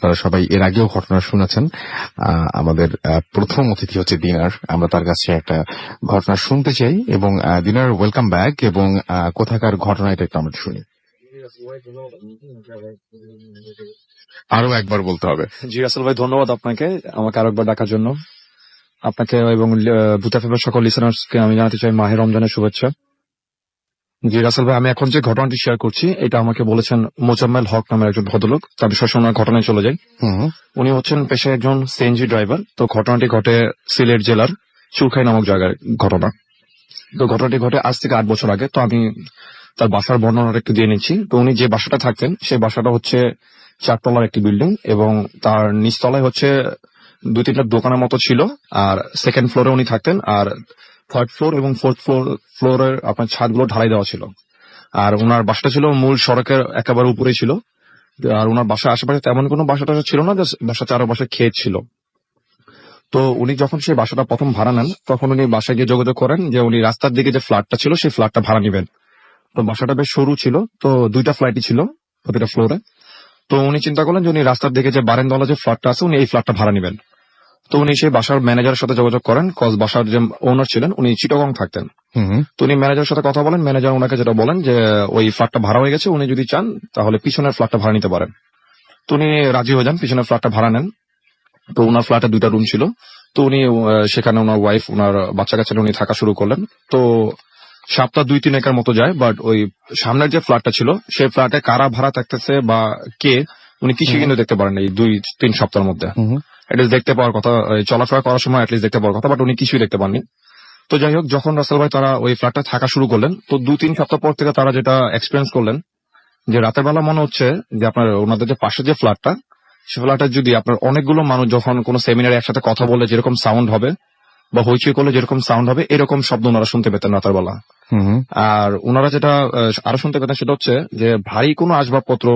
আপনারা সবাই এর আগেও ঘটনা শুনেছেন। আমাদের প্রথম অতিথি হচ্ছে দিনার। আমরা তার কাছে একটা ঘটনা শুনতে চাই এবং দিনার ওয়েলকাম ব্যাক। এবং কোথাকার ঘটনা এটা একটু আমরা শুনি। আরো একবার বলতে হবে। জি রাসেল ভাই, ধন্যবাদ আপনাকে আমাকে আরেকবার ডাকার জন্য। আপনাকে এবং ভূত এফএমের সকল লিসেনার্সকে আমি জানাতে চাই মাহে রমজানের শুভেচ্ছা। জি রাসেল ভাই, আমি এখন যে ঘটনাটি শেয়ার করছি এটা আমাকে বলেছেন মোজাম্মেল হক নামের একজন ভদ্রলোক। তার বিষয় শোনার ঘটনায় চলে যাই। উনি হচ্ছেন পেশায় একজন সিএনজি ড্রাইভার। তো ঘটনাটি ঘটে সিলেট জেলার চুরখাই নামক জায়গায় ঘটনা। তো ঘটনাটি ঘটে আজ থেকে 8 বছর আগে। তো আমি তার বাসার বর্ণনাটা একটু দিয়ে নিচ্ছি। তো উনি যে বাসাটা থাকতেন সেই বাসাটা হচ্ছে 4 তলার একটি বিল্ডিং এবং তার নিচতলায় হচ্ছে 2-3টা দোকানের মতো ছিল। আর সেকেন্ড ফ্লোরে উনি থাকতেন, আর থার্ড ফ্লোর এবং ফোর্থ ফ্লোরের আপনার ছাদগুলো ঢালাই দেওয়া ছিল। আর ওনার বাসাটা ছিল মূল সড়কের একেবারে উপরেই ছিল। আর ওনার বাসার আশেপাশে তেমন কোনো বাসা টাসা ছিল না, বাসা চারপাশে ক্ষেত ছিল। তো উনি যখন সেই বাসাটা প্রথম ভাড়া নেন তখন উনি বাসায় গিয়ে যোগাযোগ করেন যে উনি রাস্তার দিকে যে ফ্ল্যাটটা ছিল সেই ফ্ল্যাটটা ভাড়া নিবেন। তো বাসাটা বেশ সরু ছিল, তো 2টা ফ্ল্যাটই ছিল প্রতিটা ফ্লোরে। তো উনি চিন্তা করলেন যে উনি রাস্তার দিকে যে বারান্দাওয়ালা যে ফ্ল্যাটটা আছে উনি এই ফ্ল্যাটটা ভাড়া নিবেন। তো উনি সেই বাসার ম্যানেজারের সাথে যোগাযোগ করেন, কজ বাসার যে ওনার ছিলেন উনি চিটাগং থাকতেন। তো উনি ম্যানেজারের সাথে কথা বলেন, ম্যানেজার ওনাকে যেটা বলেন যে ওই ফ্ল্যাটটা ভাড়া হয়ে গেছে, উনি যদি চান তাহলে পিছনের ফ্ল্যাটটা ভাড়া নিতে পারেন। তো উনি রাজি হয়ে যান, পিছনের ফ্ল্যাটটা ভাড়া নেন। তো ওনার ফ্ল্যাটে 2টা রুম ছিল। তো উনি সেখানে ওনার ওয়াইফ ওনার বাচ্চা কাচ্চা উনি থাকা শুরু করলেন। তো সপ্তাহ 2-3 একার মতো যায়, বাট ওই সামনের যে ফ্ল্যাটটা ছিল সেই ফ্ল্যাটে কারা ভাড়া থাকতেছে বা কে উনি কিছু কিন্তু দেখতে পারেন এই 2-3 সপ্তাহের মধ্যে। এটলিস্ট দেখতে পাওয়ার কথা, চলাফেরা করার সময় এটলিস্ট দেখতে পাওয়ার কথা, বাট উনি কিছুই দেখতে পাননি। তো যাই হোক, যখন রাসেল ভাই তারা ওই ফ্ল্যাটটা থাকা শুরু করলেন তো 2-3 সপ্তাহ পর থেকে তারা যেটা এক্সপিরিয়েন্স করলেন যে রাতের বেলা মনে হচ্ছে যে আপনার ওনাদের যে পাশে যে ফ্ল্যাটটা সে ফ্ল্যাটে যদি আপনার অনেকগুলো মানুষ যখন কোনো সেমিনারে একসাথে কথা বলে যেরকম সাউন্ড হবে বা হইচই করলে যেরকম সাউন্ড হবে এরকম শব্দ ওনারা শুনতে পেতেন রাতের বেলা। আর ওনারা যেটা আরো শুনতে পেতেন সেটা হচ্ছে যে ভারী কোনো আসবাবপত্র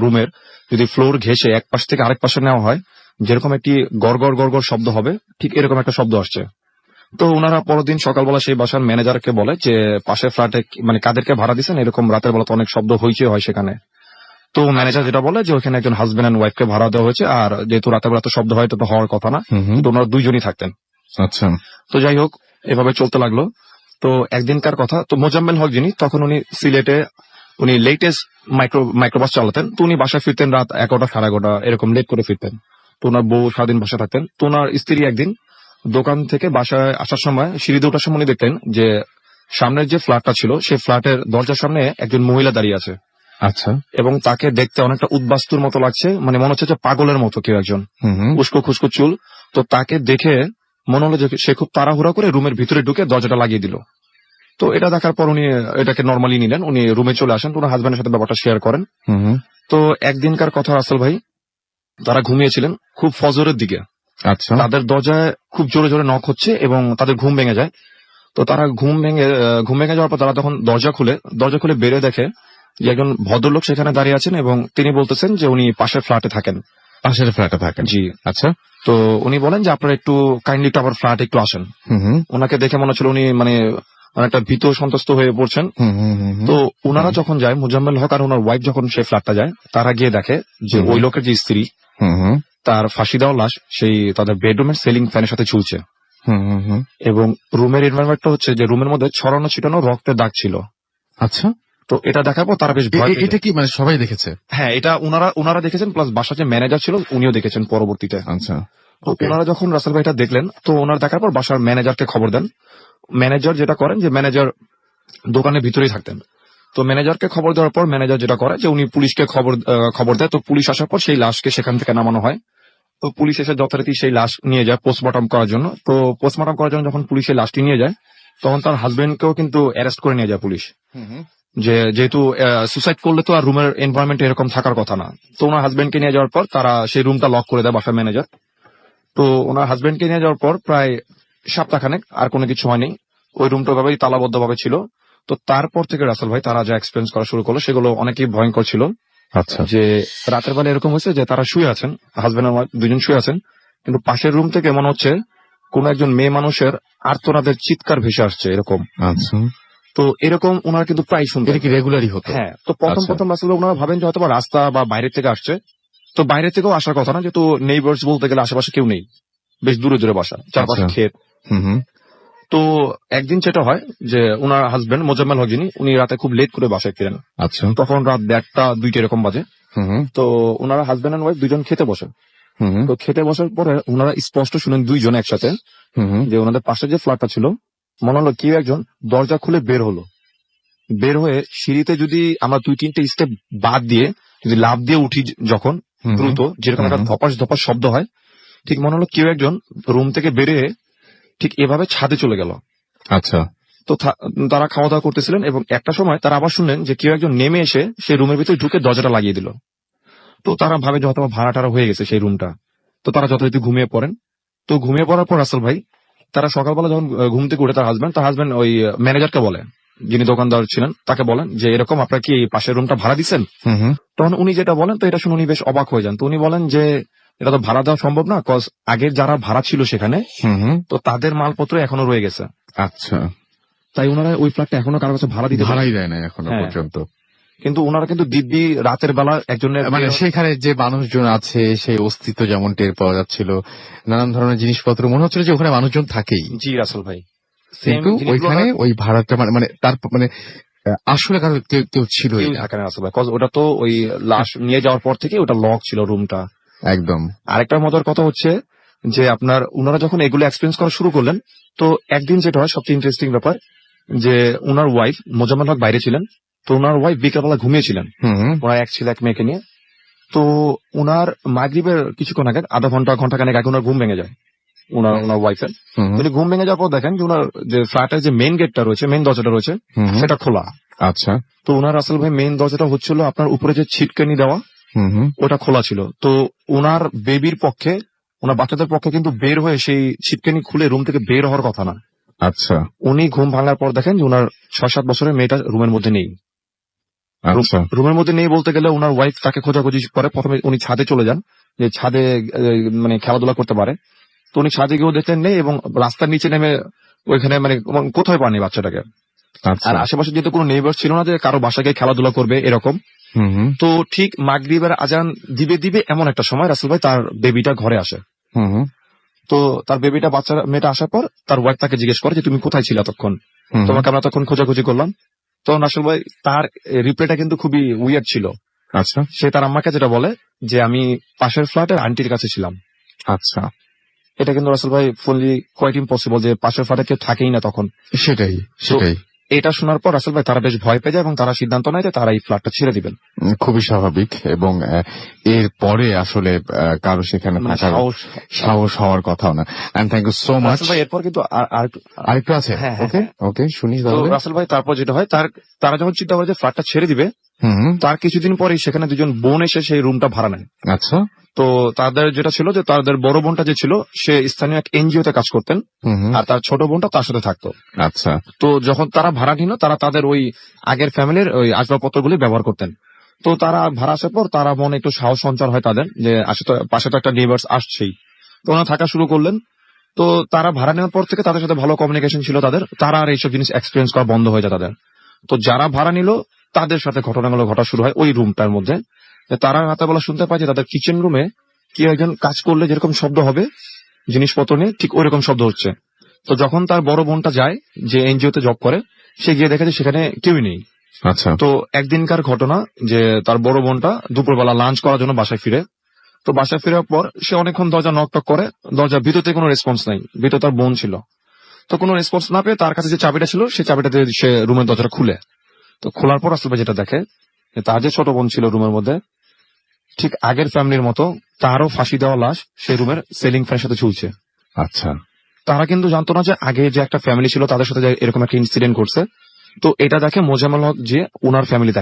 রুমের যদি ফ্লোর ঘেঁষে এক পাশ থেকে আরেক পাশে নেওয়া হয় যেরকম একটি গড়গড় গড়গড় শব্দ হবে, ঠিক এরকম একটা শব্দ আসছে। তো ওনারা পরদিন সকালবেলা সেই বাসার ম্যানেজারকে বলে যে পাশের ফ্ল্যাটে মানে কাদেরকে ভাড়া দিচ্ছেন, এরকম রাতের বেলা তো অনেক শব্দ হইচই হয় সেখানে। তো ম্যানেজার যেটা বলে যে ওখানে একজন হাজবেন্ড এন্ড ওয়াইফকে ভাড়া দেওয়া হয়েছে, আর যেহেতু রাতের বেলা তো শব্দ হয় তো হওয়ার কথা না, তো ওনারা 2জনই থাকতেন। আচ্ছা। তো যাই হোক, এভাবে চলতে লাগলো। তো একদিনকার কথা, তো মোজাম্মেল হক যিনি তখন উনি সিলেটে উনি লেটেস্ট মাইক্রোবাস চালাতেন। তো উনি বাসায় ফিরতেন রাত 11টা 11:30 এরকম লেট করে ফিরতেন। তো ওনার বউ সারাদিন বাসায় থাকতেন। তো ওনার স্ত্রী একদিন দোকান থেকে বাসায় আসার সময় সিঁড়িতে ওঠার সময় উনি দেখতেন যে সামনের যে ফ্ল্যাটটা ছিল সেই ফ্ল্যাটের দরজার সামনে একজন মহিলা দাঁড়িয়ে আছে। আচ্ছা। এবং তাকে দেখতে অনেকটা উদ্বাস্তুর মতো লাগছে, মানে মনে হচ্ছে যে পাগলের মতো কেউ একজন, উস্কো খুস্কো চুল। তো তাকে দেখে মনে হলো যে সে খুব তাড়াহুড়া করে রুমের ভিতরে ঢুকে দরজাটা লাগিয়ে দিল। তো এটা দেখার পর উনি এটাকে নর্মালি নিলেন, উনি রুমে চলে আসেন, ওনার হাজবেন্ডের সাথে ব্যাপারটা শেয়ার করেন। তো একদিনকার কথা রাসেল ভাই, তারা ঘুমিয়েছিলেন খুব ফজরের দিকে। আচ্ছা। তাদের দরজায় খুব জোরে জোরে নক হচ্ছে এবং তাদের ঘুম ভেঙে যায়। তো তারা ঘুম ভেঙে যাওয়ার পর তারা তখন দরজা খুলে বেরিয়ে দেখে যে একজন ভদ্রলোক সেখানে দাঁড়িয়ে আছেন এবং তিনি বলতেছেন যে উনি পাশের ফ্ল্যাটে থাকেন। পাশের ফ্ল্যাটে থাকেন? জি। আচ্ছা। তো উনি বলেন যে আপনারা একটু কাইন্ডলি একটু আমার ফ্ল্যাটে একটু আসেন। ওনাকে দেখে মনে হচ্ছিল উনি মানে অনেকটা ভীত সন্ত্রস্ত হয়ে পড়ছেন। তো ওনারা যখন যায়, মোজাম্মেল হক আর ওনার ওয়াইফ যখন সেই ফ্ল্যাটটা যায়, তারা গিয়ে দেখে যে ওই লোকের যে স্ত্রী তার ফাঁসি দেওয়া লাশ সেই তাদের বেডরুমের সিলিং ফ্যানের সাথে ঝুলছে। এবং রুমের এনভায়রনমেন্টটা হচ্ছে যে রুমের মধ্যে ছড়ানো ছিটানো রক্তের দাগ ছিল। আচ্ছা। তো এটা দেখার পর তারা বেশ ভয়। এটা কি মানে সবাই দেখেছে? হ্যাঁ, এটা ওনারা দেখেছেন, প্লাস বাসার যে ম্যানেজার ছিল উনিও দেখেছেন পরবর্তীতে। আচ্ছা। তো ওনারা যখন রাসেল ভাই এটা দেখলেন তো ওনারা দেখার পর বাসার ম্যানেজারকে খবর দেন। ম্যানেজার যেটা করেন যে ম্যানেজার দোকানের ভিতরেই থাকতেন। তো ম্যানেজারকে খবর দেওয়ার পর ম্যানেজার যেটা করে যে উনি পুলিশকে খবর দেয়। তো পুলিশ আসার পর সেই লাশকে সেখান থেকে নামানো হয়। তো পুলিশ এসে যথারীতি সেই লাশ নিয়ে যায় পোস্টমর্টম করার জন্য। তো পোস্টমর্টম করার জন্য যখন পুলিশ সেই লাশটি নিয়ে যায় তখন তার হাজবেন্ডকেও কিন্তু অ্যারেস্ট করে নিয়ে যায় পুলিশ। যেহেতু সুসাইড করলে তো আর রুমের এনভায়রনমেন্ট এরকম থাকার কথা না। তো ওনার হাজবেন্ডকে নিয়ে যাওয়ার পর তারা সেই রুমটা লক করে দেয় বাসার ম্যানেজার। তো ওনার হাজবেন্ডকে নিয়ে যাওয়ার পর প্রায় সপ্তাহখানেক আর কোনো কিছু হয়নি, ওই রুমটা ভাবেই তালাবদ্ধ ভাবে ছিল। তো তারপর থেকে রাসেল ভাই তারা যা এক্সপিরিয়েন্স করা শুরু করলো সেগুলো অনেকই ভয়ঙ্কর ছিল। আচ্ছা। যে রাতের বেলা এরকম হয়েছে যে তারা শুয়ে আছেন, হাজবেন্ড আর ওয়াইফ দুজন শুয়ে আছেন, কিন্তু পাশের রুম থেকে মনে হচ্ছে কোন একজন মেয়ে মানুষের আর্তনাদের চিৎকার ভেসে আসছে এরকম। আচ্ছা। তো এরকম ওনারা কিন্তু প্রায় শুনতেন। এটা কি রেগুলারই হতো? হ্যাঁ। তো প্রথম রাসেল ওনারা ভাবেন যে হয়তো রাস্তা বা বাইরের থেকে আসছে, তো বাইরে থেকেও আসার কথা না, যেহেতু নেইবার্স বলতে গেলে আশেপাশে কেউ নেই, বেশ দূরে দূরে বাসা, চারপাশে আচ্ছা। ক্ষেত। হুম হুম। তো একদিন যেটা হয় যে ওনার হাজবেন্ড মোজাম্মেল হক যিনি, উনি রাতে খুব লেট করে বাসায় ফিরেন। আচ্ছা। তখন রাত 1:30-2টা এরকম বাজে। হুম হুম। তো ওনারা হাজবেন্ড এন্ড ওয়াইফ দুজন খেতে বসে। হুম হুম। তো খেতে বসার পরে ওনারা স্পষ্ট শুনেন দুইজন একসাথে হুম হুম। যে ওনাদের পাশে যে ফ্ল্যাটটা ছিল, মনে হলো কেউ একজন দরজা খুলে বের হলো। বের হয়ে সিঁড়িতে যদি আমরা 2-3টে স্টেপ বাদ দিয়ে যদি লাফ দিয়ে উঠি যখন হুম হুম। দ্রুত, যেরকম একটা হুম। ধপাস ধপাস শব্দ হয়, ঠিক মনে হলো কেউ একজন রুম থেকে বেরিয়ে ঠিক এভাবে ছাদে চলে গেল। আচ্ছা। তো তারা খাওয়া দাওয়া করতেছিলেন এবং একটা সময় তারা আবার শুনলেন যে কেউ একজন নেমে এসে সেই রুমের ভিতরে ঢুকে দরজাটা লাগিয়ে দিল। তো তারা ভাবে যে হয়তো ভাড়া টাড়া হয়ে গেছে সেই রুমটা। তো তারা যথারীতি ঘুমিয়ে পড়েন। তো ঘুমিয়ে পড়ার পর রাসেল ভাই, তারা সকালবেলা যখন ঘুম থেকে উঠে তার হাজবেন্ড ওই ম্যানেজারকে বলে, যিনি দোকানদার ছিলেন, তাকে বলেন যে এরকম আপনারা কি এই পাশের রুমটা ভাড়া দিচ্ছেন? হুম হুম। তখন উনি যেটা বলেন, তো এটা শুনে উনি বেশ অবাক হয়ে যান। তো উনি বলেন যে এটা তো ভাড়া দেওয়া সম্ভব না, কজ আগের যারা ভাড়া ছিল সেখানে, হুম হুম। তো তাদের মালপত্র এখনো রয়ে গেছে। আচ্ছা। তাই ওনারা ওই ফ্ল্যাটটা এখনো কারো কাছে ভাড়া দিতে পারেন। ভাড়াই দেয় না এখনো হ্যাঁ। পর্যন্ত। কিন্তু ওনারা কিন্তু দিব্যি রাতের বেলা একজনের মানে সেখানে যে মানুষজন আছে সেই অস্তিত্ব যেমন টের পাওয়া যাচ্ছিল, নানান ধরনের জিনিসপত্র মনে হচ্ছিল যে ওখানে মানুষজন থাকেই, জি রাসেল ভাই, কিন্তু ওইখানে ওই ভাড়াটা মানে তার মানে আসলে কারো কেউ ছিলই কেউ না। থাকে না রাসেল ভাই, কজ ওটা তো ওই লাশ নিয়ে যাওয়ার পর থেকে ওটা লক ছিল রুমটা। একদম। আরেকটা মজার কথা হচ্ছে যে আপনার ওনারা যখন এগুলো এক্সপিরিয়েন্স করা শুরু করলেন, তো একদিন যেটা হয় সবচেয়ে ইন্টারেস্টিং ব্যাপার, যে ওনার ওয়াইফ মোজাম্মেল হক বাইরে ছিলেন। তো ওনার ওয়াইফ বিকালবেলা ঘুমিয়েছিলেন, হুম হুম। ওনার এক ছেলে এক মেয়েকে নিয়ে। তো ওনার মাগরিবের কিছুক্ষণ আগে, আধা ঘন্টা খানেক আগে ওনার ঘুম ভেঙে যায়, ওনার ওয়াইফের। হুম হুম। উনি ঘুম ভেঙে যাওয়ার পর দেখেন যে ওনার যে ফ্ল্যাটের যে মেইন গেটটা রয়েছে, মেইন দরজাটা রয়েছে, হুম হুম। সেটা খোলা। আচ্ছা। তো ওনার আসল ভাই মেইন দরজাটা হচ্ছিল আপনার উপরে যে ছিটকানি দেওয়া, হুম হুম। ওটা খোলা ছিল। তো ওনার বেবির পক্ষে, ওনার বাচ্চাদের পক্ষে কিন্তু বের হয়ে সেই ছিটকানি খুলে রুম থেকে বের হওয়ার কথা না। আচ্ছা। উনি ঘুম ভাঙার পর দেখেন যে ওনার 6-7 বছরের মেয়েটা রুমের মধ্যে নেই। আচ্ছা। রুমের মধ্যে নেই বলতে গেলে ওনার ওয়াইফ তাকে খোঁজাখুঁজি করে। প্রথমে উনি ছাদে চলে যান, যে ছাদে মানে খেলাধুলা করতে পারে। তো উনি ছাদে গিয়েও দেখলেন নেই, এবং রাস্তার নিচে নেমে ওইখানে মানে কোথায় পাননি বাচ্চাটাকে। আচ্ছা। আর আশেপাশে যেহেতু কোনো নেইবার ছিল না যে কারো বাসায় গিয়ে খেলাধুলা করবে এরকম। হুম হুম। তো ঠিক মাগরিবের আজান দিবে এমন একটা সময় রাসেল ভাই তার বেবিটা ঘরে আসে। হুম হুম। তো তার বেবিটা মেয়েটা আসার পর তার ওয়াইফ তাকে জিজ্ঞেস করে যে তুমি কোথায় ছিলে এতক্ষণ, হুম। তোমাকে আমরা তখন খোঁজাখুঁজি করলাম। তখন আসলে ভাই তার রিপ্লাইটা কিন্তু খুবই উইয়ার্ড ছিল। আচ্ছা। সে তার আম্মাকে যেটা বলে যে আমি পাশের ফ্ল্যাটের আন্টির কাছে ছিলাম। আচ্ছা। এটা কিন্তু রাসেল ভাই ফুললি কোয়াইট ইম্পসিবল, যে পাশের ফ্ল্যাটে কেউ থাকেই না তখন। সেটাই সেটাই। এটা শোনার পর রাসেল ভাই তারা বেশ ভয় পেয়ে যায় এবং তারা সিদ্ধান্ত নেয় যে তারা এই ফ্ল্যাটটা ছেড়ে দিবেন। খুবই স্বাভাবিক, এবং এর পরে আসলে কারো সেখানে মানে থাকার সাহস হওয়ার কথাও না। And thank you so much. Rasel ভাই এরপর কিন্তু আরেকটু আছে। হ্যাঁ, ওকে ওকে, শুনি তো তাহলে। রাসেল ভাই তারপর যেটা হয়, তারা যখন চিন্তা করে যে ফ্ল্যাটটা ছেড়ে দিবে, হুম হুম। তার কিছুদিন পরেই সেখানে দুজন বোন এসে সেই রুমটা ভাড়া নেয়। আচ্ছা। তো তাদের যেটা ছিল যে তাদের বড় বোনটা যে ছিল সে স্থানীয় এক এনজিও তে কাজ করতেন, হুম হুম। আর তার ছোট বোনটা তার সাথে থাকতো। আচ্ছা। তো যখন তারা ভাড়া নিল, তারা তাদের ওই আগের ফ্যামিলির ওই আসবাবপত্রগুলি ব্যবহার করতেন। তো তারা ভাড়া আসার পর তারা মনে একটু সাহস সঞ্চার হয় তাদের, যে পাশে তো একটা নেইবার্স আসছেই। তো ওনারা থাকা শুরু করলেন। তো তারা ভাড়া নেওয়ার পর থেকে তাদের সাথে ভালো কমিউনিকেশন ছিল তাদের, তারা আর এইসব জিনিস এক্সপিরিয়েন্স করা বন্ধ হয়ে যায় তাদের। তো যারা ভাড়া নিল তাদের সাথে ঘটনাগুলো ঘটা শুরু হয় ওই রুমটার মধ্যে। তারা রাতেবেলা শুনতে পায় যে তাদের কিচেন রুমে কেউ একজন কাজ করলে যেরকম শব্দ হবে জিনিসপত্র নিয়ে, ঠিক ওইরকম শব্দ হচ্ছে। তো যখন তার বড় বোনটা যায়, যে এনজিও তে জব করে, সে গিয়ে দেখে যে সেখানে কেউই নেই। আচ্ছা। তো একদিনকার ঘটনা যে তার বড় বোনটা দুপুরবেলা লাঞ্চ করার জন্য বাসায় ফিরে। তো বাসায় ফেরার পর সে অনেকক্ষণ দরজা নক টক করে, দরজার ভিতর থেকে কোনো রেসপন্স নাই। ভিতরে তার বোন ছিল। তো কোনো রেসপন্স না পেয়ে তার কাছে যে চাবিটা ছিল সেই চাবিটা দিয়ে সে রুমের দরজাটা খুলে। তো খোলার পর আসলে যেটা দেখে যে তার যে ছোট বোন ছিল রুমের মধ্যে, ঠিক আগের ফ্যামিলির মতো তারও ফাঁসি দেওয়া লাশ সেই রুমের সিলিং ফ্যানের সাথে ঝুলছে। আচ্ছা। তারা কিন্তু জানতো না যে আগে যে একটা ফ্যামিলি ছিল তাদের সাথে যে এরকম একটা ইনসিডেন্ট করছে। তো এটা দেখে মোজাম্মেল হক যে ওনার ফ্যামিলি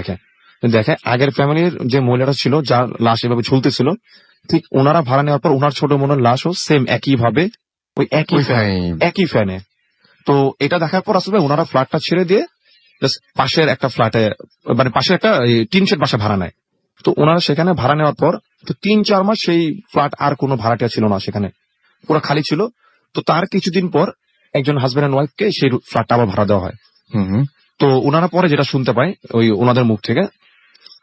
দেখে আগের ফ্যামিলির যে মহিলাটা ছিল যার লাশ এভাবে ঝুলতেছিল, ঠিক ওনারা ভাড়া নেওয়ার পর ওনার ছোট বোনের লাশও সেম একই ভাবে ওই একই ফ্যানে। তো এটা দেখার পর আসলে ওনারা ফ্ল্যাটটা ছেড়ে দিয়ে পাশের একটা ফ্ল্যাটে, মানে পাশের একটা টিন শেড বাসা ভাড়া নেয়। তো ওনারা সেখানে ভাড়া নেওয়ার পর তো 3-4 মাস সেই ফ্ল্যাট আর কোনো ভাড়াটিয়া ছিল না, সেখানে পুরো খালি ছিল। তো তার কিছুদিন পর একজন হাজবেন্ড এন্ড ওয়াইফকে সেই ফ্ল্যাটটা আবার ভাড়া দেওয়া হয়। হুম। তো ওনারা পরে যেটা শুনতে পায় ওই ওনাদের মুখ থেকে,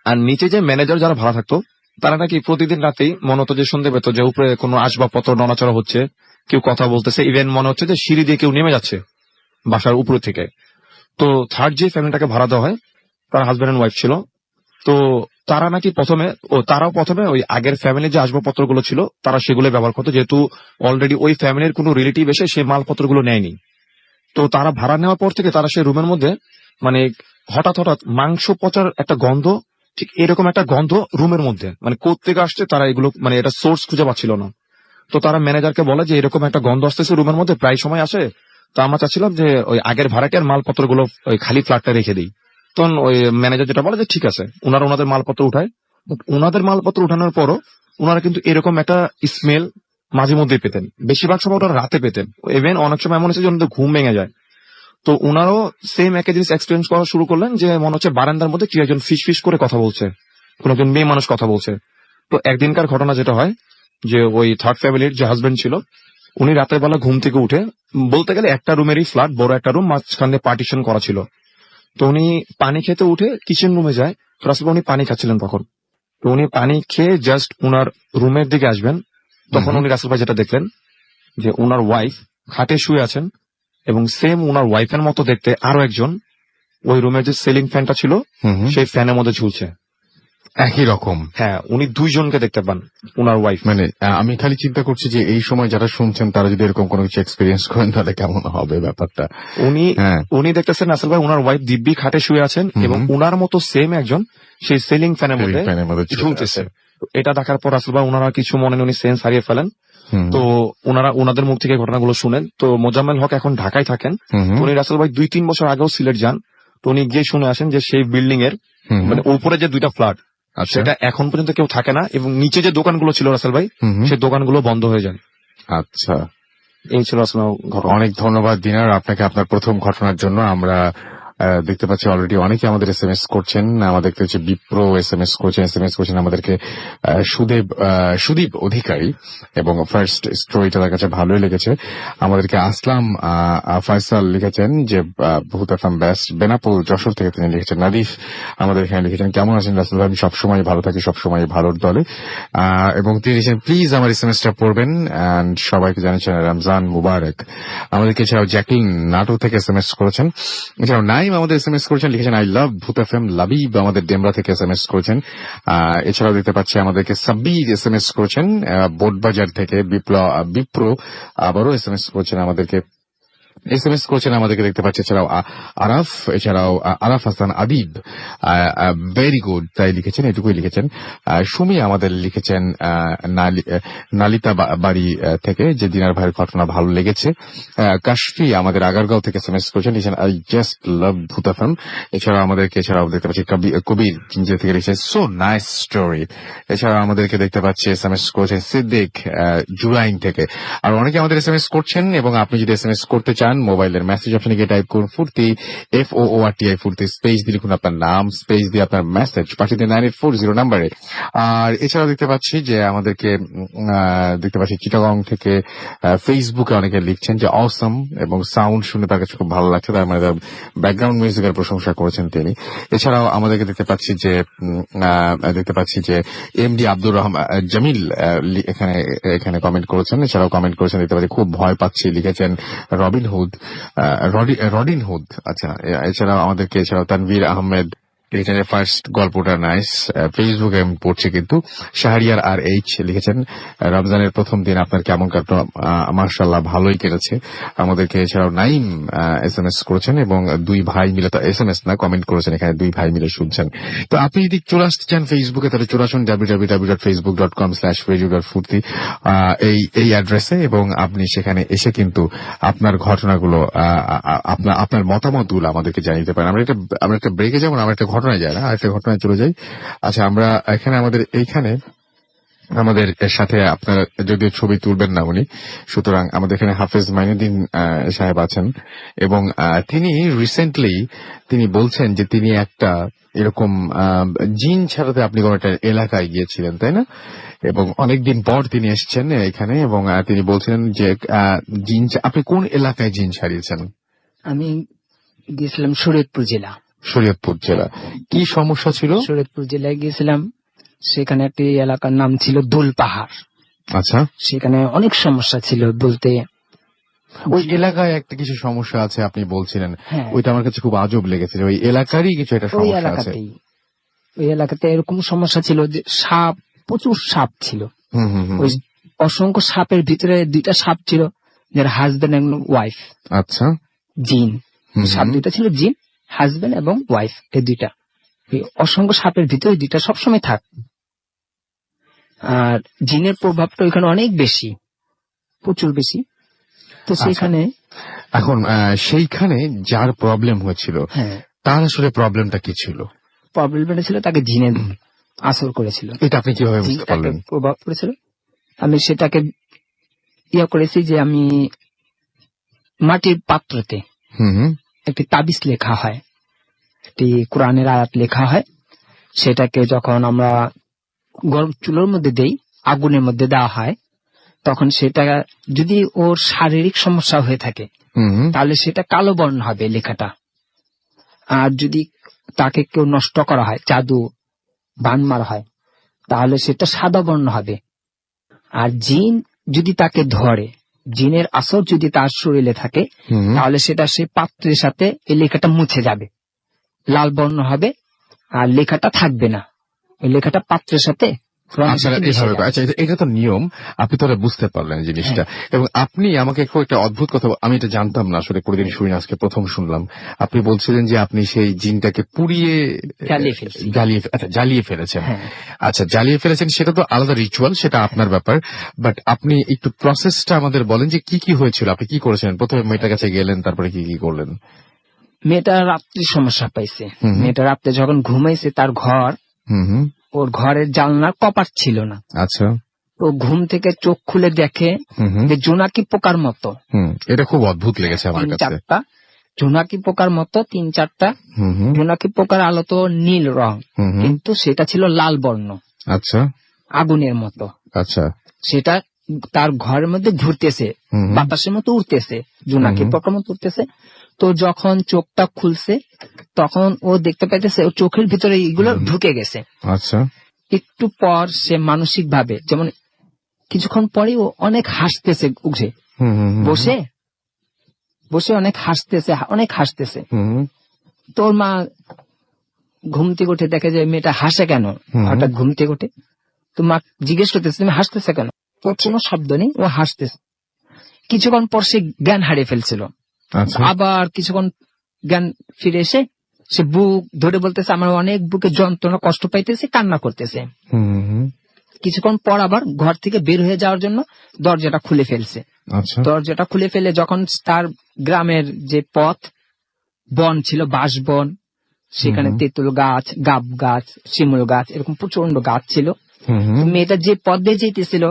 আর নিচে যে ম্যানেজার যারা ভাড়া থাকতো তারা নাকি প্রতিদিন রাতেই মনে হতো যে শুনতে পেত যে উপরে কোনো আসবাবপত্র নড়াচড়া হচ্ছে, কেউ কথা বলতেছে, ইভেন মনে হচ্ছে যে সিঁড়ি দিয়ে কেউ নেমে যাচ্ছে বাসার উপর থেকে। তো থার্ড যে ফ্যামিলিটাকে ভাড়া দেওয়া হয়, তার হাজব্যান্ড এন্ড ওয়াইফ ছিল। তো তারা নাকি তারাও প্রথমে ওই আগের ফ্যামিলির যে আসবাবপত্রগুলো ছিল তারা সেগুলো ব্যবহার করতো, যেহেতু অলরেডি ওই ফ্যামিলির কোনো রিলেটিভ এসে সেই মালপত্রগুলো নেয়নি। তো তারা ভাড়া নেওয়ার পর থেকে তারা সেই রুমের মধ্যে মানে হঠাৎ হঠাৎ মাংস পচার একটা গন্ধ, ঠিক এরকম একটা গন্ধ রুমের মধ্যে, মানে কোত্থেকে আসছে তারা এগুলো মানে এটা সোর্স খুঁজে পাচ্ছিল না। তো তারা ম্যানেজারকে বলে যে এরকম একটা গন্ধ আসতেছে রুমের মধ্যে, প্রায় সময় আসে। তো আমরা চাচ্ছিলাম যে ওই আগের ভাড়াটিয়ার মালপত্রগুলো ওই খালি ফ্ল্যাটটা রেখে দিই। তখন ওই ম্যানেজার যেটা বলে যে ঠিক আছে, ওনাদের মালপত্র উঠায়। ওনাদের মালপত্র উঠানোর পরও ওনারা কিন্তু এরকম একটা স্মেল মাঝে মধ্যে পেতেন, বেশিরভাগ সময় ওরা রাতে পেতেন। ইভেন অনেক সময় এমন হচ্ছে যে ওনাদের ঘুম ভেঙে যায়। তো ওনারও সেম একই জিনিস এক্সপিরিয়েন্স করা শুরু করলেন, যে মনে হচ্ছে বারান্দার মধ্যে কি একজন ফিস ফিস করে কথা বলছে, কোন একজন মেয়ে মানুষ কথা বলছে। তো একদিনকার ঘটনা যেটা হয় যে ওই থার্ড ফ্যামিলির যে হাজবেন্ড ছিল, উনি রাতের বেলা ঘুম থেকে উঠে, বলতে গেলে একটা রুমেরই ফ্ল্যাট, বড় একটা রুম, মাঝখানে পার্টিশন করা ছিল। তো উনি পানি খেতে উঠে কিচেন রুমে যায়, তো আসলে উনি পানি খাচ্ছিলেন তখন। তো উনি পানি খেয়ে জাস্ট উনার রুমের দিকে আসবেন, তখন উনি রাসেল ভাই যেটা দেখলেন যে উনার ওয়াইফ খাটে শুয়ে আছেন, এবং সেম উনার ওয়াইফের মতো দেখতে আরো একজন ওই রুমের যে সিলিং ফ্যানটা ছিল সেই ফ্যানের মধ্যে ঝুলছে। একই রকম। হ্যাঁ, উনি দুইজনকে দেখতে পান, উনার ওয়াইফ। মানে আমি খালি চিন্তা করছি যে এই সময় যারা শুনছেন তারা যদি এরকম কোনো কিছু এক্সপিরিয়েন্স করেন তাহলে কেমন হবে ব্যাপারটা। উনি দেখতেছেন রাসেল ভাই উনার ওয়াইফ দিব্যি খাটে শুয়ে আছেন, এবং উনার মতো সেম একজন সেই সিলিং ফ্যানের মধ্যে ঝুলতেছে। এটা দেখার পর রাসেল ভাই উনারা কিছু মনে উনি সেন্স হারিয়ে ফেলেন। তো ওনাদের মুখ থেকে ঘটনাগুলো শুনেন। তো মোজাম্মেল হক এখন ঢাকায় থাকেন। তো উনি রাসেল ভাই 2-3 বছর আগেও সিলেট যান। তো উনি গিয়ে শুনে আসেন যে সেই বিল্ডিং এর মানে উপরে যে 2টা ফ্ল্যাট, সেটা এখন পর্যন্ত কেউ থাকে না, এবং নিচে যে দোকানগুলো ছিল রাসেল ভাই, সেই দোকানগুলো বন্ধ হয়ে যায়। আচ্ছা, এই ছিল আসলে ঘটনা। অনেক ধন্যবাদ দিনার আপনাকে আপনার প্রথম ঘটনার জন্য। আমরা দেখতে পাচ্ছি অলরেডি অনেকে আমাদের এসএমএস করছেন। আমাদের দেখতে হচ্ছে বিপ্রো এসএমএস করছেন আমাদেরকে। সুদীপ অধিকারী, এবং ফার্স্ট স্টোরিটা তার কাছে ভালোই লেগেছে। আমাদেরকে আসলাম ফয়সাল লিখেছেন যে বহুত এফএম বেস্ট। বেনাপুল যশোর থেকে তিনি লিখেছেন। নাদিফ আমাদের এখানে লিখেছেন কেমন আছেন রাসেল ভাই, আমি সবসময় ভালো থাকি, সবসময় ভালোর দলে। এবং তিনি লিখেছেন প্লিজ আমার এসএমএসটা পড়বেন, এন্ড সবাইকে জানিয়েছেন রমজান মুবারক। আমাদেরকে এছাড়াও জ্যাকলিন নাটু থেকে এসএমএস করেছেন। এছাড়াও নাইম আমাদের এসএমএস করেছেন, লিখেছেন আই লাভ ভূত এফএম। লাবিব আমাদের ডেমরা থেকে এসএমএস করেছেন। এছাড়াও দেখতে পাচ্ছি আমাদেরকে সাব্বির এসএমএস করেছেন বোটবাজার থেকে। বিপ্রো আবারও এসএমএস করেছেন আমাদেরকে দেখতে পাচ্ছি। এছাড়াও আরাফ হাসান আদিব ভেরি গুড তাই লিখেছেন, এটুকুই লিখেছেন। সুমি আমাদের লিখেছেন নালিতা বাড়ি থেকে, যে দিনার ভাইয়ের ঘটনা ভালো লেগেছে। কাশফি আমাদের আগারগাঁও থেকে এসএমএস করেছেন, লিখেছেন আই জাস্ট লাভ ভূতাফাম। এছাড়াও দেখতে পাচ্ছি কবির জিঞ্জিরা থেকে লিখেছেন সো নাইস স্টোরি। এছাড়াও আমাদেরকে দেখতে পাচ্ছি এসএমএস করেছেন সিদ্দিক জুরাইন থেকে। আর অনেকে আমাদের এসএমএস করছেন, এবং আপনি যদি এসএমএস করতে চান মোবাইলের মেসেজ অপশনে গিয়ে টাইপ করুন ফুর্তি, FOORTI ফুর্তি, স্পেস দিয়ে লিখুন আপনার নাম, স্পেস দিয়ে আপনার মেসেজ পাঠিয়ে দিন 9840 নাম্বারে। আর এছাড়াও দেখতে পাচ্ছি যে আমাদেরকে চিটাগং থেকে ফেসবুকে অনেকে লিখছেন যে অসম, এবং সাউন্ড শুনে তার কাছে খুব ভালো লাগছে, তার মানে ব্যাকগ্রাউন্ড মিউজিকের প্রশংসা করেছেন তিনি। এছাড়াও আমাদেরকে দেখতে পাচ্ছি যে এমডি আব্দুর রহমান জামিল এখানে কমেন্ট করেছেন। এছাড়াও কমেন্ট করেছেন দেখতে পাচ্ছি খুব ভয় পাচ্ছি, লিখেছেন রডিন হুড। আচ্ছা, এছাড়াও তানভীর আহমেদ লিখেছেন ফার্স্ট গল্পটা নাইস। ফেসবুকে আমি পড়ছি কিন্তু। শাহরিয়ার আর লিখেছেন রমজানের প্রথম দিন আপনার কেমন কাটলো? মাশাআল্লাহ ভালোই কেটেছে আমাদেরকে। এছাড়াও নাইম এসএমএস করেছেন, এবং দুই ভাই মিলে, এসএমএস না কমেন্ট করেছেন, এখানে দুই ভাই মিলে শুনছেন। তো আপনি যদি চলে আসতে চান ফেসবুকে, তাহলে চলে আসুন www.facebook.com/radio.furti এই অ্যাড্রেসে, এবং আপনি সেখানে এসে কিন্তু আপনার ঘটনাগুলো আপনার মতামতগুলো আমাদেরকে জানিয়ে পারেন। আমরা একটা ব্রেকে যাবো, আমরা একটা ঘটনায় যাই না, আরেকটা ঘটনায় চলে যাই। আচ্ছা, আমরা আমাদের সাথে আপনারা যদিও ছবি তুলবেন না উনি, সুতরাং আমাদের এখানে হাফেজ মাইনুদ্দিন সাহেব আছেন, এবং তিনি বলছেন যে তিনি একটা এরকম জিন ছাড়াতে আপনি কোনো একটা এলাকায় গিয়েছিলেন, তাই না? এবং অনেকদিন পর তিনি এসেছেন এখানে, এবং তিনি বলছেন যে আপনি কোন এলাকায় জিন ছাড়িয়েছেন? আমি গিয়েছিলাম শরীয়তপুর জেলা। কি সমস্যা ছিল? শরীয়তপুর জেলায় গিয়েছিলাম, সেখানে একটি এলাকার নাম ছিল দোল পাহাড়। আচ্ছা, সেখানে অনেক সমস্যা ছিল বলতে, ওই এলাকায় একটা কিছু সমস্যা আছে আপনি বলছিলেন, হ্যাঁ ওইটা আমার কাছে খুব আজব লেগেছে যে ওই এলাকারই কিছু একটা ওই সমস্যা আছে। এলাকাতেই, ওই এলাকাতে এরকম সমস্যা ছিল যে সাপ, প্রচুর সাপ ছিল। হুম হুম হুম। ওই অসংখ্য সাপের ভিতরে দুইটা সাপ ছিল, যার হাজবেন্ড এবং ওয়াইফ, আচ্ছা। জিন। হুম সাপ হুম। দুইটা ছিল জিন, হাজবেন্ড এবং ওয়াইফ, এই দুইটা। এই অসংখ্য সাপের ভিতরে দুইটা সবসময় থাক। আর জিনের প্রভাবটা ওইখানে অনেক বেশি, প্রচুর বেশি। তো সেখানে এখন সেইখানে যার প্রবলেম হয়েছিল, হ্যাঁ তার আসলে প্রবলেমটা কি ছিল? প্রবলেমটা ছিল তাকে জিনের আসর করেছিল, এটা আপনি কিভাবে জিন বুঝতে তাকে পারলেন? প্রভাব করেছিল। আমি সেটাকে ইয়া করেছি যে আমি মাটির পাত্রতে হুম হুম। একটি তাবিজ লেখা হয়, একটি কোরআনের আয়াত লেখা হয়। সেটাকে যখন আমরা গরম চুলোর মধ্যে দেই, আগুনের মধ্যে দেওয়া হয়, তখন সেটা যদি ওর শারীরিক সমস্যা হয়ে থাকে হুম হুম। তাহলে সেটা কালো বর্ণ হবে লেখাটা। আর যদি তাকে কেউ নষ্ট করা হয়, জাদু বান মারা হয়, তাহলে সেটা সাদা বর্ণ হবে। আর জিন যদি তাকে ধরে, জিনের আসর যদি তার শরীরে থাকে, হুম হুম। তাহলে সেটা সেই পাত্রের সাথে এই লেখাটা মুছে যাবে, লাল বর্ণ হবে, আর লেখাটা থাকবে না। ওই লেখাটা পাত্রের সাথে রঙের আপনারা সাথে মিশে এভাবে, যাবে। আচ্ছা এটা তো নিয়ম, আপনি তো বুঝতে পারলেন এই জিনিসটা। এবং আপনি আমাকে খুব একটা অদ্ভুত কথা, আমি এটা জানতাম না আসলে, কোনোদিন শুনি না, আজকে প্রথম শুনলাম। আপনি বলছিলেন যে আপনি সেই জিনটাকে পুড়িয়ে জ্বালিয়ে ফেলছি। জ্বালিয়ে ফেলেছেন। হ্যাঁ। আচ্ছা, জ্বালিয়ে ফেলেছেন, সেটা তো আলাদা রিচুয়াল, সেটা আপনার ব্যাপার। বাট আপনি একটু প্রসেসটা আমাদের বলেন যে কি কি হয়েছিল, আপনি কি করেছিলেন? প্রথমে মেয়েটার কাছে গেলেন, তারপরে কি কি করলেন? মেয়েটা রাত্রি সমস্যা পাইছে। হুম হুম। মেয়েটা রাত্রে যখন ঘুমাইছে, তার ঘর, হুম হুম। ওর ঘরের জানলার কপাট ছিল না। আচ্ছা। ও ঘুম থেকে চোখ খুলে দেখে হুম হুম। যে জোনাকি পোকার মতো এটা খুব অদ্ভুত লেগেছে আমার তিন কাছে। চারটা জোনাকি পোকার মতো, 3-4টা হুম হুম। জোনাকি পোকার আলো তো নীল রং, হুম হুম। কিন্তু সেটা ছিল লাল বর্ণ, আচ্ছা আগুনের মতো। আচ্ছা। সেটা তার ঘরের মধ্যে ঘুরতেছে, হুম হুম। বাতাসের মতো উঠতেছে, জোনাকি হুম। পোকার মতো উঠতেছে। তো যখন চোখটা খুলছে, তখন ও দেখতে পাইতেছে ওর চোখের ভিতরে এগুলো ঢুকে গেছে। আচ্ছা। একটু পর সে মানসিক ভাবে, যেমন কিছুক্ষণ পরে ও অনেক হাসতেছে, উঠে হুম হুম হুম। বসে বসে অনেক হাসতেছে। হুম তোর মা ঘুম থেকে উঠে দেখে যে মেয়েটা হাসে কেন, হুম। হঠাৎ ঘুম থেকে উঠে। তো মা জিজ্ঞেস করতেছে তুমি হাসতেছে কেন, ওর কোনো শব্দ নেই, ও হাসতেছে। কিছুক্ষণ পর সে জ্ঞান হারিয়ে ফেলছিল। আচ্ছা। আবার কিছুক্ষণ জ্ঞান ফিরে এসে সে বুক ধরে বলতেছে আমার অনেক বুকে যন্ত্রণা, কষ্ট পাইতেছে, কান্না করতেছে। হুম হুম। কিছুক্ষণ পর আবার ঘর থেকে বের হয়ে যাওয়ার জন্য দরজাটা খুলে ফেলছে। আচ্ছা। দরজাটা খুলে ফেলে যখন তার গ্রামের যে পথ, বন ছিল, বাঁশ বন, সেখানে তেঁতুল গাছ, গাব গাছ, শিমুল গাছ, এরকম প্রচন্ড গাছ ছিল। হুম হুম। তো মেয়েটা যে পথ দিয়ে যেতেছিল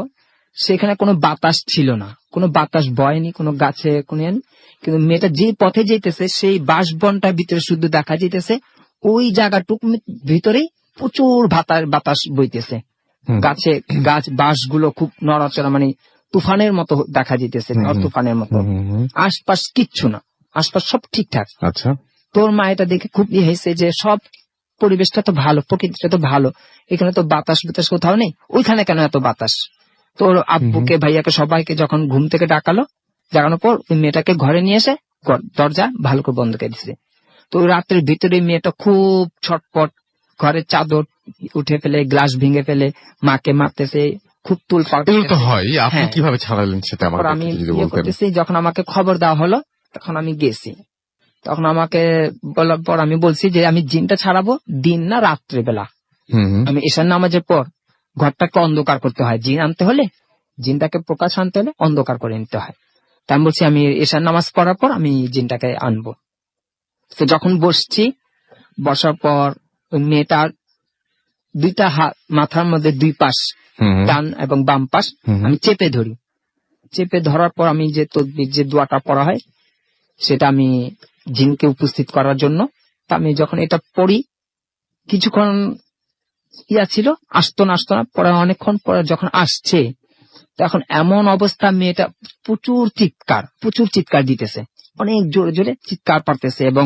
সেখানে কোনো বাতাস ছিল না, কোনো বাতাস বয়নি, কোনো গাছে কোনো ইয়ে নেই। কিন্তু মেয়েটা যে পথে যেতেছে সেই বাঁশ বনটার ভিতরে শুধু দেখা যেতেছে ওই জায়গাটুক ভিতরেই প্রচুর বাতাস বইতেছে। গাছে গাছ বাঁশগুলো খুব নড়াচড়া, মানে তুফানের মতো দেখা যেতেছে, তুফানের মতো। আশপাশ কিচ্ছু না, আশপাশ সব ঠিকঠাক। আচ্ছা। তোর মা এটা দেখে খুব ইয়ে হয়েছে যে সব পরিবেশটা তো ভালো, প্রকৃতিটা তো ভালো, এখানে তো বাতাস কোথাও নেই, ওইখানে কেন এত বাতাস? তোর আব্বুকে, ভাইয়াকে, সবাইকে যখন ঘুম থেকে জাগানোর পর ওই মেয়েটাকে ঘরে নিয়ে এসে দরজা ভালো করে বন্ধ করে দিচ্ছে। তো ওই রাত্রের ভিতরে মেয়েটা খুব ছটপট, ঘরের চাদর উঠে ফেলে, গ্লাস ভেঙে ফেলে, মাকে মারতেছে, খুব তুলপাড়। এগুলো তো হয়, আপনি হ্যাঁ। কিভাবে ছাড়ালেন সেটা আমার আমি যদি ইয়ে বলতেন। করতেছি, যখন আমাকে খবর দেওয়া হলো তখন আমি গেছি। তখন আমাকে বলার পর আমি বলছি যে আমি জিনটা ছাড়াবো দিন না রাত্রে বেলা। আমি ঈশান নামাজের পর ঘরটাকে অন্ধকার করতে হয়, জিন আনতে হলে, জিনটাকে প্রকাশ আনতে হলে অন্ধকার করে নিতে হয়। তাই আমি বলছি আমি ঈশান নামাজ পড়ার পর আমি জিনটাকে আনবো। তো যখন বসার পর ওই মেয়েটার দুইটা হাত, মাথার মধ্যে দুই পাশ, ডান এবং বাম পাশ আমি চেপে ধরি। চেপে ধরার পর আমি যে তদবির, যে দোয়াটা পড়া হয়, সেটা আমি জিনকে উপস্থিত করার জন্য, তা আমি যখন এটা পড়ি, কিছুক্ষণ ছিল, আসতো না পরে অনেকক্ষণ পরে যখন আসছে, তখন এমন অবস্থা, মেয়েটা প্রচুর চিৎকার দিতেছে, অনেক জোরে জোরে চিৎকার পারতেছে, এবং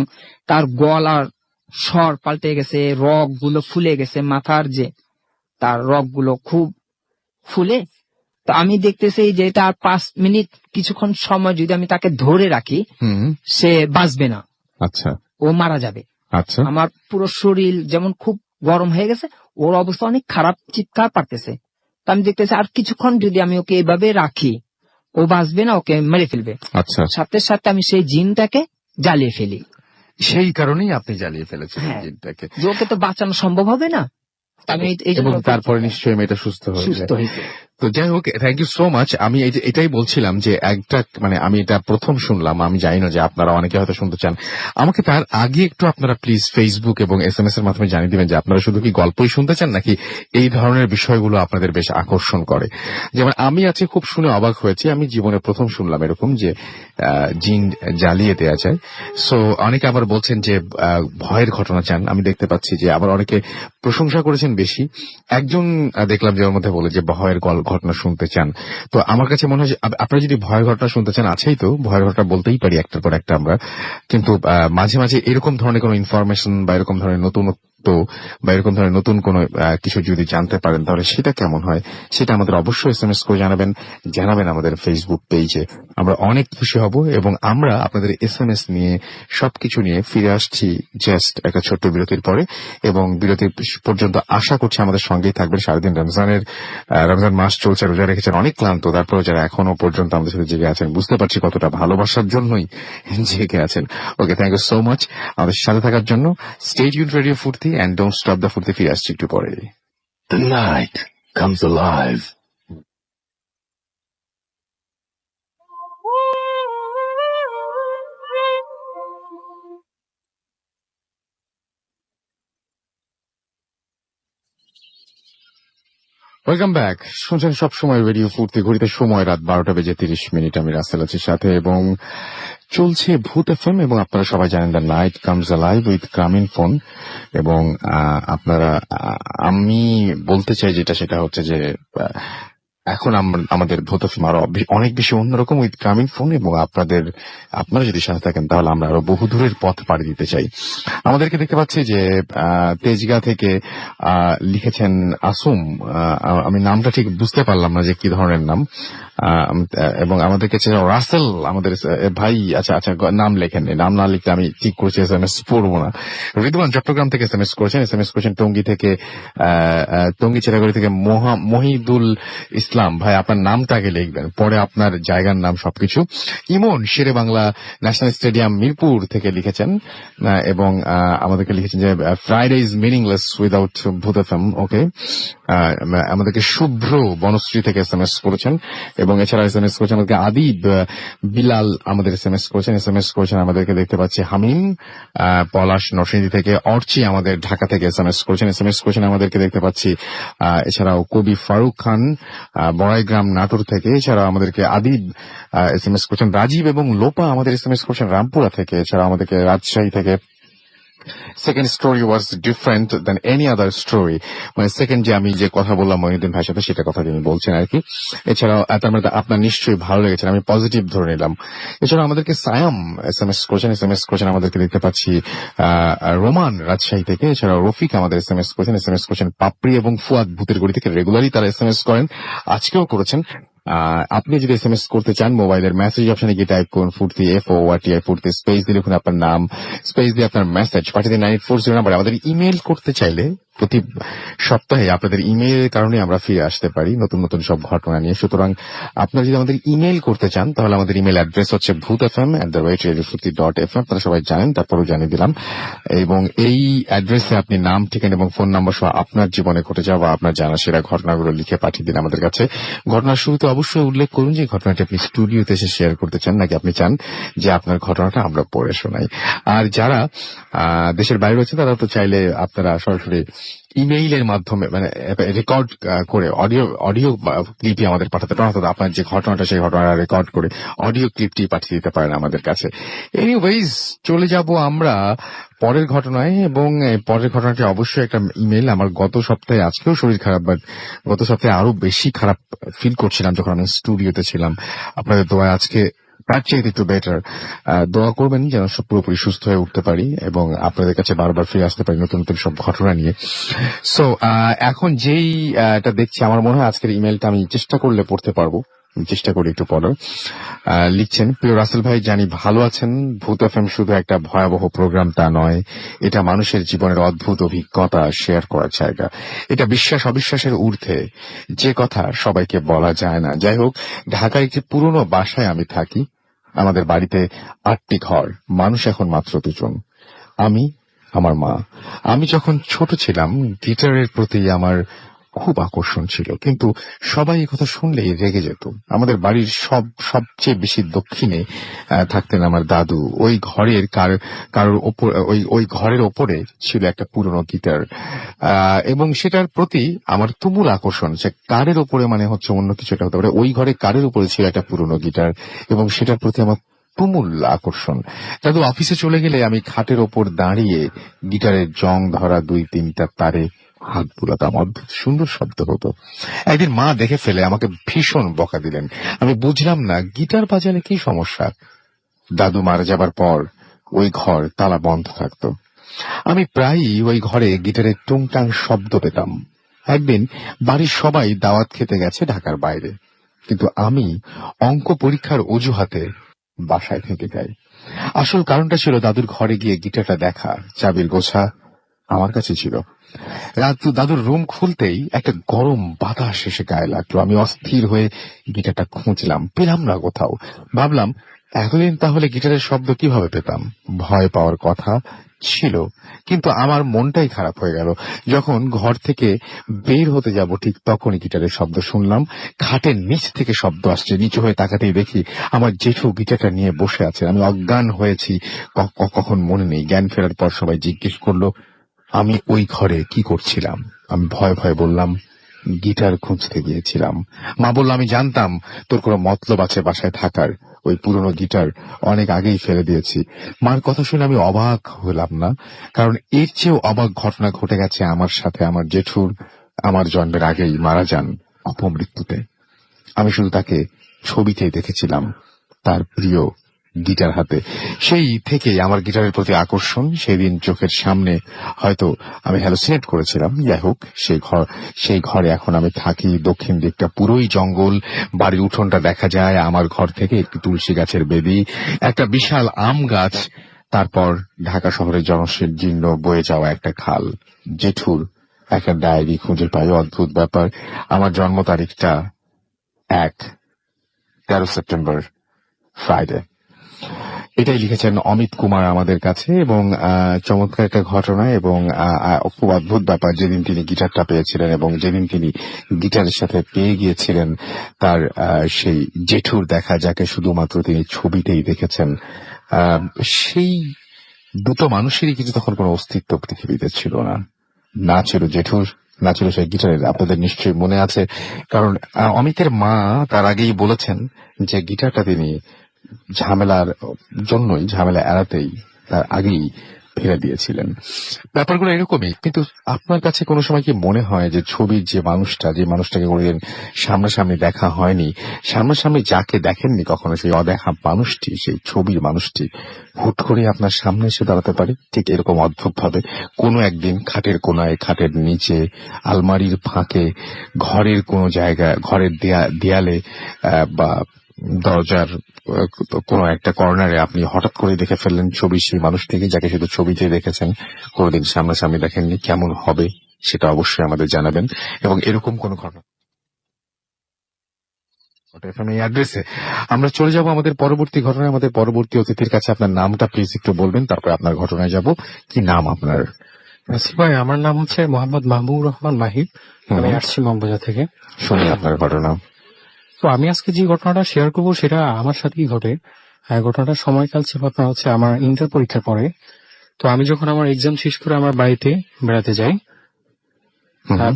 তার গলার স্বর পাল্টে গেছে, রগ গুলো ফুলে গেছে মাথার যে, তার রগগুলো খুব ফুলে। তো আমি দেখতেছি যে এটা আর 5 মিনিট কিছুক্ষণ সময় যদি আমি তাকে ধরে রাখি সে বাঁচবে না, আচ্ছা ও মারা যাবে। আচ্ছা আমার পুরো শরীর যেমন খুব গরম হয়ে গেছে, ওর অবস্থা অনেক খারাপ, চিৎকার পারতেছে। তো আমি দেখতেছি আর কিছুক্ষণ যদি আমি ওকে এভাবে রাখি ও বাঁচবে না, ওকে মেরে ফেলবে। আচ্ছা, সাথে সাথে আমি সেই জিনটাকে জ্বালিয়ে ফেলি। সেই কারণেই আপনি জ্বালিয়ে ফেলেছেন হ্যাঁ। জিনটাকে। যে ওকে তো বাঁচানো সম্ভব হবে না, আমি এবং তারপরে নিশ্চয়ই মেয়েটা সুস্থ সুস্থ হয়েছে। হয়েছে। তো যাই হোক, থ্যাংক ইউ সো মাচ। আমি এটাই বলছিলাম যে একটা মানে আমি এটা প্রথম শুনলাম, আমি জানি না যে আপনারা অনেকে হয়তো শুনতে চান। আমাকে তার আগে একটু আপনারা প্লিজ ফেসবুক এবং SMS এর মাধ্যমে জানিয়ে দিবেন যে আপনারা শুধু কি গল্পই শুনতে চান নাকি এই ধরনের বিষয়গুলো আপনাদের বেশ আকর্ষণ করে। যেমন আমি আজকে খুব শুনে অবাক হয়েছি, আমি জীবনে প্রথম শুনলাম এরকম যে জিন জ্বালিয়ে দেওয়া যায়। সো অনেকে আবার বলছেন যে ভয়ের ঘটনা চান, আমি দেখতে পাচ্ছি যে আবার অনেকে প্রশংসা করেছেন বেশি। একজন দেখলাম যে ওর মধ্যে বলে যে ভয়ের ঘটনা শুনতে চান। তো আমার কাছে মনে হয় যে আপনারা যদি ভয়ের ঘটনা শুনতে চান, আছেই তো, ভয়ের ঘটনা বলতেই পারি একটার পর একটা আমরা, কিন্তু মাঝে মাঝে এরকম ধরনের কোনো ইনফরমেশন বা এরকম ধরনের নতুনত্ব বা এরকম ধরনের নতুন কোনো কিছু যদি জানতে পারেন তাহলে সেটা কেমন হয় সেটা আমাদের অবশ্যই SMS করে জানাবেন আমাদের ফেসবুক পেজে। আমরা অনেক খুশি হব এবং আমরা আপনাদের SMS নিয়ে সবকিছু নিয়ে ফিরে আসছি জাস্ট একটা ছোট্ট বিরতির পরে। এবং বিরতির পর্যন্ত আশা করছি আমাদের সঙ্গেই থাকবেন। সারাদিন রমজান মাস চলছে, রোজা রেখেছেন, অনেক ক্লান্ত, তারপরে যারা এখনো পর্যন্ত আমাদের সাথে জেগে আছেন, বুঝতে পারছি কতটা ভালোবাসার জন্যই জেগে আছেন। ওকে, থ্যাংক ইউ সো মাচ আমাদের সাথে থাকার জন্য। স্টে টিউনড রেডিও ফুর্তি এন্ড ডোন্ট স্টপ দ্য ফুর্তি। ফিরে আসছি একটু পরে। The night comes alive. Welcome back. শুনছেন সবসময় রেডিও ফুর্তি, ঘড়িতে সময় রাত 12:30। আমি রাসেল আছি সাথে এবং চলছে ভূত FM এবং আপনারা সবাই জানেন the night comes alive with গ্রামীণ ফোন। এবং আপনারা আমি বলতে চাই যেটা সেটা হচ্ছে যে এখন আমাদের ভূত FM আরো অনেক বেশি অন্যরকম উইথ গ্রামীণ ফোন। এবং আপনারা যদি সাথে থাকেন তাহলে আমরা আরো বহু দূরের পথ পাড়ি দিতে চাই। আমাদেরকে দেখতে পাচ্ছি যে তেজগাঁ থেকে লিখেছেন আসুম, আমি নামটা ঠিক বুঝতে পারলাম না যে কি ধরনের নাম, এবং আমাদের কাছে রাসেল আমাদের ভাই। আচ্ছা আচ্ছা, নাম লেখেন, নাম না লিখলে আমি ঠিক করছি SMS পড়বো না। রিদওয়ান চট্টগ্রাম থেকে SMS করেছেন টঙ্গী থেকে, টঙ্গী চেরাগড়ি থেকে মহিদুল ইসলাম ভাই, আপনার নামটা আগে লিখবেন, পরে আপনার জায়গার নাম সবকিছু। ইমন শেরে বাংলা ন্যাশনাল স্টেডিয়াম মিরপুর থেকে লিখেছেন এবং আমাদেরকে লিখেছেন যে ফ্রাইডে ইজ মিনিংলেস উইদাউট ভূত FM। ওকে, আমাদেরকে শুভ্র বনশ্রী থেকে SMS করেছেন এবং এছাড়া SMS করেছেন আমাদেরকে আদিব বিলাল, আমাদের SMS করেছেন আমাদেরকে দেখতে পাচ্ছি হামিম পলাশ নরসিংদী থেকে, অর্চি আমাদের ঢাকা থেকে SMS করেছেন আমাদেরকে দেখতে পাচ্ছি। এছাড়াও কবি ফারুক খান বড়াইগ্রাম নাটোর থেকে, এছাড়াও আমাদেরকে আদিব SMS করেছেন। রাজীব এবং লোপা আমাদের SMS করেছেন রামপুরা থেকে, এছাড়া আমাদেরকে রাজশাহী থেকে second story was different than any other story, মানে সেকেন্ড যে আমি যে কথা বললাম মহিউদ্দিন ভাইয়ের সাথে সেটা কথা তিনি বলছেন আর কি। এছাড়াও তার মধ্যে আপনার নিশ্চয়ই ভালো লেগেছে, আমি পজিটিভ ধরে নিলাম। এছাড়াও আমাদেরকে সায়াম SMS করেছেন আমাদেরকে দেখতে পাচ্ছি রোমান রাজশাহী থেকে, এছাড়াও রফিক আমাদের SMS করেছেন পাপড়ি এবং ফুয়াদ ভূতের গড়ি থেকে, রেগুলারই তারা SMS করেন, আজকেও করেছেন। আপনি যদি SMS করতে চান মোবাইলের মেসেজ অপশনে গিয়ে টাইপ করুন ফুর্তি FORTI ফুর্তি, স্পেস দিয়ে লিখুন আপনার নাম, স্পেস দিয়ে আপনার মেসেজ পাঠিয়ে দিন 9840 নাম্বারে। আমাদের ইমেল করতে চাইলে প্রতি সপ্তাহে আপনাদের ইমেইলের কারণে আমরা ফিরে আসতে পারি নতুন নতুন সব ঘটনা নিয়ে। সুতরাং আপনারা যদি আমাদের ইমেল করতে চান তাহলে আমাদের ইমেল অ্যাড্রেস হচ্ছে bhutfm@radiofurti.fm। আপনারা সবাই জানেন, তারপরেও জানিয়ে দিলাম। এবং এই অ্যাড্রেসে আপনি নাম, ঠিকানা এবং ফোন নাম্বার সহ আপনার জীবনে ঘটে যাওয়া আপনার জানা সেরা ঘটনাগুলো লিখে পাঠিয়ে দিন আমাদের কাছে। ঘটনার শুরুতে অবশ্যই উল্লেখ করুন যে ঘটনাটি আপনি স্টুডিওতে এসে শেয়ার করতে চান নাকি আপনি চান যে আপনার ঘটনাটা আমরা পড়ে শোনাই। আর যারা দেশের বাইরে রয়েছে তারা তো চাইলে আপনারা সরাসরি ইমেইলের মাধ্যমে মানে রেকর্ড করে অডিও ক্লিপই আমাদের পাঠাতে পারেন, অর্থাৎ আপনার যে ঘটনাটা সেই ঘটনাটা রেকর্ড করে অডিও ক্লিপটি পাঠিয়ে দিতে পারেন আমাদের কাছে। এনিওয়েজ, চলে যাব আমরা পরের ঘটনায়। এবং পরের ঘটনাটি অবশ্যই একটা ইমেল। আমার গত সপ্তাহে, আজকেও শরীর খারাপ, বাট গত সপ্তাহে আরো বেশি খারাপ ফিল করছিলাম যখন আমি স্টুডিওতে ছিলাম। আপনাদের দোয়ায় আজকে তার চেয়ে একটু বেটার। দোয়া করবেন যেন সব পুরোপুরি সুস্থ হয়ে উঠতে পারি এবং আপনাদের কাছে বারবার ফিরে আসতে পারি নতুন নতুন সব ঘটনা নিয়ে। সো এখন যেই এটা দেখছি, আমার মনে হয় আজকের ইমেলটা আমি চেষ্টা করলে পড়তে পারবো। চেষ্টা করি একটু পড়ার। লিখছেন, প্রিয় রাসেল ভাই, জানি ভালো আছেন। ভূত এফএম শুধু একটা ভয়াবহ প্রোগ্রাম তা নয়, এটা মানুষের জীবনের অদ্ভুত অভিজ্ঞতা শেয়ার করার জায়গা। এটা বিশ্বাস অবিশ্বাসের ঊর্ধ্বে, যে কথা সবাইকে বলা যায় না। যাই হোক, ঢাকায় একটি পুরনো বাসায় আমি থাকি। আমাদের বাড়িতে 8টি ঘর, মানুষ এখন মাত্র 2 জন, আমি, আমার মা। আমি যখন ছোট ছিলাম গিটারের প্রতি আমার খুব আকর্ষণ ছিল, কিন্তু সবাই এই কথা শুনলেই রেগে যেত। আমাদের বাড়ির সবচেয়ে বেশি দক্ষিণে থাকতেন আমার দাদু। ওই ঘরের কারোর ওপর ওই ঘরের ওপরে ছিল একটা পুরনো গিটার, এবং সেটার প্রতি আমার তুমুল আকর্ষণ। সে কারের ওপরে মানে হচ্ছে অন্য কিছু একটা হতে পারে, ওই ঘরে কারের উপরে ছিল একটা পুরনো গিটার এবং সেটার প্রতি আমার তুমুল আকর্ষণ। দাদু অফিসে চলে গেলে আমি খাটের ওপর দাঁড়িয়ে গিটারের জং ধরা 2-3টা তারে হাত বুলাতাম। অদ্ভুত সুন্দর শব্দ হতো। একদিন মা দেখে ফেলে আমাকে ভীষণ বকা দিলেন। আমি বুঝলাম না গিটার বাজালে কি সমস্যা। দাদু মারা যাবার পর ওই ঘর তালা বন্ধ থাকতো। আমি প্রায়ই ওই ঘরে গিটারের টুংটাং শব্দ পেতাম। একদিন বাড়ির সবাই দাওয়াত খেতে গেছে ঢাকার বাইরে, কিন্তু আমি অঙ্ক পরীক্ষার অজুহাতে বাসায় থেকে যাই। আসল কারণটা ছিল দাদুর ঘরে গিয়ে গিটারটা দেখা। চাবির গোছা আমার কাছে ছিল। দাদুর রুম খুলতেই একটা গরম বাতাস এসে গায়ে লাগলো। আমি অস্থির হয়ে গিটারটা খুঁজলাম, পেলাম না কোথাও। ভাবলাম এতদিন তাহলে গিটারের শব্দ কিভাবে পেতাম। ভয় পাওয়ার কথা ছিল, কিন্তু আমার মনটাই খারাপ হয়ে গেল। যখন ঘর থেকে বের হতে যাব ঠিক তখনই গিটারের শব্দ শুনলাম। খাটের নিচ থেকে শব্দ আসছে। নিচু হয়ে তাকাতেই দেখি আমার জেঠু গিটারটা নিয়ে বসে আছে। আমি অজ্ঞান হয়েছি কখন মনে নেই। জ্ঞান ফেরার পর সবাই জিজ্ঞেস করলো আমি ওই ঘরে কি করছিলাম। আমি ভয়ে ভয়ে বললাম গিটার খুঁজতে গিয়েছিলাম। মা বলল আমি জানতাম তোর কোনো মতলব আছে বাসায় থাকার। ওই পুরনো গিটার অনেক আগেই ফেলে দিয়েছি। মার কথা শুনে আমি অবাক হলাম না, কারণ এর চেয়েও অবাক ঘটনা ঘটে গেছে আমার সাথে। আমার জেঠুর আমার জন্মের আগেই মারা যান অপমৃত্যুতে। আমি শুধু তাকে ছবিতেই দেখেছিলাম, তার প্রিয় গিটার হাতে। সেই থেকেই আমার গিটারের প্রতি আকর্ষণ। সেদিন চোখের সামনে হয়তো আমি হ্যালোসিনেট করেছিলাম। যাই হোক, সেই ঘরে এখন আমি থাকি। দক্ষিণ দিকটা পুরোই জঙ্গল। বাড়ির উঠোনটা দেখা যায়। আমার ঘর থেকে একটি তুলসী গাছের বেদি, একটা বিশাল আম গাছ, তারপর ঢাকা শহরের জনশীর্ণ বয়ে যাওয়া একটা খাল। জেঠুর একটা ডায়েরি খুঁজে পাই। অদ্ভুত ব্যাপার, আমার জন্ম তারিখটা 13 সেপ্টেম্বর, ফ্রাইডে। এটাই লিখেছেন অমিত কুমার আমাদের কাছে। এবং চমৎকার একটা ঘটনা এবং খুব অদ্ভুত ব্যাপার। যেদিন তিনি গিটারটা পেয়েছিলেন এবং যেদিন তিনি গিটারের সাথে পেয়ে গিয়েছিলেন তার সেই জেঠুর দেখা, যাকে শুধুমাত্র তিনি ছবিতেই দেখেছেন, সেই দুটো মানুষেরই কিন্তু তখন কোনো অস্তিত্ব পৃথিবীতে ছিল না। না ছিল জেঠুর, না ছিল সেই গিটারের। আপনাদের নিশ্চয়ই মনে আছে, কারণ অমিতের মা তার আগেই বলেছেন যে গিটারটা তিনি ঝামেলা এড়াতেই তার আগেই ফেলে দিয়েছিলেন। ব্যাপারগুলো এরকমই। কিন্তু আপনার কাছে কোনো সময় কি মনে হয় যে ছবির যে মানুষটাকে কোনোদিন সামনাসামনি দেখা হয়নি, সামনাসামনি যাকে দেখেননি কখনো, সেই অদেখা মানুষটি, সেই ছবির মানুষটি হুট করে আপনার সামনে এসে দাঁড়াতে পারে ঠিক এরকম অদ্ভুত ভাবে? কোনো একদিন খাটের কোনায়, খাটের নিচে, আলমারির ফাঁকে, ঘরের কোনো জায়গায়, ঘরের দেয়ালে বা দরজার কোনো একটা কর্নারে আপনি হঠাৎ করে দেখে ফেললেন ছবির সেই মানুষটিকে, যাকে শুধু ছবিতে দেখেছেন, কোনোদিন সামনাসামনি দেখেননি। কেমন হবে সেটা অবশ্যই আমাদের জানাবেন। এবং এরকম কোন ঘটনা এই অ্যাড্রেসে আমরা চলে যাব আমাদের পরবর্তী ঘটনায়। আমাদের পরবর্তী অতিথির কাছে আপনার নামটা প্লিজ একটু বলবেন, তারপরে আপনার ঘটনায় যাব। কি নাম আপনার? ভাই, আমার নাম হচ্ছে মোহাম্মদ মাহবুবুর রহমান মাহিব। আমি আসছি মগবাজার থেকে। শুনি আপনার ঘটনা। তো আমি আজকে যে ঘটনাটা শেয়ার করবো সেটা আমার সাথেই ঘটে। ঘটনাটার সময়কাল ছিল আপনার হচ্ছে আমার ইন্টার পরীক্ষার পরে। তো আমি যখন আমার এক্সাম শেষ করে আমার বাড়িতে বেড়াতে যাই,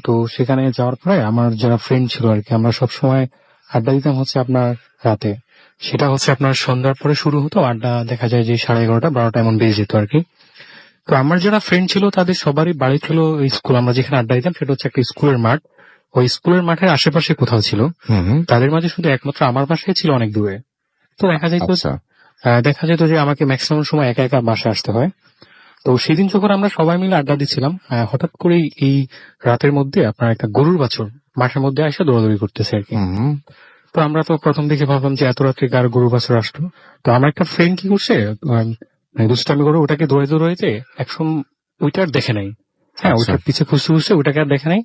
তো সেখানে যাওয়ার পরে আমার যারা ফ্রেন্ড ছিল আর কি, আমরা সবসময় আড্ডা দিতাম হচ্ছে আপনার রাতে। সেটা হচ্ছে আপনার সন্ধ্যার পরে শুরু হতো আড্ডা, দেখা যায় যে 11:30, 12টা এমন বেজে যেত আর কি। তো আমার যারা ফ্রেন্ড ছিল তাদের সবারই বাড়ি ছিল স্কুল। আমরা যেখানে আড্ডা দিতাম সেটা হচ্ছে একটা স্কুলের মাঠ। ওই স্কুলের মাঠের আশেপাশে কোথাও ছিল। তাদের মাঝে শুধু একমাত্র আমার বাসায় ছিল অনেক দূরে। তো আচ্ছা। দেখা যেত যে আমাকে ম্যাক্সিমাম সময় একা একা বাসায় আসতে হয়। তো সেদিন যখন আমরা সবাই মিলে আড্ডা দিচ্ছিলাম, হঠাৎ করেই এই রাতের মধ্যে আপনার একটা গরুর বাছুর মাঠের মধ্যে এসে দৌড়াদৌড়ি করতেছে আর কি। হুম তো আমরা তো প্রথম দিকে ভাবলাম যে এত রাত্রে কার গরুর বাছুর আসলো। তো আমার একটা ফ্রেন্ড কি করছে, দুষ্টামি করে ওটাকে দৌড়াইতে একদম ওইটা আর দেখে নাই। হ্যাঁ, আচ্ছা। ওইটার পিছে খুঁজতে খুঁজতে ওটাকে আর দেখে নাই।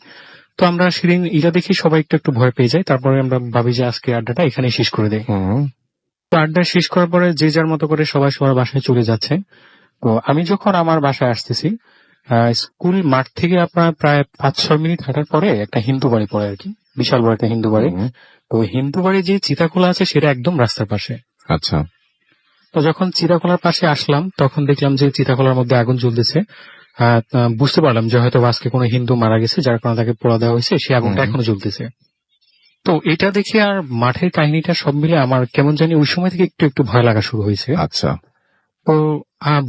তো আমরা সেদিন এটা দেখি সবাই একটু একটু ভয় পেয়ে যাই। তারপরে আমরা ভাবি যে আজকে আড্ডাটা এখানে শেষ করে দেয়। হুম তো আড্ডা শেষ করার পরে যে যার মতো করে সবাই সবার বাসায় চলে যাচ্ছে। তো আমি যখন আমার বাসায় আসতেছি, স্কুল মাঠ থেকে আপনার প্রায় 5-6 মিনিট হাঁটার পরে একটা হিন্দু বাড়ি পড়ে আর কি, বিশাল বড় একটা হিন্দু বাড়ি। হুম, তো হিন্দু বাড়ি যে চিতাখোলা আছে সেটা একদম রাস্তার পাশে। আচ্ছা। তো যখন চিতাখোলার পাশে আসলাম তখন দেখলাম যে চিতাখোলার মধ্যে আগুন জ্বলতেছে। বুঝতে পারলাম যে হয়তো আজকে কোনো হিন্দু মারা গেছে, যার কারণে তাকে পোড়া দেওয়া হয়েছে, সে আগুনটা হুম। এখনো জ্বলতেছে। তো এটা দেখে আর মাঠের কাহিনীটা সব মিলে আমার কেমন জানি ওই সময় থেকে একটু একটু ভয় লাগা শুরু হয়েছে। আচ্ছা। তো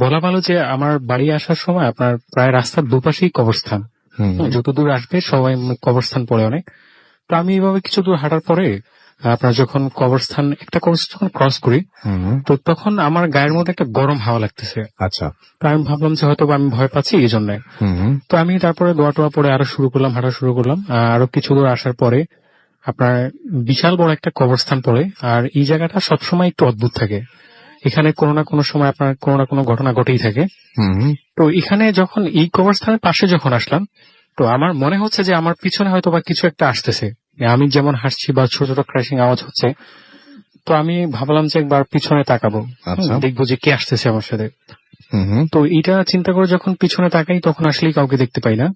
বলা ভালো যে আমার বাড়ি আসার সময় আপনার প্রায় রাস্তার দুপাশেই কবরস্থান। হুম যত দূর আসবে সবাই কবরস্থান পড়ে অনেক। তো আমি এইভাবে কিছু দূর হাঁটার পরে আপনার যখন একটা কবরস্থান ক্রস করি, হুম তো তখন আমার গায়ের মধ্যে একটা গরম হাওয়া লাগতেছে। আচ্ছা। তো আমি ভাবলাম যে হয়তো বা আমি ভয় পাচ্ছি এই জন্য। হুম তো আমি তারপরে দোয়া টোয়া পরে আরো শুরু করলাম, হাঁটা শুরু করলাম। আরো কিছু দূর আসার পরে আপনার বিশাল বড় একটা কবরস্থান পড়ে। আর এই জায়গাটা সবসময় একটু অদ্ভুত থাকে, এখানে কোনো না কোনো সময় আপনার কোনো না কোনো ঘটনা ঘটেই থাকে। হুম তো এখানে যখন এই কবরস্থানের পাশে যখন আসলাম, তো আমার মনে হচ্ছে যে আমার পিছনে হয়তো বা কিছু একটা আসতেছে। আমি যেমন হাসছি বা ছোট ছোট ক্র্যাশিং আওয়াজ হচ্ছে, তো আমি ভাবলাম যে একবার পিছনে তাকাবো, আচ্ছা। দেখবো যে কে আসতেছে আমার সাথে। হুম তো এটা চিন্তা করে যখন পিছনে তাকাই তখন আসলেই কাউকে দেখতে পাই না,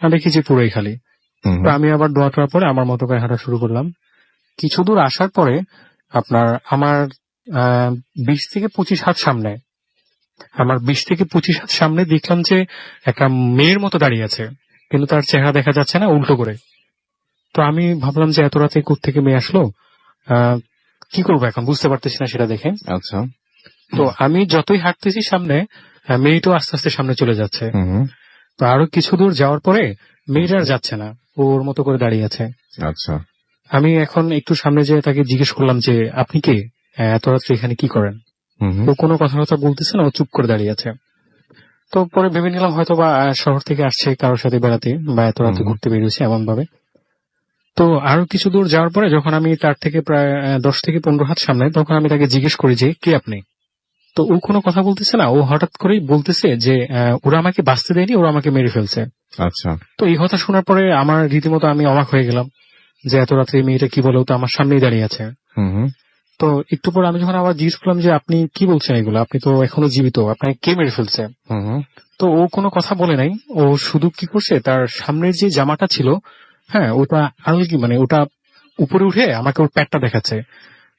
আমি দেখি যে পুরোই খালি। হুম তো আমি আবার দোয়া টোয়া পরে আমার মতো করে হাঁটা শুরু করলাম। কিছু দূর আসার পরে আপনার আমার 20 থেকে 25 হাত সামনে, আমার 20 থেকে 25 হাত সামনে দেখলাম যে একটা মেয়ের মতো দাঁড়িয়ে আছে, কিন্তু তার চেহারা দেখা যাচ্ছে না, উল্টো করে। তো আমি ভাবলাম যে এত রাতে কোত্থেকে মেয়ে আসলো, আহ, কি করবো এখন বুঝতে পারতেছি না সেটা দেখে। আচ্ছা। তো আমি যতই হাঁটতেছি সামনে, মেয়েটাও আস্তে আস্তে সামনে চলে যাচ্ছে। হুম তো আরো কিছু দূর যাওয়ার পরে মেয়েটা আর যাচ্ছে না, ওর মতো করে দাঁড়িয়ে আছে। আচ্ছা। আমি এখন একটু সামনে যেয়ে তাকে জিজ্ঞেস করলাম যে আপনি কে, এত রাত্রে এখানে কি করেন? হুম ও কোনো কথা বলতেছে না, ও চুপ করে দাঁড়িয়ে আছে। তো পরে ভেবে নিলাম হয়তো বা শহর থেকে আসছে কারোর সাথে বেড়াতে বা এত রাতে হুম। ঘুরতে বেরিয়েছে এমন ভাবে। তো আরো কিছু দূর যাওয়ার পরে যখন আমি তার থেকে প্রায় 10 থেকে 15 হাত সামনে, তখন আমি তাকে জিজ্ঞেস করি যে কে আপনি? তো ও কোনো কথা বলতেছে না, ও হঠাৎ করেই বলতেছে যে ওরা আমাকে বাঁচতে দেয়নি, ওরা আমাকে মেরে ফেলছে। আচ্ছা। তো এই কথা শোনার পরে আমার রীতিমতো আমি অবাক হয়ে গেলাম যে এত রাত্রে এই মেয়েটা কি বলে, ও তো আমার সামনেই দাঁড়িয়ে আছে। হুম তো একটু পরে আমি যখন আবার জিজ্ঞেস করলাম যে আপনি কি বলছেন এগুলো, আপনি তো এখনো জীবিত, আপনাকে কে মেরে ফেলছে? হুম তো ও কোনো কথা বলে নাই, ও শুধু কি করছে, তার সামনের যে জামাটা ছিল, হ্যাঁ ওটা আলগি মানে ওটা উপরে উঠে আমাকে ওর প্যাটটা দেখাচ্ছে।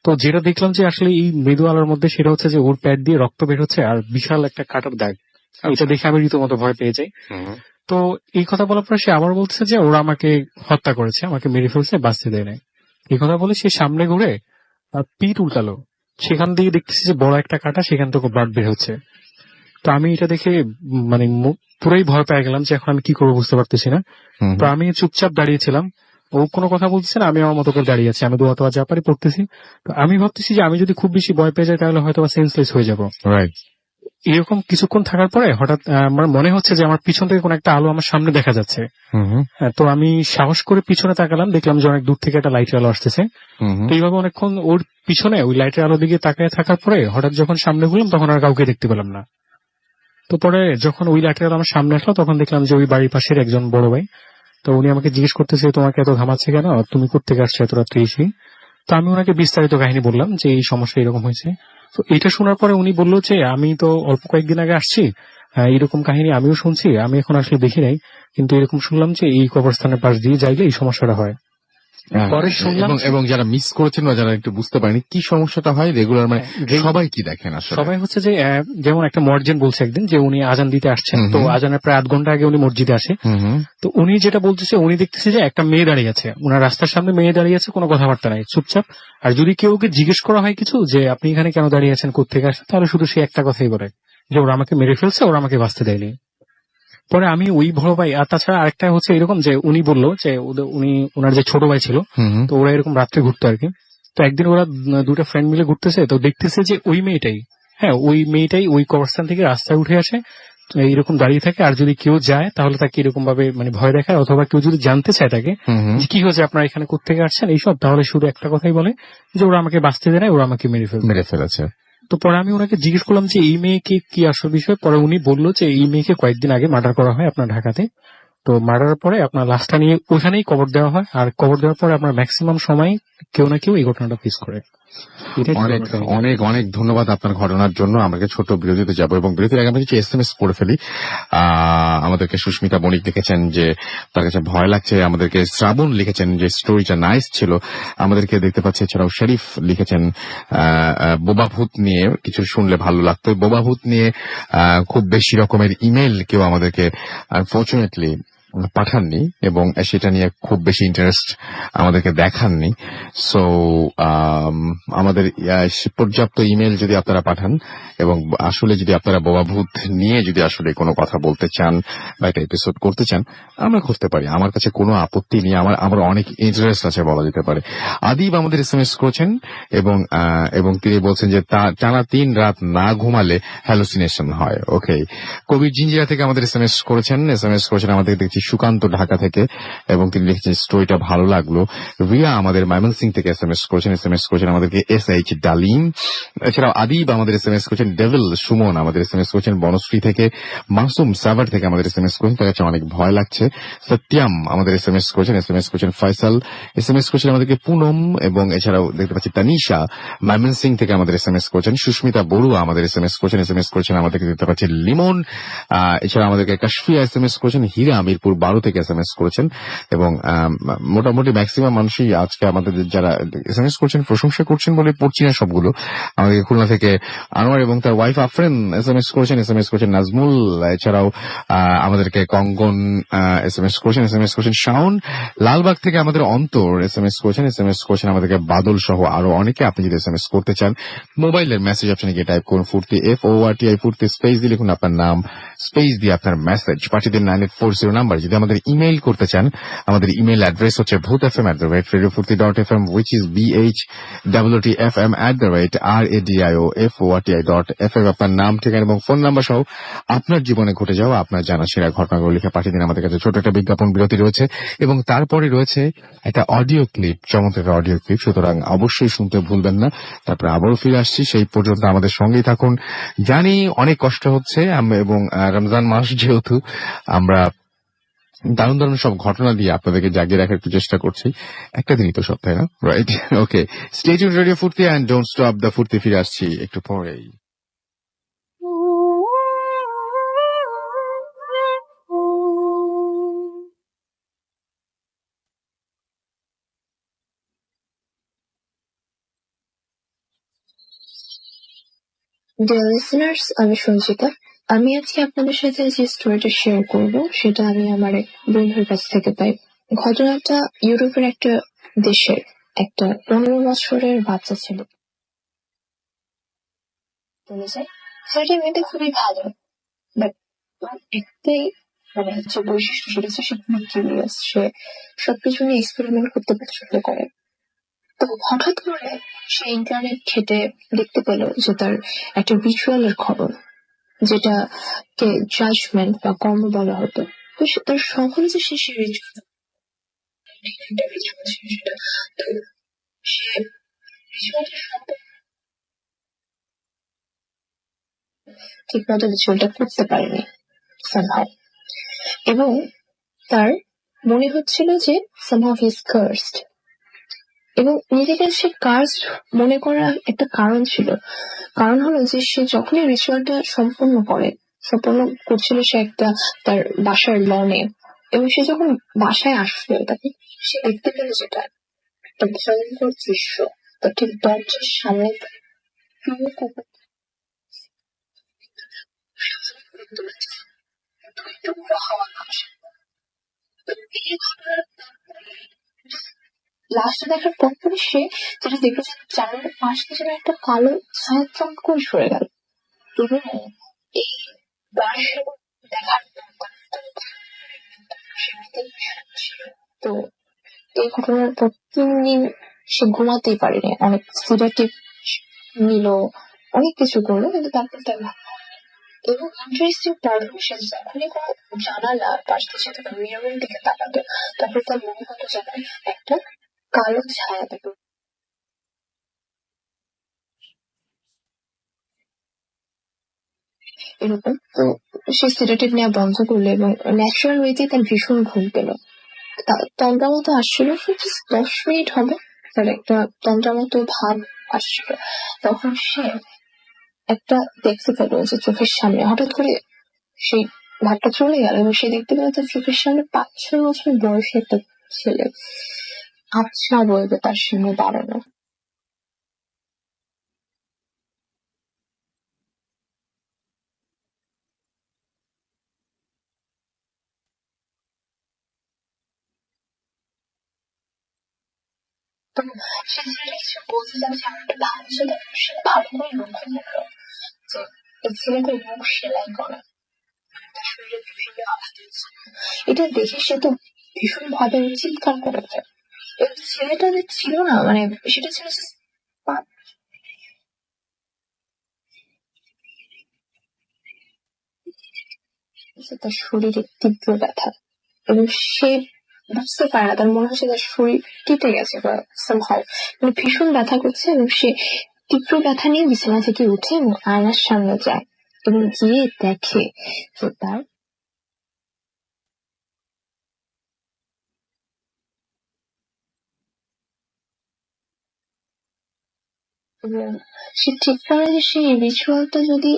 তো যেটা দেখলাম যে আসলে এই মৃদু আলোর মধ্যে সেটা হচ্ছে যে ওর প্যাট দিয়ে রক্ত বের হচ্ছে আর বিশাল একটা কাটার দাগ। এটা দেখে আমি রীতিমতো ভয় পেয়ে যাই। হুম তো এই কথা বলার পরে সে আবার বলছে যে ওরা আমাকে হত্যা করেছে, আমাকে মেরে ফেলছে, বাঁচতে দেয় নাই। এই কথা বলে সে সামনে ঘুরে পিঠ উল্টালো, সেখান দিয়ে দেখতেছি যে বড় একটা কাটা, সেখান থেকে ব্লাড বের হচ্ছে। তো আমি এটা দেখে মানে পুরোই ভয় পেয়ে গেলাম যে এখন আমি কি করবো বুঝতে পারতেছি না। তো আমি চুপচাপ দাঁড়িয়েছিলাম, ও কোনো কথা বলতেছে না, আমি আমার মতো করে দাঁড়িয়ে আছি, আমি দোয়া তোয়া যা পারি পড়তেছি। তো আমি ভাবতেছি যে আমি যদি খুব বেশি ভয় পেয়ে যাই তাহলে হয়তো সেন্সলেস হয়ে যাবো। রাইট। এরকম কিছুক্ষণ থাকার পরে হঠাৎ আমার মনে হচ্ছে যে আমার পিছন থেকে কোন একটা আলো আমার সামনে দেখা যাচ্ছে। হুম তো আমি সাহস করে পিছনে তাকালাম, দেখলাম যে অনেক দূর থেকে একটা লাইটের আলো আসতেছে। হুম তো এইভাবে অনেকক্ষণ ওর পিছনে ওই লাইটের আলো দিকে তাকায় থাকার পরে হঠাৎ যখন সামনে ঘুরলাম তখন আর কাউকে দেখতে পেলাম না। তো পরে যখন ওই লাইটের আলো আমার সামনে আসলো তখন দেখলাম যে ওই বাড়ির পাশের একজন বড় ভাই। তো উনি আমাকে জিজ্ঞেস করতেছে তোমাকে এত ঘামাচ্ছে কেন, তুমি কোত্থেকে আসছো এত রাত্রে এসে? তো আমি ওনাকে বিস্তারিত কাহিনী বললাম যে এই সমস্যা এরকম হয়েছে। তো এটা শোনার পরে উনি বললো যে আমি তো অল্প কয়েকদিন আগে আসছি, এরকম কাহিনী আমিও শুনছি, আমি এখন আসলে দেখি নাই, কিন্তু এরকম শুনলাম যে এই কবরস্থানের পাশ দিয়ে যাইলে এই সমস্যাটা হয়। পরে শুনলাম এবং যারা মিস করেছেন বা যারা একটু বুঝতে পারেনি কি সমস্যাটা হয় রেগুলার মানে সবাই কি দেখেন আসলে? সবাই হচ্ছে যে যেমন একটা মর্জিন বলছে একদিন যে উনি আজান দিতে আসছেন, তো আজানের প্রায় 8 ঘন্টা আগে উনি মসজিদে আসে। তো উনি যেটা বলতেছে, উনি দেখতেছে যে একটা মেয়ে দাঁড়িয়ে আছে, উনার রাস্তার সামনে মেয়ে দাঁড়িয়ে আছে, কোনো কথাবার্তা নাই, চুপচাপ। আর যদি কেউ ওকে জিজ্ঞেস করা হয় কিছু যে আপনি এখানে কেন দাঁড়িয়ে আছেন, কোত্থেকে আসছেন, তাহলে শুধু সে একটা কথাই বলে যে ওরা আমাকে মেরে ফেলছে, ওরা আমাকে বাঁচতে দেয়নি। পরে আমি ওই বড় ভাই, আর তাছাড়া আরেকটা হচ্ছে এরকম যে উনি বললো যে উনি ওনার যে ছোট ভাই ছিল, তো ওরা এরকম রাত্রে ঘুরতো আর কি। তো একদিন ওরা দুটা ফ্রেন্ড মিলে ঘুরতেছে, তো দেখতেছে যে ওই মেয়েটাই, হ্যাঁ ওই মেয়েটাই ওই কবরস্থান থেকে রাস্তায় উঠে আসে, তো এইরকম দাঁড়িয়ে থাকে, আর যদি কেউ যায় তাহলে তাকে এরকম ভাবে মানে ভয় দেখায়, অথবা কেউ যদি জানতে চায় তাকে হুম হুম। যে কি হয়েছে আপনারা এখানে কোত্থেকে আসছেন এইসব, তাহলে শুধু একটা কথাই বলে যে ওরা আমাকে বাঁচতে দেয় না, ওরা আমাকে মেরে ফেলবে। মেরে ফেলেছে। তো পরে আমি ওনাকে জিজ্ঞেস করলাম যে এই মেয়েকে কি আসল বিষয়, পরে উনি বললো যে এই মেয়েকে কয়েকদিন আগে মার্ডার করা হয় আপনার ঢাকাতে। তো মার্ডারের পরে আপনার লাশটা নিয়ে ওখানেই কবর দেওয়া হয়, আর কবর দেওয়ার পরে আপনার ম্যাক্সিমাম সময় কেউ না কেউ এই ঘটনাটা ফেস করে। এটাই অনেক ঘটনাটা। অনেক অনেক ধন্যবাদ আপনার ঘটনার জন্য। আমাকে ছোট বিরতিতে যাব এবং বিরতির আগে আমি কিছু SMS পড়ে ফেলি। আমাদেরকে সুস্মিতা বণিক লিখেছেন যে তার কাছে ভয় লাগছে। আমাদেরকে শ্রাবণ লিখেছেন যে স্টোরিটা নাইস ছিল। আমাদেরকে দেখতে পাচ্ছি এছাড়াও শরীফ লিখেছেন বোবা ভূত নিয়ে কিছু শুনলে ভালো লাগতো। বোবা ভূত নিয়ে খুব বেশি রকমের ইমেল কেউ আমাদেরকে আনফর্চুনেটলি পাঠাননি এবং সেটা নিয়ে খুব বেশি ইন্টারেস্ট আমাদেরকে দেখাননি। সো আমাদের পর্যাপ্ত ইমেল যদি আপনারা পাঠান এবং আসলে যদি আপনারা বোবা ভূত নিয়ে যদি আসলে কোনো কথা বলতে চান বা একটা এপিসোড করতে চান, আমরা করতে পারি। আমার কাছে কোনো আপত্তি নেই, আমার অনেক ইন্টারেস্ট আছে বলা যেতে পারে। আদিব আমাদের SMS করেছেন এবং তিনি বলছেন যে টানা 3 রাত না ঘুমালে হ্যালুসিনেশন হয়। ওকে, কবির জিঞ্জিরা থেকে আমাদের SMS করেছেন আমাদের দেখছি সুকান্ত ঢাকা থেকে, এবং তিনি লিখেছেন স্টোরিটা ভালো লাগলো। রিয়া আমাদের ময়মনসিং থেকে SMS করেছেন আমাদেরকে SH ডালিম। এছাড়াও আদিব আমাদের SMS করেছেন, ডেভিল সুমন আমাদের SMS করেছেন বনশ্রী থেকে, মাসুম সাভার থেকে আমাদের SMS করেছেন, তার কাছে অনেক ভয় লাগছে। সত্যম আমাদের SMS করেছেন ফয়সাল, SMS করেছেন আমাদেরকে পুনম, এবং এছাড়াও দেখতে পাচ্ছি তানিশা ময়মনসিং থেকে আমাদের SMS করেছেন, সুস্মিতা বড়ুয়া আমাদের SMS করেছেন আমাদেরকে দেখতে পাচ্ছি লিমন। এছাড়া আমাদেরকে কাশফিয়া SMS করেছেন, হীরা মিরপুর 12 থেকে SMS করেছেন, এবং মোটামুটি ম্যাক্সিমাম মানুষই আজকে আমাদের যারা SMS করছেন প্রশংসা করছেন বলে পড়ছি না সবগুলো। আমাদেরকে খুলনা থেকে আনোয়ার এবং তার ওয়াইফ আফরেন SMS করেছেন নাজমুল। এছাড়াও আমাদেরকে কঙ্গন SMS করেছেন শাওন। লালবাগ থেকে আমাদের অন্তর SMS করেছেন আমাদেরকে বাদল সহ আরো অনেকে। আপনি যদি SMS করতে চান মোবাইলের মেসেজ অপশনে গিয়ে টাইপ করুন ফুর্তি FORTI ফুর্তি স্পেস দিয়ে লিখুন আপনার নাম, স্পেস দিয়ে আপনার মেসেজ পাঠিয়ে দিন 9840 নাম্বার। যদি আমাদের ইমেইল করতে চান, আমাদের ইমেইল অ্যাড্রেস হচ্ছে bhutfm@radiofurti.fm, which is BHWTFM@radioforti.fm। আপনার নাম, ঠিকানা এবং ফোন নাম্বার সহ আপনার জীবনে ঘটে যাওয়া আপনার জানা সেরা ঘটনাগুলো লিখে পাঠিয়ে দিন আমাদের কাছে। ছোট একটা বিজ্ঞাপন বিরতি রয়েছে এবং তারপরে রয়েছে একটা অডিও ক্লিপ, চমৎকার অডিও ক্লিপ, সুতরাং অবশ্যই শুনতে ভুলবেন না। তারপরে আবারও ফিরে আসছি, সেই পর্যন্ত আমাদের সঙ্গেই থাকুন। জানি অনেক কষ্ট হচ্ছে এবং রমজান মাস যেহেতু আমরা দারুণ দারুণ সব ঘটনা দিয়ে আপনাদেরকে জাগিয়ে রাখার একটু চেষ্টা করছি। একটা দিনই তো সব, তাই না? রাইট, ওকে। স্টে টিউনড রেডিও ফুর্তি এন্ড ডোন্ট স্টপ দ্য ফুর্তি। ফিরে আসছি একটু পরেই। ডিয়ার লিসেনার্স, আমি সঞ্চিতা। আমি আজকে আপনাদের সাথে যে স্টোরিটা শেয়ার করব সেটা আমি আমার এক বন্ধুর কাছ থেকে পাই। ঘটনাটা ইউরোপের একটা দেশের একটা 15 বছরের বাচ্চা ছিল। বলে যায় ছেলেটি মেয়েটা খুবই ভালো, বাট একটাই মানে যে বৈশিষ্ট্য সেটা হচ্ছে সে খুবই কিউরিয়াস, সে সবকিছু নিয়ে এক্সপেরিমেন্ট করতে পছন্দ করে। তো হঠাৎ করে সে ইন্টারনেট ঘেটে দেখতে পেল যে তার একটা রিচুয়ালের খবর, যেটাকে জাজমেন্ট বা কর্ম বলা হতো। তো তার শখ হলো যে সে রিচুয়াল সেটা, তো সে রিচুয়ালটা ঠিক মতো রিচুয়ালটা করতে পারেনি somehow, এবং তার মনে হচ্ছিল যে somehow he is cursed, এবং নিজেকে সে কার্সড মনে করার একটা কারণ ছিল। কারণ হলো যে সে যখনই রিচুয়ালটা সম্পূর্ণ করছিল সে একটা তার বাসার লনে, এবং সে যখন বাসায় আসলো তখন সে দেখতে পেল যেটা একটা ভয়ঙ্কর দৃশ্য। তার ঠিক দরজার সামনে প্রিয় কুকুর হাওয়া খাচ্ছে। লাস্টে দেখার পরপরই সে যেটা দেখেছে জানালার পাশ থেকে যেন একটা কালো ছায়া চট করে সরে গেল, এবং এই বাঁশের দেখার পর তো এই ঘটনার পর 3 দিন সে ঘুমাতেই পারেনি, অনেক সিডেটিভ নিল, অনেক কিছু করলো, কিন্তু তারপর তার ভালো হয়। এবং ইন্টারেস্টিং পার্ট হলো সে যখনই কোনো জানালা পাশ দিয়ে সে তখন মিররের দিকে তাকাতো, তখন তার মনে হতো যেন একটা কালো ছায়া তাকে এরকম। তো সে সিডেটিভ নেওয়া বন্ধ করলো এবং ন্যাচারাল ওয়েতে তার ভীষণ ঘুম পেল। তন্দ্রা মতো আসছিল, সে just 10 মিনিট হবে তার একটা তন্দ্রা মতো ভাব আসছিল। তখন সে একটা দেখতে পেল যে চোখের সামনে হঠাৎ করে সেই ভাবটা চলে গেল এবং সে দেখতে পেল তার চোখের সামনে 5-6 বছর বয়সী একটা ছেলে আবছা বলবে তার সামনে দাঁড়ানো। তো সে ছেলেটা কিছু বলতে চাচ্ছে, আমার একটা ভালো ছিল, সে ভালো করে লক্ষ্য করলো যে এই ছেলেটার মুখ সেলাই করা, তার শরীরে বিভিন্ন আঘাত হয়েছে। এটা দেখে সে তো ভীষণ ভাবে চিৎকার করেছে। এবং ছেলেটা যে ছিল না, মানে সেটা ছিল just তার শরীরে তীব্র ব্যথা এবং সে বুঝতে পারে না, তার মনে হচ্ছে তার শরীর কেটে গেছে বা somehow, মানে ভীষণ ব্যথা করছে এবং সে তীব্র ব্যথা নিয়ে বিছানা থেকে উঠে এবং আয়নার সামনে যায় এবং গিয়ে দেখে যে তার এবং সে ঠিক করে যে সে এই রিচুয়ালটা যদি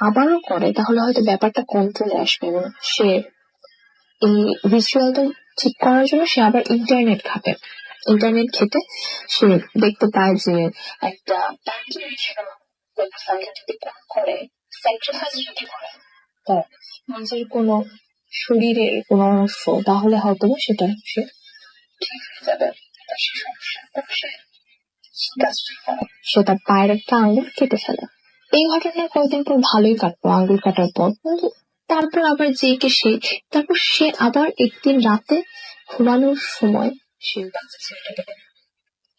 আবারও করে তাহলে হয়তো ব্যাপারটা কন্ট্রোলে আসবে এবং সে এই রিচুয়ালটা ঠিক করার জন্য সে আবার ইন্টারনেট ঘাটে। ইন্টারনেট ঘেটে সে দেখতে পায় যে একটা যদি করে স্যাক্রিফাইস যদি করে তার নিজের কোনো শরীরের কোনো অংশ, তাহলে হয়তো সেটা সে ঠিক হয়ে যাবে তার সে সমস্যা। তো সে কাজটা করে, সে তার পায়ের একটা আঙ্গুল কেটে ফেলে। এই ঘটনার কয়েকদিন পর ভালোই কাটলো আঙ্গুল কাটার পর, কিন্তু তারপর আবার যে কে সে, তারপর সে আবার একদিন রাতে ঘুমানোর সময় সে বাচ্চা ছেলেটাকে দেখে,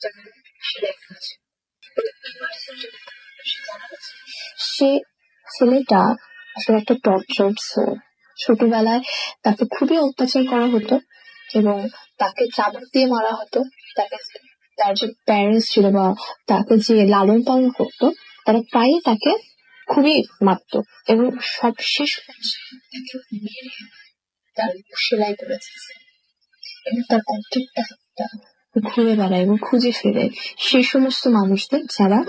যখন সে দেখে সে ছেলেটা আসলে একটা টর্চার সোল। ছোটবেলায় তাকে খুবই অত্যাচার করা হতো এবং তাকে চাবুক দিয়ে মারা হতো। তাকে তার যে প্যারেন্টস ছিল বা তাকে যে লালন পালন করতো তারা প্রায়ই তাকে খুবই মারতো এবং সবশেষ পর্যায়ে তাকে মেরে তার সেলাই করেছে এবং তার প্রত্যেকটা ঘুরে বেড়ায় এবং খুঁজে ফেরে সে সমস্ত মানুষদের যারা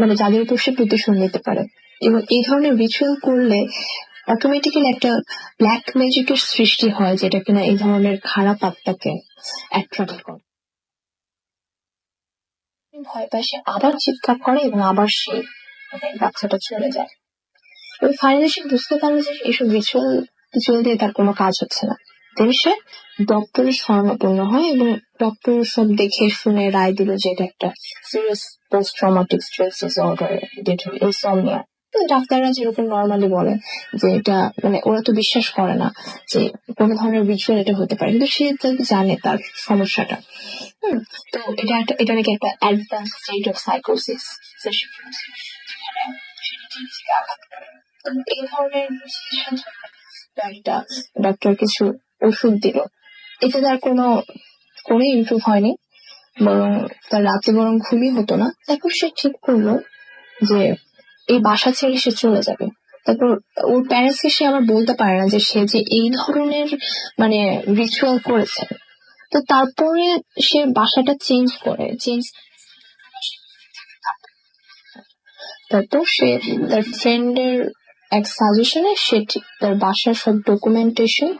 মানে যাদের উপর সে প্রতিশোধ নিতে পারে। এবং এই ধরনের রিচুয়াল করলে অটোমেটিক্যালি একটা ব্ল্যাক ম্যাজিকের সৃষ্টি হয়, যেটা কিনা এই ধরনের খারাপ আত্মাকে অ্যাট্রাক্ট করে। ভয় পায়, সে আবার চিৎকার করে এবং আবার সে মানে বাচ্চাটা চলে যায় এবং ফাইনালি সে বুঝতে পারলো যে এইসব রিচুয়াল দিয়ে তার কোনো কাজ হচ্ছে না। দেন সে ডক্টরের শরণাপন্ন হয় এবং ডক্টর সব দেখে শুনে রায় দিল যে এটা একটা serious post traumatic stress disorder, insomnia. ডাক্তাররা যেরকম নর্মালি বলে যে এটা মানে ওরা তো বিশ্বাস করে না যে কোনো ধরনের রিচুয়াল এটা হতে পারে, কিন্তু সে তো জানে তার সমস্যাটা। তো এটা নাকি একটা অ্যাডভান্স স্টেট অফ সাইকোসিস। এই ধরনের একটা ডক্টর কিছু ওষুধ দিল, এতে তার কোনো ইমপ্রুভ হয়নি, বরং তার রাতে বরং ঘুমই হতো না। তারপর সে ঠিক করলো যে এই বাসা ছেড়ে সে চলে যাবে। তারপর ওর প্যারেন্টস কে সে আবার বলতে পারে না যে সে যে এই ধরনের মানে রিচুয়াল করেছে। তো তারপরে সে বাসাটা চেঞ্জ তারপর সে তার ফ্রেন্ডের এক সাজেশনে সে তার বাসার সব ডকুমেন্টেশন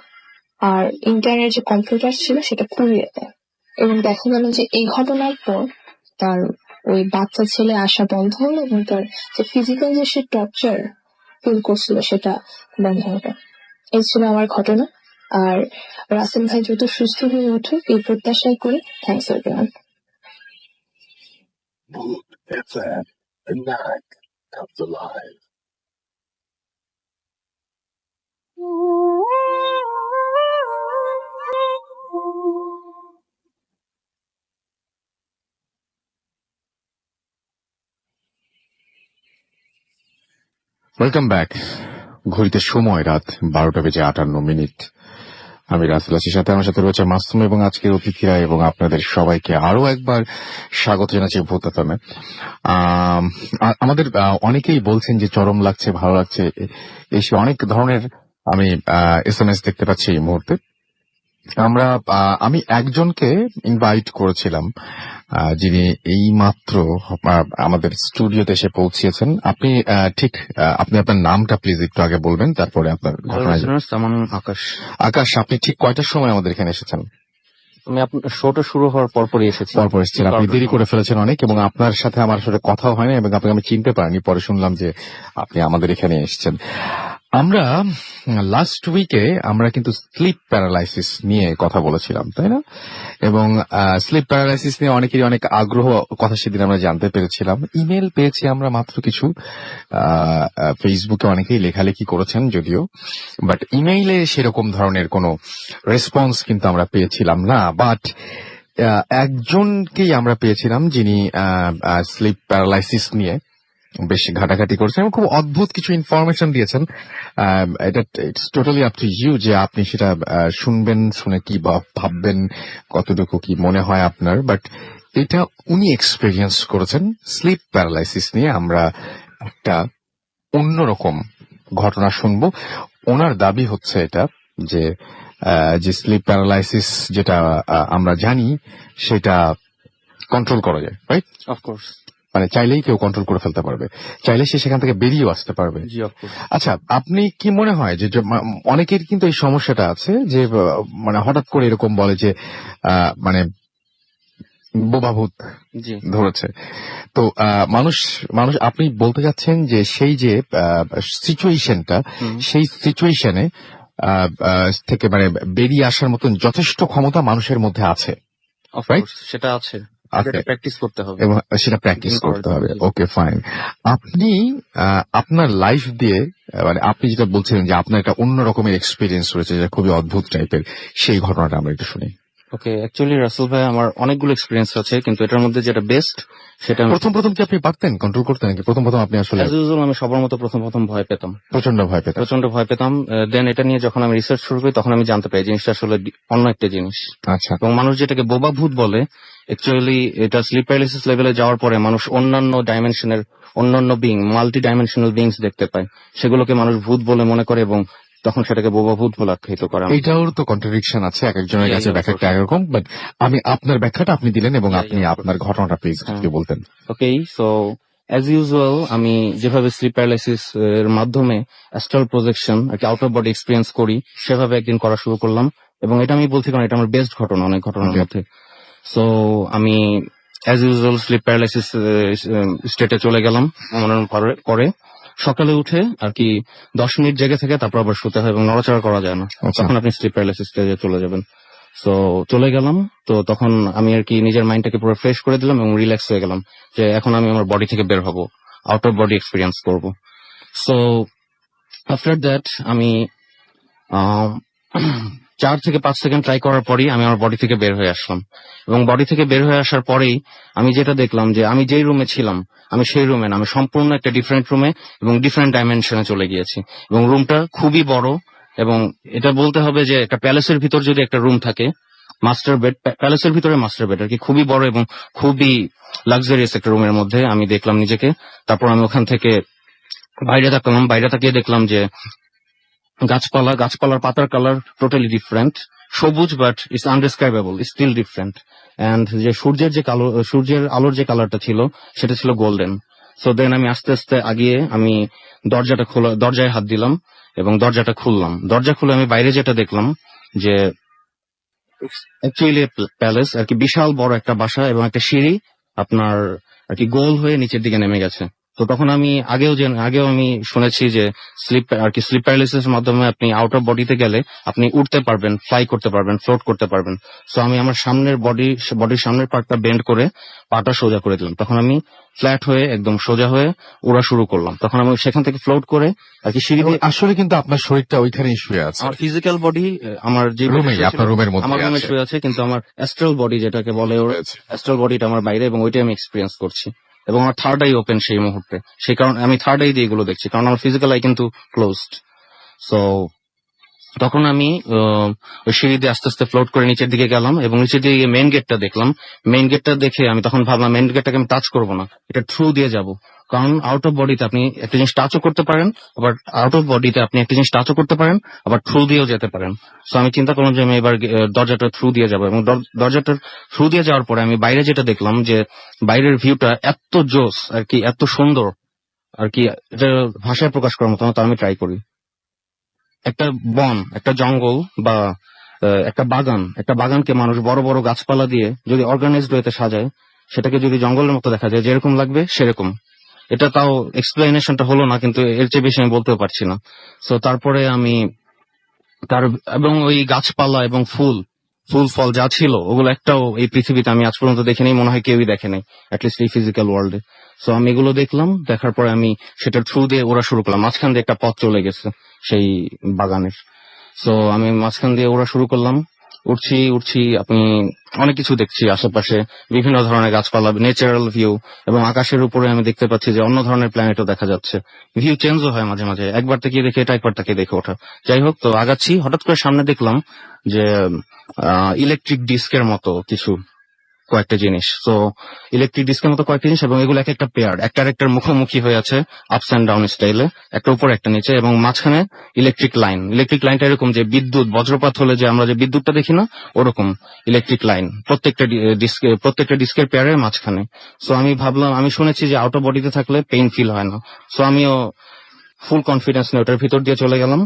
আর ইন্টারনেট যে কম্পিউটার ছিল সেটা পুড়িয়ে দেয় এবং দেখা গেল যে এই ঘটনার পর তার ওই বাচ্চা ছেলে আসা বন্ধ হলো এবং তার যে ফিজিক্যাল যে সে টর্চার ফিল করছিল সেটা বন্ধ হলো। এই ছিল আমার ঘটনা। আর রাসেল ভাই দ্রুত সুস্থ হয়ে উঠুক এই প্রত্যাশাই করি। Thanks everyone. Mood FM. The night comes alive. Welcome back. ঘড়িতে সময় রাত 12:58। আমি রাসেল আছি, সাথে আমার সাথে রয়েছে মাসুম এবং আজকের অতিথিরা এবং আপনাদের সবাইকে আরো একবার স্বাগত জানাচ্ছি ভূতাতনে। আমাদের অনেকেই বলছেন যে চরম লাগছে, ভালো লাগছে, এসে অনেক ধরনের আমি SMS দেখতে পাচ্ছি এই মুহূর্তে। আমি একজনকে ইনভাইট করেছিলাম, যিনি এই মাত্র আমাদের স্টুডিওতে এসে পৌঁছিয়েছেন। আপনি আপনি আপনার নামটা প্লিজ একটু আগে বলবেন, তারপরে আপনার ঘটনায়। আমার নাম আকাশ। আকাশ, আপনি ঠিক কয়টার সময় আমাদের এখানে এসেছেন? আমি আপনার শোটা শুরু হওয়ার পরপরই এসেছি। পরপর এসেছেন, আপনি দেরি করে ফেলেছেন অনেক, এবং আপনার সাথে আমার সাথে কথাও হয় না এবং আপনাকে আমি চিনতে পারিনি। পরে শুনলাম যে আপনি আমাদের এখানে এসেছেন। আমরা লাস্ট উইকে আমরা কিন্তু স্লিপ প্যারালাইসিস নিয়ে কথা বলেছিলাম, তাই না? এবং স্লিপ প্যারালাইসিস নিয়ে অনেকেরই অনেক আগ্রহ, কথা সেদিন আমরা জানতে পেরেছিলাম। ইমেল পেয়েছি আমরা মাত্র কিছু, ফেসবুকে অনেকেই লেখালেখি করেছেন যদিও, বাট ইমেইলে সেরকম ধরনের কোনো রেসপন্স কিন্তু আমরা পেয়েছিলাম না। বাট একজনকেই আমরা পেয়েছিলাম যিনি স্লিপ প্যারালাইসিস নিয়ে বেশ ঘাটাঘাটি করেছেন এবং খুব অদ্ভুত কিছু ইনফরমেশন দিয়েছেন। এটা it's totally up to you যে আপনি সেটা শুনবেন, শুনে কি ভাববেন, কতটুকু কি মনে হয় আপনার। বাট এটা উনি এক্সপেরিয়েন্স করেছেন স্লিপ প্যারালাইসিস নিয়ে। আমরা একটা অন্যরকম ঘটনা শুনবো। ওনার দাবি হচ্ছে এটা যে স্লিপ প্যারালাইসিস যেটা আমরা জানি সেটা কন্ট্রোল করা যায়, রাইট? অফকোর্স। মানে চাইলেই কেউ কন্ট্রোল করে ফেলতে পারবে, চাইলে সে সেখান থেকে বেরিয়েও আসতে পারবে। জি, অফকোর্স। আচ্ছা, আপনি কি মনে হয় যে অনেকের কিন্তু এই সমস্যাটা আছে যে মানে হঠাৎ করে এরকম বলে যে মানে বোবাভূত জি। ধরেছে। তো মানুষ আপনি বলতে চাচ্ছেন যে সেই যে সিচুয়েশনটা, সেই সিচুয়েশনে থেকে মানে বেরিয়ে আসার মতন যথেষ্ট ক্ষমতা মানুষের মধ্যে আছে, অফকোর্স সেটা আছে, প্র্যাকটিস করতে হবে এবং সেটা প্র্যাকটিস করতে হবে। ওকে, ফাইন। আপনি আপনার লাইফ দিয়ে মানে আপনি যেটা বলছিলেন যে আপনার একটা অন্য রকমের এক্সপিরিয়েন্স রয়েছে যেটা খুবই অদ্ভুত টাইপের, সেই ঘটনাটা আমরা একটু শুনি। ওকে, অ্যাকচুয়ালি রাসেল ভাই আমার অনেকগুলো এক্সপিরিয়েন্স আছে, কিন্তু এটার মধ্যে যেটা বেস্ট সেটা প্রথম কি আপনি পারতেন কন্ট্রোল করতে নাকি প্রথম আপনি আসলে? অ্যাজ ইউজুয়াল আমি সবার মতো প্রথম ভয় পেতাম, প্রচন্ড ভয় পেতাম। দেন এটা নিয়ে যখন আমি রিসার্চ শুরু করি তখন আমি জানতে পারি জিনিসটা আসলে অন্য একটা জিনিস। আচ্ছা। এবং মানুষ যেটাকে বোবা ভূত বলে, অ্যাকচুয়ালি এটা স্লিপ প্যারালাইসিস লেভেলে যাওয়ার পরে মানুষ অন্যান্য ডাইমেনশনের অন্যান্য বিং, মাল্টি ডাইমেনশনাল বিংস দেখতে পায়, সেগুলোকে মানুষ ভূত বলে মনে করে এবং তখন সেটাকে বোবা ভূত বলে আখ্যায়িত করে। এটাও তো কন্ট্রাডিকশন আছে, এক একজনের কাছে ব্যাখ্যাটা একরকম, বাট আমি আপনার ব্যাখ্যাটা আপনি দিলেন এবং আপনি আপনার ঘটনাটা প্লিজ কি বলতেন। ওকে, সো অ্যাজ ইউজুয়াল আমি যেভাবে স্লিপ প্যারালাইসিস এর মাধ্যমে অ্যাস্ট্রাল প্রজেকশন আর কি আউট অফ বডি এক্সপিরিয়েন্স করি, সেভাবে একদিন করা শুরু করলাম এবং এটা আমি বলছি কারণ এটা আমার বেস্ট ঘটনা অনেক ঘটনার মধ্যে। সো আমি অ্যাজ ইউজুয়াল স্লিপ প্যারালাইসিস স্টেটে চলে গেলাম করে সকালে উঠে আর কি 10 মিনিট জেগে থেকে তারপর আবার শুতে হয় এবং নড়াচড়া করা যায় না, তখন আপনি স্লিপ প্যারালাইসিস স্টেজে চলে যাবেন। সো চলে গেলাম, তো তখন আমি আর কি নিজের মাইন্ডটাকে পুরো ফ্রেশ করে দিলাম এবং রিল্যাক্স হয়ে গেলাম যে এখন আমি আমার বডি থেকে বের হবো, আউট অফ বডি এক্সপিরিয়েন্স করবো। সো আফটার দ্যাট আমি 4 থেকে 5 সেকেন্ড ট্রাই করার পরই আমি আমার বডি থেকে বের হয়ে আসলাম এবং বডি থেকে বের হয়ে আসার পরেই আমি যেটা দেখলাম যে আমি যেই রুমে ছিলাম আমি সেই রুমে না, আমি সম্পূর্ণ একটা ডিফারেন্ট রুমে এবং ডিফারেন্ট ডাইমেনশনে চলে গিয়েছি এবং রুমটা খুবই বড় এবং এটা বলতে হবে যে একটা প্যালেসের ভিতর যদি একটা রুম থাকে, মাস্টার বেড, প্যালেসের ভিতরে মাস্টার বেড আর কি, খুবই বড় এবং খুবই লাক্সারিয়াস একটা রুমের মধ্যে আমি দেখলাম নিজেকে। তারপর আমি ওখান থেকে বাইরে তাকালাম, বাইরে তাকিয়ে দেখলাম যে গাছপালার পাতার কালার টোটালি ডিফারেন্ট, সবুজ, but it's indescribable, still different. And যে সূর্যের আলোর যে কালারটা ছিল সেটা ছিল গোল্ডেন। সো দেন আমি আস্তে আস্তে আগিয়ে আমি দরজায় হাত দিলাম এবং দরজাটা খুললাম। দরজা খুলে আমি বাইরে যেটা দেখলাম যে অ্যাকচুয়ালি প্যালেস আর কি, বিশাল বড় একটা বাসা এবং একটা সিঁড়ি আপনার আর কি গোল হয়ে নিচের দিকে নেমে গেছে। তো তখন আমি আগেও আমি শুনেছি যে স্লিপ প্যারালাইসিসের মাধ্যমে আপনি আউট অফ বডিতে গেলে আপনি উঠতে পারবেন, ফ্লাই করতে পারবেন, ফ্লোট করতে পারবেন। সো আমি আমার বডির সামনের পার্টটা বেন্ড করে পাটা সোজা করে দিলাম, তখন আমি ফ্ল্যাট হয়ে একদম সোজা হয়ে উড়া শুরু করলাম। তখন আমি সেখান থেকে ফ্লোট করে আর কি সিঁড়ি দিয়ে, আসলে কিন্তু আপনার শরীরটা ওইখানেই শুয়ে আছে, আমার ফিজিক্যাল বডি আমার যে আপনার রুমের মধ্যে আমার রুমে শুয়ে আছে, কিন্তু আমার অ্যাস্ট্রাল বডি যেটাকে বলে, অ্যাস্ট্রাল বডিটা আমার বাইরে এবং ওইটাই আমি এক্সপিরিয়েন্স করছি। এবং আমার থার্ড আই ওপেন সেই মুহূর্তে। সেই কারণে আমি থার্ড আই দিয়ে এগুলো দেখছি, কারণ আমার ফিজিক্যাল আই কিন্তু ক্লোজড। সো তখন আমি ওই সিঁড়ি দিয়ে আস্তে আস্তে ফ্লোট করে নিচের দিকে গেলাম এবং নিচের দিকে গিয়ে মেইন গেটটা দেখলাম। মেইন গেটটা দেখে আমি তখন ভাবলাম মেইন গেটটাকে আমি টাচ করবো না, এটা থ্রু দিয়ে যাব, কারণ আউট অফ বডিতে আপনি একটা জিনিস টাচও করতে পারেন, আবার আউট অফ বডিতে আপনি একটা জিনিস টাচও করতে পারেন, আবার থ্রু দিয়েও যেতে পারেন। সো আমি চিন্তা করলাম যে আমি এবার দরজাটা থ্রু দিয়ে যাবো, এবং দরজাটার থ্রু দিয়ে যাওয়ার পরে আমি বাইরে যেটা দেখলাম যে বাইরের ভিউটা এত জোস আর কি, এত সুন্দর আর কি, এটা ভাষায় প্রকাশ করার মতো না। তো আমি ট্রাই করি। একটা বন, একটা জঙ্গল বা একটা বাগানকে মানুষ বড় বড় গাছপালা দিয়ে যদি অর্গানাইজড ওয়েতে সাজায়, সেটাকে যদি জঙ্গলের মতো দেখা যায় যেরকম লাগবে সেরকম। এটা তাও এক্সপ্লেনেশনটা হলো না, কিন্তু এর চেয়ে বেশি আমি বলতেও পারছি না। সো তারপরে আমি এবং ওই গাছপালা এবং ফুল ফল যা ছিল ওগুলো একটাও এই পৃথিবীতে আমি আজ পর্যন্ত দেখিনি, মনে হয় কেউই দেখে নাই, অ্যাটলিস্ট এই ফিজিক্যাল ওয়ার্ল্ডে। সো আমি এগুলো দেখলাম, দেখার পরে আমি সেটার থ্রু দিয়ে ওরা শুরু করলাম। মাঝখান দিয়ে একটা পথ চলে গেছে সেই বাগানের। সো আমি মাঝখান দিয়ে ওরা শুরু করলাম, উঠছি, আপনি অনেক কিছু দেখছি আশেপাশে, বিভিন্ন ধরনের গাছপালা, ন্যাচারাল ভিউ, এবং আকাশের উপরে আমি দেখতে পাচ্ছি যে অন্য ধরনের প্ল্যানেটও দেখা যাচ্ছে। ভিউ চেঞ্জও হয় মাঝে মাঝে, একবার তাকিয়ে দেখে এটা, একবার তাকিয়ে দেখে ওঠা। যাই হোক, তো আগাচ্ছি, হঠাৎ করে সামনে দেখলাম যে ইলেকট্রিক ডিস্কের মতো কিছু কয়েকটা জিনিস। তো ইলেকট্রিক ডিস্কের মতো কয়েকটা জিনিস, এবং এগুলো একটা পেয়ার, একটার মুখোমুখি হয়ে আছে আপস অ্যান্ড ডাউন স্টাইলে, একটা উপরে একটা নিচে, এবং মাঝখানে ইলেকট্রিক লাইনটা এরকম যে বিদ্যুৎ বজ্রপাত হলে যে আমরা যে বিদ্যুৎটা দেখি না, ওরকম ইলেকট্রিক লাইন প্রত্যেকটা ডিস্কের পেয়ারের মাঝখানে। সো আমি ভাবলাম, আমি শুনেছি যে আউট অফ বডিতে থাকলে পেইন ফিল হয় না। সো আমিও ফুল কনফিডেন্স নিয়ে ওটার ভিতর দিয়ে চলে গেলাম।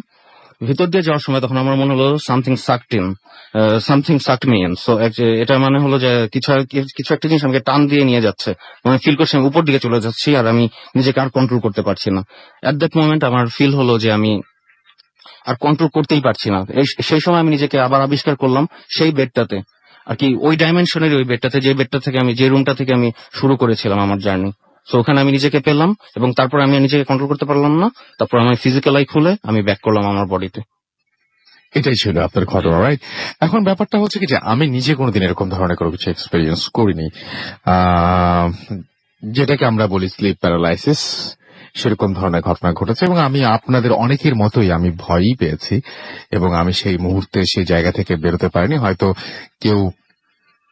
ভিতর দিয়ে যাওয়ার সময় তখন আমার মনে হলো সামথিং সাকড মি ইন। সো এটা মানে হলো যে কিছু একটা জিনিস আমাকে টান দিয়ে নিয়ে যাচ্ছে, আমি ফিল করছি আমি উপর দিকে চলে যাচ্ছি, আর আমি নিজেকে আর কন্ট্রোল করতে পারছি না। এট দ্যাট মোমেন্ট আমার ফিল হলো যে আমি আর কন্ট্রোল করতেই পারছি না। সেই সময় আমি নিজেকে আবার আবিষ্কার করলাম সেই বেডটাতে আর কি, ওই ডাইমেনশনের ওই বেডটাতে, যে রুমটা থেকে আমি শুরু করেছিলাম আমার জার্নি। তো ওখানে আমি নিজেকে পেলাম, এবং তারপর আমি নিজেকে কন্ট্রোল করতে পারলাম না। তারপর আমি ফিজিক্যাল আই খুলে আমি ব্যাক করলাম আমার বডিতে। এটাই ছিল আপনার ঘটনা, রাইট? এখন ব্যাপারটা হচ্ছে কি যে আমি নিজে কোনোদিন এরকম ধরনের কোনো কিছু এক্সপেরিয়েন্স করিনি, যেটাকে আমরা বলি স্লিপ প্যারালাইসিস। সেরকম ধরনের ঘটনা ঘটেছে, এবং আমি আপনাদের অনেকের মতোই আমি ভয়ই পেয়েছি, এবং আমি সেই মুহূর্তে সেই জায়গা থেকে বেরোতে পারিনি। হয়তো কেউ,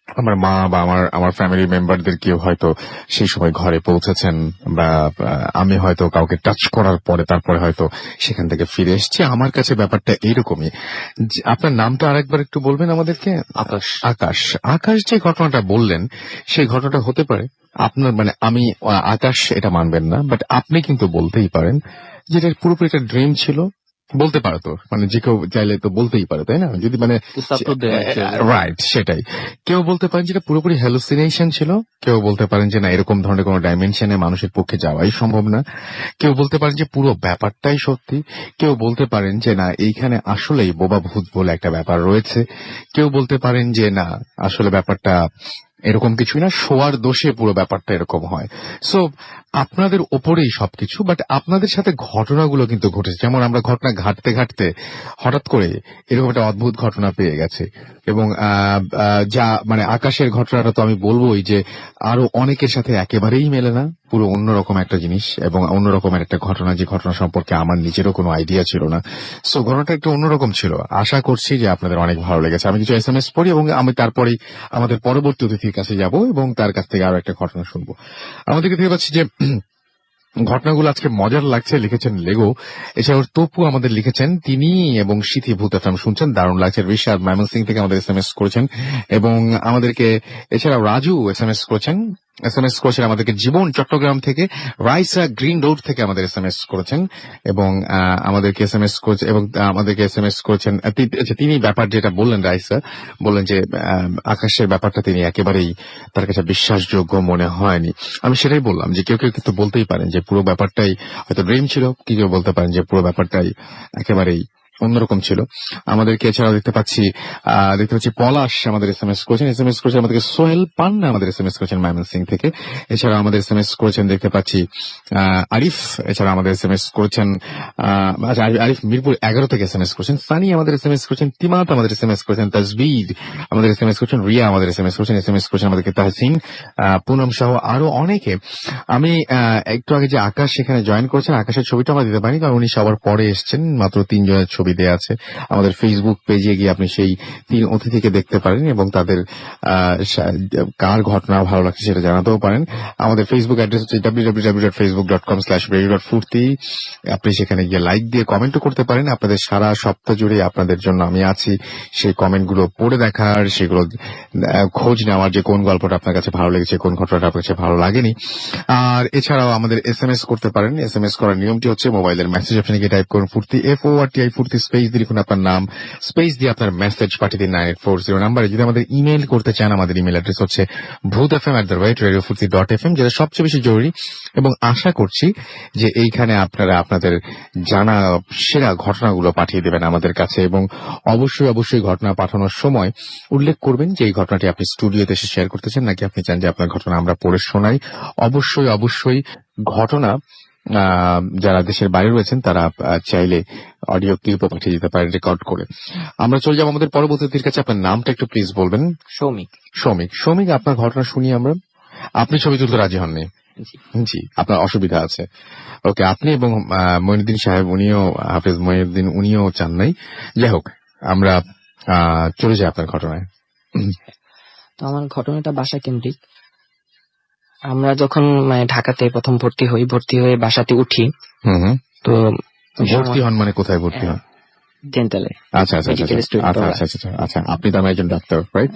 আমার মা বা আমার ফ্যামিলি মেম্বারদের কেউ হয়তো সেই সময় ঘরে পৌঁছেছেন, বা আমি হয়তো কাউকে টাচ করার পরে তারপরে হয়তো সেখান থেকে ফিরে এসেছি। আমার কাছে ব্যাপারটা এইরকমই। আপনার নামটা আরেকবার একটু বলবেন আমাদেরকে? আকাশ যে ঘটনাটা বললেন, সেই ঘটনাটা হতে পারে আপনার, মানে আমি আকাশ এটা মানবেন না, বাট আপনি কিন্তু বলতেই পারেন যেটা পুরোপুরি একটা ড্রিম ছিল। বলতে পারে তো, মানে যে কেউ চাইলে তো বলতেই পারে, তাই না? যদি মানে রাইট, সেটাই। কেউ বলতে পারেন যেটা পুরোপুরি হ্যালুসিনেশন ছিল, কেউ বলতে পারেন যে না, এরকম ধরনের কোনো ডাইমেনশনে মানুষের পক্ষে যাওয়াই সম্ভব না, কেউ বলতে পারেন যে পুরো ব্যাপারটাই সত্যি, কেউ বলতে পারেন যে না, এইখানে আসলেই বোবা ভূত বলে একটা ব্যাপার রয়েছে, কেউ বলতে পারেন যে না, আসলে ব্যাপারটা এরকম কিছুই না, শোয়ার দোষে পুরো ব্যাপারটা এরকম হয়। সো আপনাদের ওপরেই সবকিছু, বাট আপনাদের সাথে ঘটনাগুলো কিন্তু ঘটেছে। যেমন আমরা ঘটনা ঘাটতে ঘাটতে হঠাৎ করে এরকম একটা অদ্ভুত ঘটনা পেয়ে গেছে, এবং যা মানে আকাশের ঘটনাটা তো আমি বলবোই যে আরো অনেকের সাথে একেবারেই মেলে না, পুরো অন্যরকম একটা জিনিস এবং অন্যরকমের একটা ঘটনা, যে ঘটনা সম্পর্কে আমার নিজেরও কোনো আইডিয়া ছিল না। সো ঘটনাটা একটু অন্যরকম ছিল। আশা করছি যে আপনাদের অনেক ভালো লেগেছে। আমি কিছু SMS পড়ি, এবং আমি তারপরেই আমাদের পরবর্তী অতিথির কাছে যাব এবং তার কাছ থেকে আরো একটা ঘটনা শুনবো। আমাদেরকে দেখতে পাচ্ছি যে ঘটনাগুলো আজকে মজার লাগছে, লিখেছেন লেগো। এছাড়াও তপু আমাদের লিখেছেন তিনি, এবং সিথি ভূত FM শুনছেন, দারুণ লাগছে। ঋষাদ ময়মনসিং থেকে আমাদের SMS করেছেন, এবং আমাদেরকে এছাড়াও রাজু SMS করেছেন আমাদেরকে জীবন চট্টগ্রাম থেকে, রাইসা গ্রিন রোড থেকে আমাদের SMS করেছেন, এবং আমাদেরকে SMS করেছেন তিনি। ব্যাপার যেটা বললেন, রাইসা বললেন যে আকাশের ব্যাপারটা তিনি একেবারেই তার কাছে বিশ্বাসযোগ্য মনে হয়নি। আমি সেটাই বললাম যে কেউ কিন্তু বলতেই পারেন যে পুরো ব্যাপারটাই হয়তো ড্রিম ছিল, কেউ বলতে পারেন যে পুরো ব্যাপারটাই একেবারেই অন্যরকম ছিল। আমাদেরকে এছাড়াও দেখতে পাচ্ছি পলাশ আমাদের এসএমএস করেছেন আমাদেরকে সোহেল পান্না আমাদের এসএমএস করেছেন ময়মনসিংহ থেকে। এছাড়া আমাদের এসএমএস করেছেন দেখতে পাচ্ছি আরিফ, এছাড়া আমাদের এসএমএস করেছেন আরিফ মিরপুর 11 থেকে এসএমএস করেছেন। সানি আমাদের এসএমএস করেছেন, তিমাত আমাদের এসএমএস করেছেন, তাজবিদ আমাদের এসএমএস করেছেন, রিয়া আমাদের এসএমএস করেছেন আমাদেরকে তাহসিন, পুনম সহ আরো অনেকে। আমি একটু আগে যে আকাশ সেখানে জয়েন করেছেন, আকাশের ছবিটা আমরা দিতে পারিনি কারণ উনি সবার পরে এসছেন, মাত্র 3 জনের ছবি দেওয়া আছে। আমাদের ফেসবুক পেজে গিয়ে আপনি সেই 3 অতিথিকে দেখতে পারেন এবং তাদের কার ঘটনা ভালো লাগছে সেটা জানাতেও পারেন। আমাদের ফেসবুক অ্যাড্রেস হচ্ছে www.facebook.com/radiofuর্তি। আপনি সেখানে গিয়ে লাইক দিয়ে কমেন্টও করতে পারেন। আপনাদের সারা সপ্তাহ জুড়ে আপনাদের জন্য আমি আছি সেই কমেন্টগুলো পড়ে দেখার, সেগুলো খোঁজ নেওয়ার যে কোন গল্পটা আপনার কাছে ভালো লেগেছে, কোন ঘটনাটা আপনার কাছে ভালো লাগেনি। আর এছাড়াও আমাদের এসএমএস করতে পারেন। এসএমএস করার নিয়মটি হচ্ছে মোবাইলের মেসেজ অপশনে গিয়ে টাইপ করুন ফুর্তি, FORTI ফুর্তি, স্পেস দিয়ে লিখুন আপনার নাম, স্পেস দিয়ে আপনার মেসেজ পাঠিয়ে দিন 9840 নাম্বারে। যদি আমাদের ইমেল করতে চান, আমাদের ইমেল অ্যাড্রেস হচ্ছে bhootfm@radiofurti.fm, যেটা সবচেয়ে বেশি জরুরি। এবং আশা করছি যে এইখানে আপনারা আপনাদের জানা সেরা ঘটনাগুলো পাঠিয়ে দেবেন আমাদের কাছে এবং অবশ্যই ঘটনা পাঠানোর সময় উল্লেখ করবেন যে এই ঘটনাটি আপনি স্টুডিওতে এসে শেয়ার করতে চান নাকি আপনি চান যে আপনার ঘটনা আমরা পড়ে শোনাই। অবশ্যই ঘটনা যারা দেশের বাইরে রয়েছেন তারা চাইলে অডিও ক্লিপও পাঠিয়ে দিতে পারেন রেকর্ড করে। আমরা চলে যাবো আমাদের পরবর্তী অতিথির কাছে। আপনার নামটা একটু প্লিজ বলবেন। সৌমিক, আপনার ঘটনা শুনি আমরা। আপনি ছবি তুলতে রাজি হননি? জি, আপনার অসুবিধা আছে। ওকে, আপনি এবং মঈনুদ্দিন সাহেব উনিও, হাফেজ মঈনুদ্দিন উনিও চান নাই। যাই হোক, আমরা চলে যাই আপনার ঘটনায়। তো আমার ঘটনাটা বাসা কেন্দ্রিক। আমরা যখন ঢাকাতে প্রথম ভর্তি হয়ে বাসাতে উঠি, তো ভর্তি হন মানে কোথায় ভর্তি হন? ডেন্টালে। আচ্ছা, আপনি তো আমার একজন ডাক্তার, রাইট?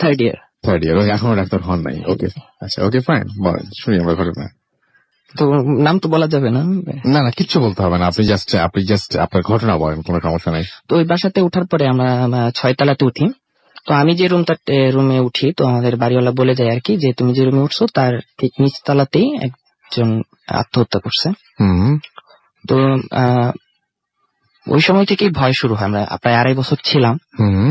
Third year. এখনো ডাক্তার হন নাই? ওকে, আচ্ছা, ওকে, ফাইন, শুনি আমরা ঘটনা। তো নাম তো বলা যাবে না? না, কিচ্ছু বলতে হবে না, আপনি জাস্ট আপনার ঘটনা বলেন, কোনো সমস্যা নাই। তো ওই বাসাতে ওঠার পরে আমরা 6 তলাতে উঠি। তো আমি যে রুমে উঠি, তো আমাদের বাড়িওয়ালা বলে যায় আর কি যে তুমি যে রুমে উঠছো তার ঠিক নিচ তলাতেই একজন আত্মহত্যা করছে। তো ওই সময় থেকেই ভয় শুরু হয়। আমরা প্রায় 2.5 বছর ছিলাম,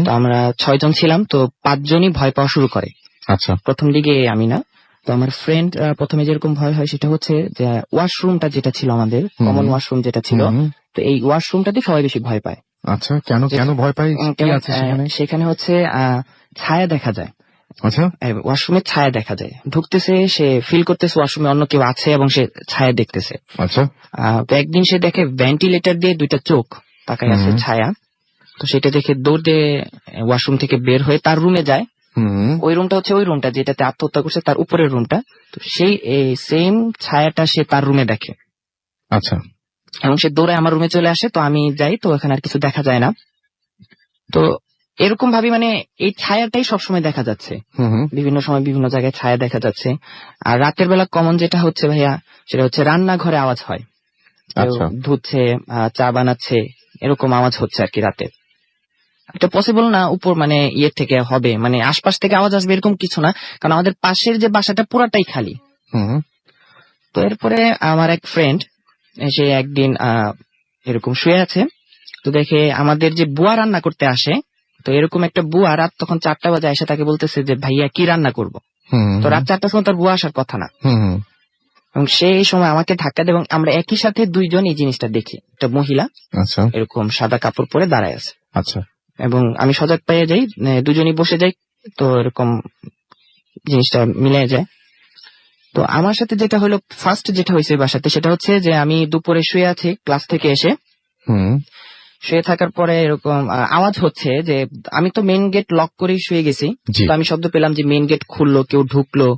তো আমরা 6 জন ছিলাম, তো 5 জনই ভয় পাওয়া শুরু করে। আচ্ছা, প্রথম দিকে আমি না, তো আমার ফ্রেন্ড প্রথমে যেরকম ভয় হয় সেটা হচ্ছে যে ওয়াশরুমটা যেটা ছিল আমাদের কমন ওয়াশরুম যেটা ছিল, তো এই ওয়াশরুমটাতে সবাই বেশি ভয় পায়। আচ্ছা, কেন ভয় পাই? সেখানে হচ্ছে ছায়া দেখা যায়। আচ্ছা, ওয়াশরুমে ছায়া দেখা যায়, ঢুকতেছে, সে ফিল করতেছে ওয়াশরুমে অন্য কেউ আছে এবং সে ছায়া দেখতেছে। আচ্ছা, তো একদিন সে দেখে ভেন্টিলেটর দিয়ে 2টা চোখ তাকায় আছে ছায়া। তো সেটা দেখে দৌড় দিয়ে ওয়াশরুম থেকে বের হয়ে তার রুমে যায়। ওই রুমটা হচ্ছে ওই রুমটা যেটাতে আত্মহত্যা করছে, তার উপরের রুমটা। তো সেই সেম ছায়াটা সে তার রুমে দেখে। আচ্ছা, এবং সে দৌড়ে আমার রুমে চলে আসে। তো আমি যাই, তো এখানে আর কিছু দেখা যায় না। তো এরকম ভাবে এই ছায়াটাই সবসময় দেখা যাচ্ছে, বিভিন্ন সময় বিভিন্ন জায়গায় ছায়া দেখা যাচ্ছে। আর রাতের বেলা কমন যেটা হচ্ছে ভাইয়া, সেটা হচ্ছে রান্নাঘরে আওয়াজ হয়, ধুচ্ছে, চা বানাচ্ছে, এরকম আওয়াজ হচ্ছে আর কি রাতে। এটা পসিবল না উপর ইয়ে থেকে হবে, আশপাশ থেকে আওয়াজ আসবে এরকম কিছু না, কারণ আমাদের পাশের যে বাসাটা পুরাটাই খালি। তো এরপরে আমার এক ফ্রেন্ড এসে একদিন এরকম শুয়ে আছে, তো দেখে আমাদের যে বুয়া রান্না করতে আসে, তো এরকম একটা বুয়া রাত তখন 4টা বাজে এসে তাকে বলতেছে যে ভাইয়া কি রান্না করবো। তো রাত 4টার সময় তার বুয়া আসার কথা না, এবং সেই সময় আমাকে ধাক্কা দেয় এবং আমরা একই সাথে 2 জন এই জিনিসটা দেখি। একটা মহিলা এরকম সাদা কাপড় পরে দাঁড়ায় আছে। আচ্ছা, এবং আমি সজাগ পেয়ে যাই, 2 জনই বসে যাই, তো এরকম জিনিসটা মিলে যায়। তো আমার সাথে যেটা হলো, ফার্স্ট যেটা হয়েছে বাসাতে, সেটা হচ্ছে যে আমি দুপুরে শুয়ে আছি ক্লাস থেকে এসে। শুয়ে থাকার পরে এরকম আওয়াজ হচ্ছে যে, আমি তো মেইন গেট লক করেই শুয়ে গেছি, তো আমি শব্দ পেলাম যে মেইন গেট খুললো, কেউ ঢুকলো,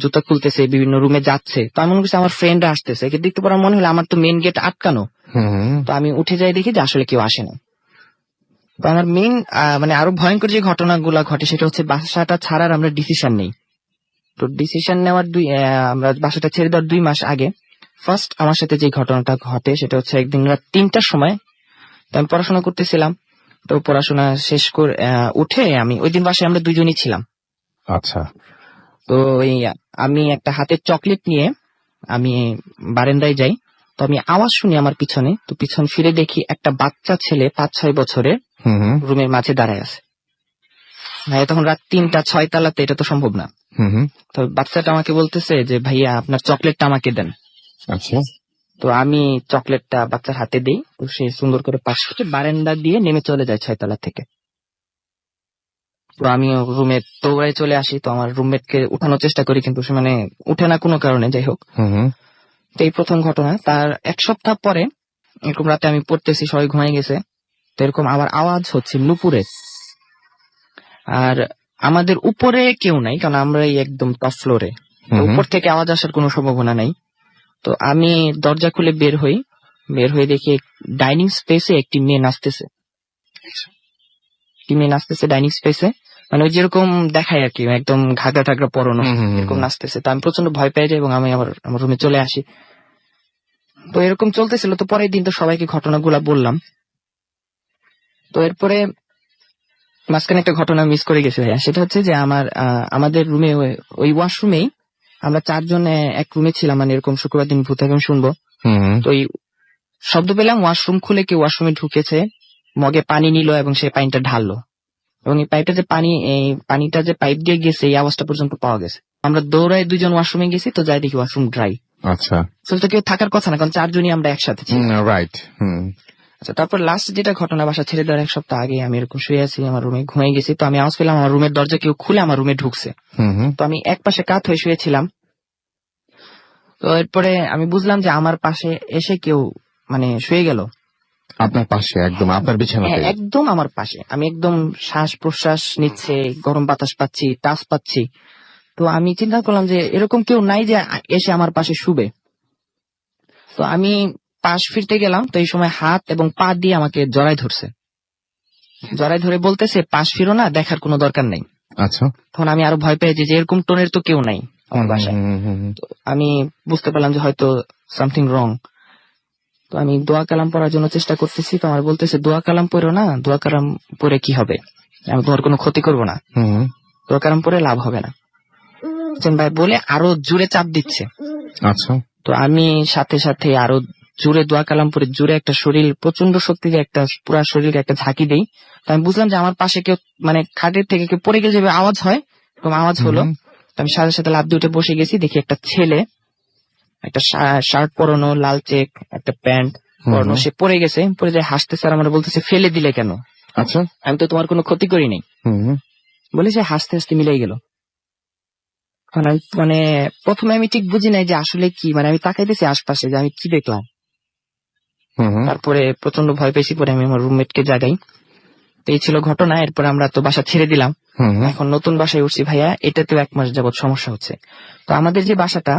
জুতা খুলতেছে, বিভিন্ন রুমে যাচ্ছে। তো আমি মনে করছি আমার ফ্রেন্ডরা আসতেছে, দেখতে পরে মনে হলো আমার তো মেইন গেট আটকানো। তো আমি উঠে যাই, দেখি যে আসলে কেউ আসে না। তো আমার মেইন আরো ভয়ঙ্কর যে ঘটনাগুলা ঘটে সেটা হচ্ছে বাসাটা ছাড়ার আমরা ডিসিশন নেই। তো ডিসিশন নেওয়ার আমরা বাসাটা ছেড়ে দেওয়ার 2 মাস আগে ফার্স্ট আমার সাথে যে ঘটনাটা ঘটে সেটা হচ্ছে একদিন রাত 3টার সময়। তো আমি পড়াশোনা করতেছিলাম, তো পড়াশোনা শেষ করে উঠে আমি ওই দিন বাসায় আমরা 2 জনই ছিলাম। আচ্ছা, তো আমি একটা হাতে চকলেট নিয়ে আমি বারান্দায় যাই। তো তো আমি আওয়াজ শুনি আমার পিছনে, তো পিছন ফিরে দেখি একটা বাচ্চা ছেলে 5-6 বছরের রুমের মাঝে দাঁড়ায় আছে। ভাইয়া তখন রাত 3টা 6 তালাতে, এটা তো সম্ভব না। তো বাচ্চাটা আমাকে বলতেছে যে ভাইয়া আপনার চকলেটটা আমাকে দেন। আচ্ছা, তো আমি চকলেটটা বাচ্চার হাতে দিই, তো সে সুন্দর করে পাশে বারান্দা দিয়ে নেমে চলে যায় 6 তলা থেকে। তো আমি রুমে দৌড়ায় চলে আসি, তো আমার রুমমেটকে উঠানোর চেষ্টা করি, কিন্তু সে মানে উঠে না কোনো কারণে, যাই হোক। তো এই প্রথম ঘটনা। তার 1 সপ্তাহ পরে এরকম রাতে আমি পড়তেছি, সবাই ঘুমাই গেছে, তো এরকম আবার আওয়াজ হচ্ছে নুপুরের। আর আমাদের উপরে কেউ নাই, কারণ আমরা একদম টপ ফ্লোরে, উপর থেকে আওয়াজ আসার কোনো সম্ভাবনা নাই। তো আমি দরজা খুলে বের হয়ে দেখি ডাইনিং স্পেসে একটি মেয়ে নাচতেছে। ডাইনিং স্পেসে, মানে ওই যেরকম দেখায় আর কি, একদম ঘাগরা টাগরা পরানো এরকম নাচতেছে। তো আমি প্রচন্ড ভয় পেয়ে যাই এবং আমি আবার আমার রুমে চলে আসি। তো এরকম চলতেছিল। তো পরের দিন তো সবাইকে ঘটনাগুলা বললাম। তো এরপরে মাঝখানে একটা ঘটনা মিস করে গেছে ভাইয়া, সেটা হচ্ছে যে আমাদের রুমে ওই ওয়াশরুমেই আমরা 4 জন এক রুমে ছিলাম, মানে এরকম শুক্রবার দিন ভূত এখন শুনবো। তো এই শব্দ পেলাম, ওয়াশরুম খুলে কেউ ওয়াশরুমে ঢুকেছে, মগে পানি নিল এবং সেই পানিটা ঢাললো, এবং এই পানিটা যে পাইপ দিয়ে গেছে এই আওয়াজটা পর্যন্ত পাওয়া গেছে। আমরা দৌড়ায় 2 জন ওয়াশরুমে গেছি, তো যাই দেখি ওয়াশরুম ড্রাই। আচ্ছা, তো কেউ থাকার কথা না, কারণ 4 জনই আমরা একসাথে ছিলাম। রাইট। আচ্ছা, তারপর লাস্ট যেটা ঘটনা, বাসা ছেড়ে দেওয়ার 1 সপ্তাহ আগে আমি এরকম শুয়ে আছি, আমার রুমে ঘুমিয়ে গেছি। তো আমি আওয়াজ পেলাম আমার রুমের দরজা কেউ খুলে আমার রুমে ঢুকছে। তো আমি এক পাশে কাত হয়ে শুয়েছিলাম। তো এরপরে আমি বুঝলাম যে আমার পাশে এসে কেউ মানে শুয়ে গেল। আপনার পাশে একদম আপনার বিছানাতে? একদম আমার পাশে। আমি একদম শ্বাস প্রশ্বাস নিচ্ছে, গরম বাতাস পাচ্ছি, টাচ পাচ্ছি। তো আমি চিন্তা করলাম যে এরকম কেউ নাই যে এসে আমার পাশে শুবে। তো আমি পাশ ফিরতে গেলাম, তো এই সময় হাত এবং পা দিয়ে আমাকে জড়াই ধরে বলতেছে পাশ ফিরো না, দেখার কোনো দরকার নাই। আচ্ছা, তখন আমি আরো ভয় পেয়েছি যে এরকম টোনের তো কেউ নাই আমার বাসায়। তো আমি বুঝতে পারলাম যে হয়তো সামথিং রং। তো আমি দোয়া কালাম পড়ার জন্য চেষ্টা করতেছি, তো আমার বলতেছে দোয়া কালাম পড়ো না, দোয়া কালাম পড়ে কি হবে, আমি তোমার কোনো ক্ষতি করবো না, দোয়া কালাম পড়ে লাভ হবে না ভাই বলে আরো জোরে চাপ দিচ্ছে। আচ্ছা, তো আমি সাথে সাথে আরো জোরে দোয়া কালাম পরে জোরে একটা শরীর প্রচন্ড শক্তি দিয়ে একটা পুরা শরীরে একটা ঝাঁকি দেই। তো আমি বুঝলাম যে আমার পাশে কেউ মানে খাটের থেকে কেউ পড়ে গেলে যেভাবে আওয়াজ হয় এরকম আওয়াজ হলো। তো আমি সাথে সাথে লাফ দিয়ে উঠে বসে গেছি, দেখি একটা ছেলে একটা শার্ট পরানো, লাল চেক একটা প্যান্ট পরানো, সে পড়ে গেছে, পড়ে যায় হাসতেছে আর আমার বলতেছে ফেলে দিলে কেন? আচ্ছা, আমি তো তোমার কোনো ক্ষতি করিনি বলে সে হাসতে হাসতে মিলে গেল। মানে প্রথমে আমি ঠিক বুঝি নাই যে আসলে কি, মানে আমি তাকাইতেছি আশপাশে যে আমি কি দেখলাম। তারপরে প্রচন্ড ভয় পেয়েছি, পরে আমি আমার রুমমেটকে জাগাই। তো এই ছিল ঘটনা। এরপর আমরা তো বাসা ছেড়ে দিলাম, এখন নতুন বাসায় উঠছি ভাইয়া। এটাতেও 1 মাস যাবত সমস্যা হচ্ছে। তো আমাদের যে বাসাটা,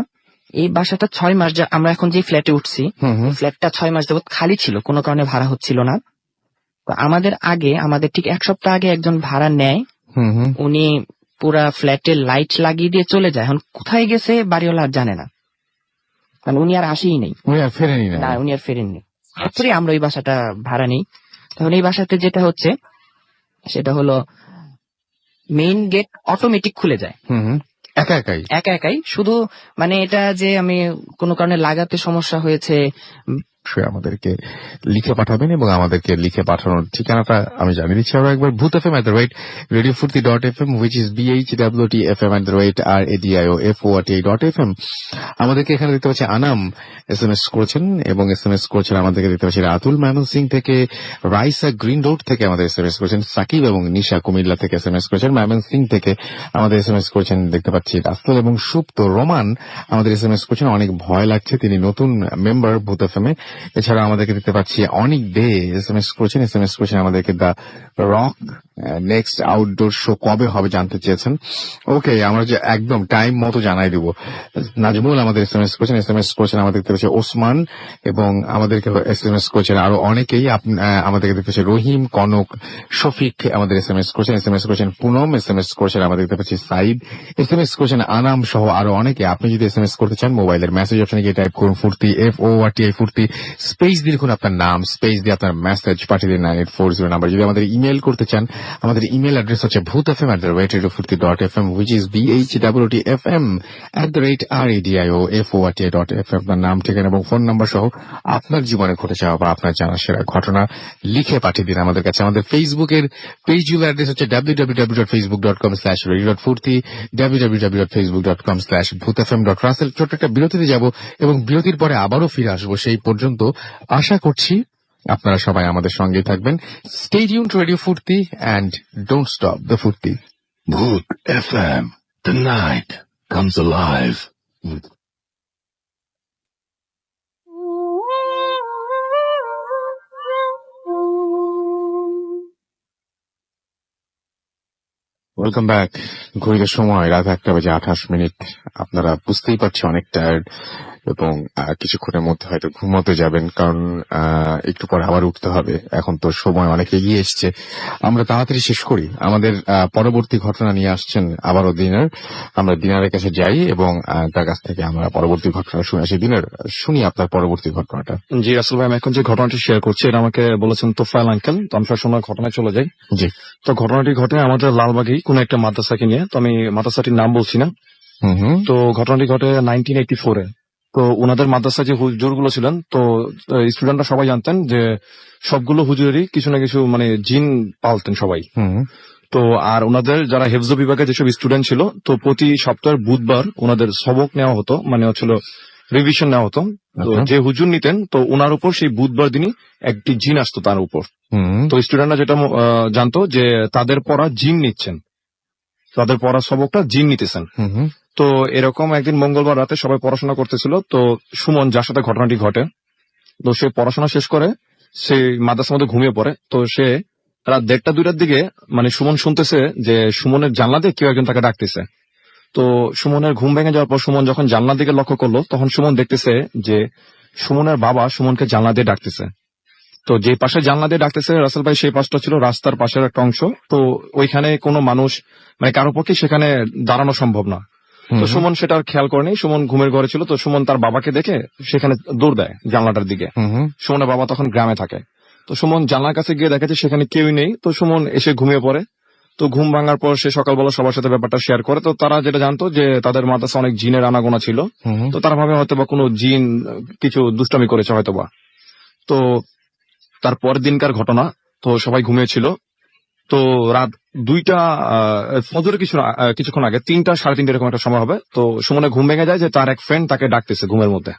এই বাসাটা 6 মাস, আমরা এখন যে ফ্ল্যাটে উঠছি ফ্ল্যাটটা 6 মাস যাবত খালি ছিল, কোনো কারণে ভাড়া হচ্ছিল না। তো আমাদের ঠিক 1 সপ্তাহ আগে একজন ভাড়া নেয়, উনি পুরা ফ্ল্যাটে লাইট লাগিয়ে দিয়ে চলে যায়। এখন কোথায় গেছে বাড়িওয়ালা আর জানে না, কারণ উনি আর আসেই নেই, উনি আর ফেরেননি। তারপরে আমরা ওই বাসাটা ভাড়া নেই। তখন এই বাসাতে যেটা হচ্ছে সেটা হলো মেইন গেট অটোমেটিক খুলে যায় একা একাই। শুধু মানে এটা যে আমি কোনো কারণে লাগাতে সমস্যা হয়েছে, আমাদেরকে লিখে পাঠাবেন এবং আমাদেরকে লিখে পাঠানোর ঠিকানাটা আমি জানিয়ে দিচ্ছি আরো একবার। bhutfm@radiofurti.fm which is bhwtfm@radiofurti.fm। আমাদেরকে এখানে দেখতে পাচ্ছি আনাম SMS করেছেন এবং SMS করেছেন আমাদেরকে দেখতে পাচ্ছি রাতুল ময়মনসিং থেকে, রাইসা গ্রিন রোড থেকে আমাদের SMS করেছেন, সাকিব এবং নিশা কুমিল্লা থেকে SMS করেছেন, ময়মনসিং থেকে আমাদের SMS করেছেন দেখতে পাচ্ছি রাস্তুল এবং সুপ্ত। রোমান আমাদের SMS করেছেন অনেক ভয় লাগছে, তিনি নতুন মেম্বার ভূত এফএম-এ। এছাড়া আমাদেরকে দেখতে পাচ্ছি অনেক ডে SMS করেছেন আমাদেরকে the rock next outdoor show কবে হবে জানতে চেয়েছেন। ওকে, আমরা যে একদম টাইম মতো জানাই দিব। নাজমুল আমাদের SMS করেছেন আমাদের দেখতে পাচ্ছি ওসমান, এবং আমাদেরকে SMS করেছেন আরো অনেকেই। আমাদেরকে দেখতে পাচ্ছি রহিম, কনক, শফিক আমাদের SMS করেছেন পুনম, SMS করেছেন আমাদের দেখতে পাচ্ছি সাইদ, SMS করেছেন আনাম সহ আরো অনেকে। আপনি যদি SMS করতে চান মোবাইলের মেসেজ অপশনে গিয়ে টাইপ করুন ফুর্তি, FORTI ফুর্তি, স্পেস দিয়ে লিখুন আপনার নাম, স্পেস দিয়ে আপনার মেসেজ পাঠিয়ে দিন 9840 নাম্বার। যদি আমাদের ইমেল করতে চান, আমাদের ইমেল অ্যাড্রেস হচ্ছে bhutfm@radiofurti.fm, which is BHWTFM@radioFORTA.fm। আপনার নাম, ঠিকানা এবং ফোন নাম্বার সহ আপনার জীবনে ঘটে যাওয়া বা আপনার জানা সেরা ঘটনা লিখে পাঠিয়ে দিন আমাদের কাছে। আমাদের ফেসবুকের পেজগুলো অ্যাড্রেস হচ্ছে www.facebook.com/radiofurti, www.facebook.com/bhutfm.russell। ছোট্ট একটা বিরতিতে যাব এবং বিরতির পরে আবারও ফিরে আসবো। সেই পর্যন্ত আশা করছি আপনারা সবাই আমাদের সঙ্গে থাকবেন। Stay tuned to Radio Furti and don't stop the Furti. Bhoot FM. The night comes alive. Welcome back. ঘড়িতে সময় রাত 1:28। আপনারা বুঝতেই পারছি অনেক টায়ার্ড এবং কিছুক্ষণের মধ্যে হয়তো ঘুমোতে যাবেন, কারণ একটু পরে আবার উঠতে হবে। এখন তো সময় অনেক এগিয়ে এসছে, আমরা তাড়াতাড়ি শেষ করি। আমাদের পরবর্তী ঘটনা নিয়ে আসছেন আবারও দিনার। আমরা দিনারের কাছে যাই এবং তার কাছ থেকে আমরা পরবর্তী ঘটনা শুনে আসি। দিনার, শুনি আপনার পরবর্তী ঘটনাটা। জি রাসেল ভাই, আমি এখন যে ঘটনাটি শেয়ার করছি এটা আমাকে বলেছেন তোফায়েল আঙ্কেল। তো আমি সবসময় ঘটনায় চলে যাই। জি। তো ঘটনাটি ঘটে আমাদের লালবাগেই কোন একটা মাদ্রাসাকে নিয়ে। তো আমি মাদ্রাসাটির নাম বলছি না। তো ঘটনাটি ঘটে 1984-এ। তো ওনাদের মাদ্রাসায় যে হুজুর গুলো ছিলেন, তো স্টুডেন্টরা সবাই জানতেন যে সবগুলো হুজুরেরই কিছু না কিছু মানে জিন পালতেন সবাই। তো আর ওনাদের যারা হেফজ বিভাগে যেসব স্টুডেন্ট ছিল, তো প্রতি সপ্তাহের বুধবার ওনাদের সবক নেওয়া হতো, মানে হচ্ছিল রিভিশন নেওয়া হতো। তো যে হুজুর নিতেন, তো ওনার উপর সেই বুধবার দিনই একটি জিন আসতো তার উপর। তো স্টুডেন্টরা যেটা জানতো যে তাদের পড়া জিন নিচ্ছেন, তাদের পড়া সবকটা জিন নিতেছেন। তো এরকম একদিন মঙ্গলবার রাতে সবাই পড়াশোনা করতেছিল। তো সুমন, যার সাথে ঘটনাটি ঘটে, তো সে পড়াশোনা শেষ করে সে মাদ্রাসার মধ্যে ঘুমিয়ে পড়ে। তো সে রাত 1:30-2টার দিকে মানে সুমন শুনতেছে যে সুমনের জানলা দিয়ে কেউ একজন তাকে ডাকতেছে। তো সুমনের ঘুম ভেঙে যাওয়ার পর সুমন যখন জানলার দিকে লক্ষ্য করলো, তখন সুমন দেখতেছে যে সুমনের বাবা সুমনকে জানলা দিয়ে ডাকতেছে। তো যে পাশে জানলা দিয়ে ডাকতেছে রাসেল ভাই, সেই পাশটা ছিল রাস্তার পাশের একটা অংশ। তো ওইখানে কোনো মানুষ মানে কারো পক্ষে সেখানে দাঁড়ানো সম্ভব না। তো সুমন সেটা আর খেয়াল করেনি। সুমন ঘুমের ঘরে ছিল। তো সুমন তার বাবাকে দেখে সেখানে দৌড় দেয় জানলাটার দিকে। সুমনের বাবা তখন গ্রামে থাকে। তো সুমন জানলার কাছে গিয়ে দেখে যে সেখানে কেউই নেই। তো সুমন এসে ঘুমিয়ে পড়ে। তো ঘুম ভাঙার পর সে সকালবেলা সবার সাথে ব্যাপারটা শেয়ার করে। তো তারা যেটা জানতো যে তাদের মাদ্রাসা অনেক জিনের আনাগোনা ছিল। তো তারা ভাবে হয়তো বা কোনো জিন কিছু দুষ্টামি করেছে হয়তো বা। তো তার পরের দিনকার ঘটনা, তো সবাই ঘুমিয়েছিল। তো রাত 2টা ফজরের কিছুক্ষণ আগে 3টা 3:30 এরকম একটা সময় হবে। তো সুমনের ঘুম ভেঙে যায় যে তার এক ফ্রেন্ড তাকে ডাকতেছে ঘুমের মধ্যে।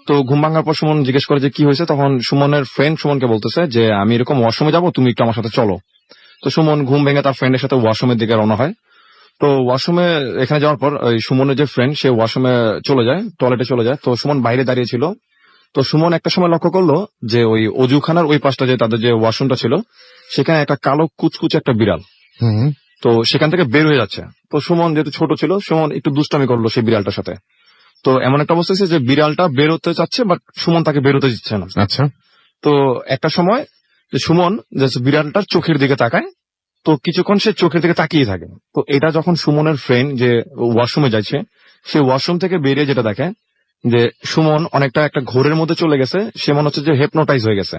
তো ঘুম ভাঙার পর সুমন জিজ্ঞেস করে যে কি হয়েছে। তখন সুমনের ফ্রেন্ড সুমনকে বলতেছে যে আমি এরকম ওয়াশরুমে যাবো, তুমি একটু আমার সাথে চলো। তো সুমন ঘুম ভেঙে তার ফ্রেন্ডের সাথে ওয়াশরুমের দিকে রওনা হয়। তো ওয়াশরুমে এখানে যাওয়ার পর সুমনের যে ফ্রেন্ড সে ওয়াশরুমে চলে যায়, টয়লেটে চলে যায়। তো সুমন বাইরে দাঁড়িয়ে ছিল। তো সুমন একটা সময় লক্ষ্য করলো যে ওই অজুখানার ওই পাশটা যে তাদের যে ওয়াশরুমটা ছিল, সেখানে একটা কালো কুচকুচে একটা বিড়াল তো সেখান থেকে বের হয়ে যাচ্ছে। তো সুমন যেহেতু ছোট ছিল, সুমন একটু দুষ্টামি করলো সেই বিড়ালটার সাথে। তো এমন একটা অবস্থা হয়েছে যে বিড়ালটা বেরোতে চাচ্ছে, বাট সুমন তাকে বেরোতে দিচ্ছে না। আচ্ছা। তো একটা সময় সুমন বিড়ালটার চোখের দিকে তাকায়। তো কিছুক্ষণ সে চোখের দিকে তাকিয়ে থাকে। তো এটা যখন সুমনের ফ্রেন্ড যে ওয়াশরুমে যাচ্ছে, সে ওয়াশরুম থেকে বেরিয়ে যেটা দেখে যে সুমন অনেকটা একটা ঘোরের মধ্যে চলে গেছে। সে মনে হচ্ছে যে হেপনোটাইজ হয়ে গেছে।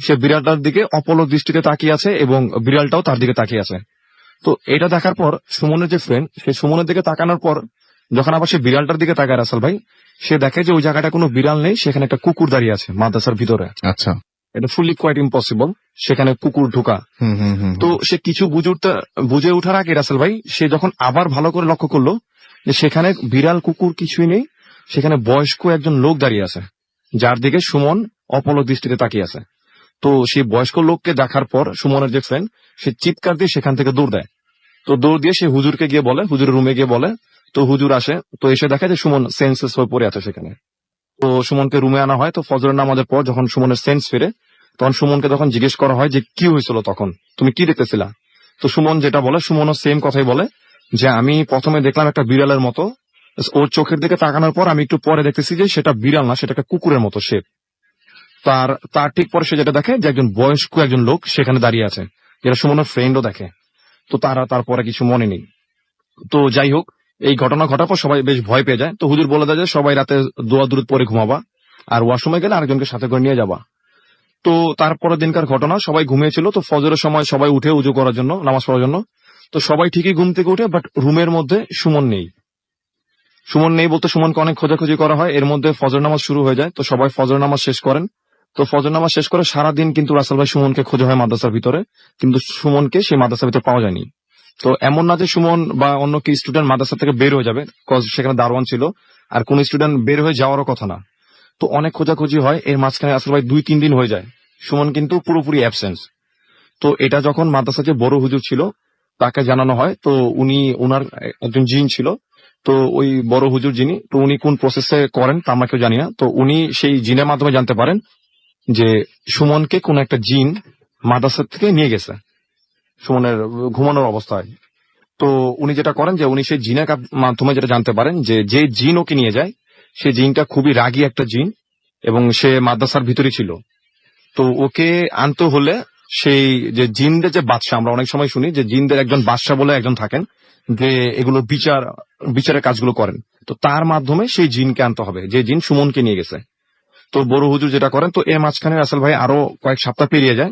সে বিড়ালটার দিকে অপলক দৃষ্টিতে তাকিয়ে আছে এবং বিড়ালটাও তার দিকে তাকিয়ে আছে। তো এটা দেখার পর সুমনের যে ফ্রেন্ড, সে সুমনের দিকে তাকানোর পর যখন আবার সে বিড়ালটার দিকে তাকায় রাসেল ভাই, সে দেখে যে ওই জায়গাটা কোনো বিড়াল নেই, সেখানে একটা কুকুর দাঁড়িয়ে আছে মাদ্রাসার ভিতরে। আচ্ছা। এটা ফুলি কোয়াইট ইম্পসিবল সেখানে কুকুর ঢোকা। তো সে কিছু বুঝে ওঠার আগে রাসেল ভাই, সে যখন আবার ভালো করে লক্ষ্য করলো যে সেখানে বিড়াল কুকুর কিছুই নেই, সেখানে বয়স্ক একজন লোক দাঁড়িয়ে আছে, যার দিকে সুমন অপলক দৃষ্টিতে তাকিয়ে আছে। তো সেই বয়স্ক লোককে দেখার পর সুমনের যে ফ্রেন্ড, সে চিৎকার দিয়ে সেখান থেকে দৌড় দেয়। তো দৌড় দিয়ে সে হুজুরকে গিয়ে বলে, হুজুরের রুমে গিয়ে বলে। তো হুজুর আসে। তো এসে দেখে যে সুমন সেন্সলেস হয়ে পড়ে আছে সেখানে। তো সুমনকে রুমে আনা হয়। তো ফজরের নামাজের পর যখন সুমনের সেন্স ফিরে, তখন সুমনকে তখন জিজ্ঞেস করা হয় যে কি হয়েছিল, তখন তুমি কি দেখতেছিলা। তো সুমন যেটা বলে, সুমনও সেম কথাই বলে যে আমি প্রথমে দেখলাম একটা বিড়ালের মতো, ওর চোখের দিকে তাকানোর পর আমি একটু পরে দেখতেছি যে সেটা বিড়াল না, সেটা একটা কুকুরের মতো শেপ। তার ঠিক পরে সে যেটা দেখে যে একজন বয়স্ক একজন লোক সেখানে দাঁড়িয়ে আছে, যেটা সুমনের ফ্রেন্ডও দেখে। তো তারপরে কিছু মনে নেই। তো যাই হোক, এই ঘটনা ঘটার পর সবাই বেশ ভয় পেয়ে যায়। তো হুজুর বলে দেয় যে সবাই রাতে দোয়া দুরুদ পরে ঘুমাবা, আর ওয়াশরুমে গেলে আরেকজনকে সাথে করে নিয়ে যাবা। তো তারপরের দিনকার ঘটনা, সবাই ঘুমিয়েছিল, তো ফজরের সময় সবাই উঠে উজু করার জন্য, নামাজ পড়ার জন্য। তো সবাই ঠিকই ঘুম থেকে উঠে, বাট রুমের মধ্যে সুমন নেই। সুমন নেই বলতে সুমনকে অনেক খোঁজাখুঁজি করা হয়, এর মধ্যে ফজর নামাজ শুরু হয়ে যায়। তো সবাই ফজর নামাজ শেষ করেন। তো ফজর নামাজ শেষ করে সারাদিন কিন্তু রাসেল ভাই সুমনকে খোঁজা হয় মাদ্রাসার ভিতরে, কিন্তু সুমনকে সেই মাদ্রাসার ভিতরে পাওয়া যায়নি। তো এমন না যে সুমন বা অন্য কি স্টুডেন্ট মাদ্রাসা থেকে বের হয়ে যাবে, কজ সেখানে দারোয়ান ছিল, আর কোন স্টুডেন্ট বের হয়ে যাওয়ারও কথা না। তো অনেক খোঁজাখুঁজি হয়, এর মাঝখানে রাসেল ভাই 2-3 দিন হয়ে যায়, সুমন কিন্তু পুরোপুরি অ্যাবসেন্স। তো এটা যখন মাদ্রাসা যে বড় হুজুর ছিল তাকে জানানো হয়, তো উনার একজন জিন ছিল, তো ওই বড় হুজুর যিনি, তো উনি কোন প্রসেসে করেন তা আমরা কেউ জানি না। তো উনি সেই জিনের মাধ্যমে জানতে পারেন যে সুমনকে কোন একটা জিন মাদ্রাসা থেকে নিয়ে গেছে সুমনের ঘুমানোর অবস্থায়। তো উনি যেটা করেন যে উনি সেই জিনের মাধ্যমে যেটা জানতে পারেন যে জিন ওকে নিয়ে যায় সেই জিনটা খুবই রাগী একটা জিন, এবং সে মাদ্রাসার ভিতরে ছিল। তো ওকে আনতে হলে সেই যে জিনদের যে বাদশা, আমরা অনেক সময় শুনি যে জিনদের একজন বাদশা বলে একজন থাকেন, যে এগুলো বিচারের কাজগুলো করেন। তো তার মাধ্যমে সেই জিনকে আনতে হবে, যে জিন সুমনকে নিয়ে গেছে। তো বড় হুজুর যেটা করেন, তো এর মাঝখানে রাসেল ভাই আরো কয়েক সপ্তাহ পেরিয়ে যায়।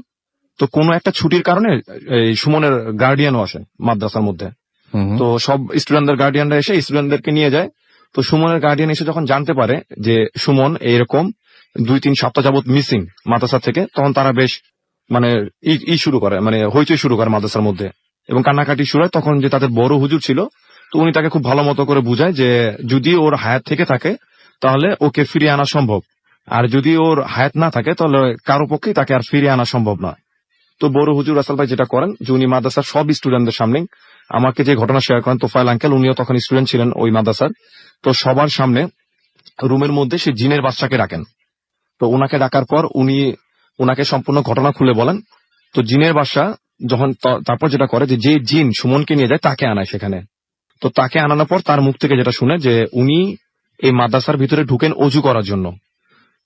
তো কোনো একটা ছুটির কারণে এই সুমনের গার্ডিয়ানও আসে মাদ্রাসার মধ্যে। তো সব স্টুডেন্টদের গার্ডিয়ানরা এসে স্টুডেন্টদেরকে নিয়ে যায়। তো সুমনের গার্ডিয়ান এসে যখন জানতে পারে যে সুমন এরকম 2-3 সপ্তাহ যাবত মিসিং মাদ্রাসা থেকে, তখন তারা বেশ মানে শুরু করে, মানে হইচই শুরু করে মাদ্রাসার মধ্যে, এবং কান্নাকাটি শুরু হয়। তখন যে তাদের বড় হুজুর ছিল, তো উনি তাকে খুব ভালো মতো করে বুঝায় যে যদি ওর হায়াত থেকে থাকে তাহলে ওকে ফিরিয়ে আনা সম্ভব, আর যদি ওর হায়াত না থাকে তাহলে কারো পক্ষেই তাকে আর ফিরিয়ে আনা সম্ভব না। তো বড় হুজুর রাসেল ভাই যেটা করেন যে উনি মাদ্রাসার সব স্টুডেন্টদের সামনে আমাকে যে ঘটনা শেয়ার করেন, তোফায়েল আঙ্কেল উনিও তখন স্টুডেন্ট ছিলেন ওই মাদ্রাসার, তো সবার সামনে রুমের মধ্যে সে জিনের বাচ্চাকে ডাকেন। তো উনাকে ডাকার পর উনাকে সম্পূর্ণ ঘটনা খুলে বলেন। তো জিনের বাদশা যখন তারপর যেটা করে যে জিন সুমনকে নিয়ে যায় তাকে আনায় সেখানে। তো তাকে আনানোর পর তার মুখ থেকে যেটা শুনে যে উনি এই মাদ্রাসার ভিতরে ঢুকেন অজু করার জন্য।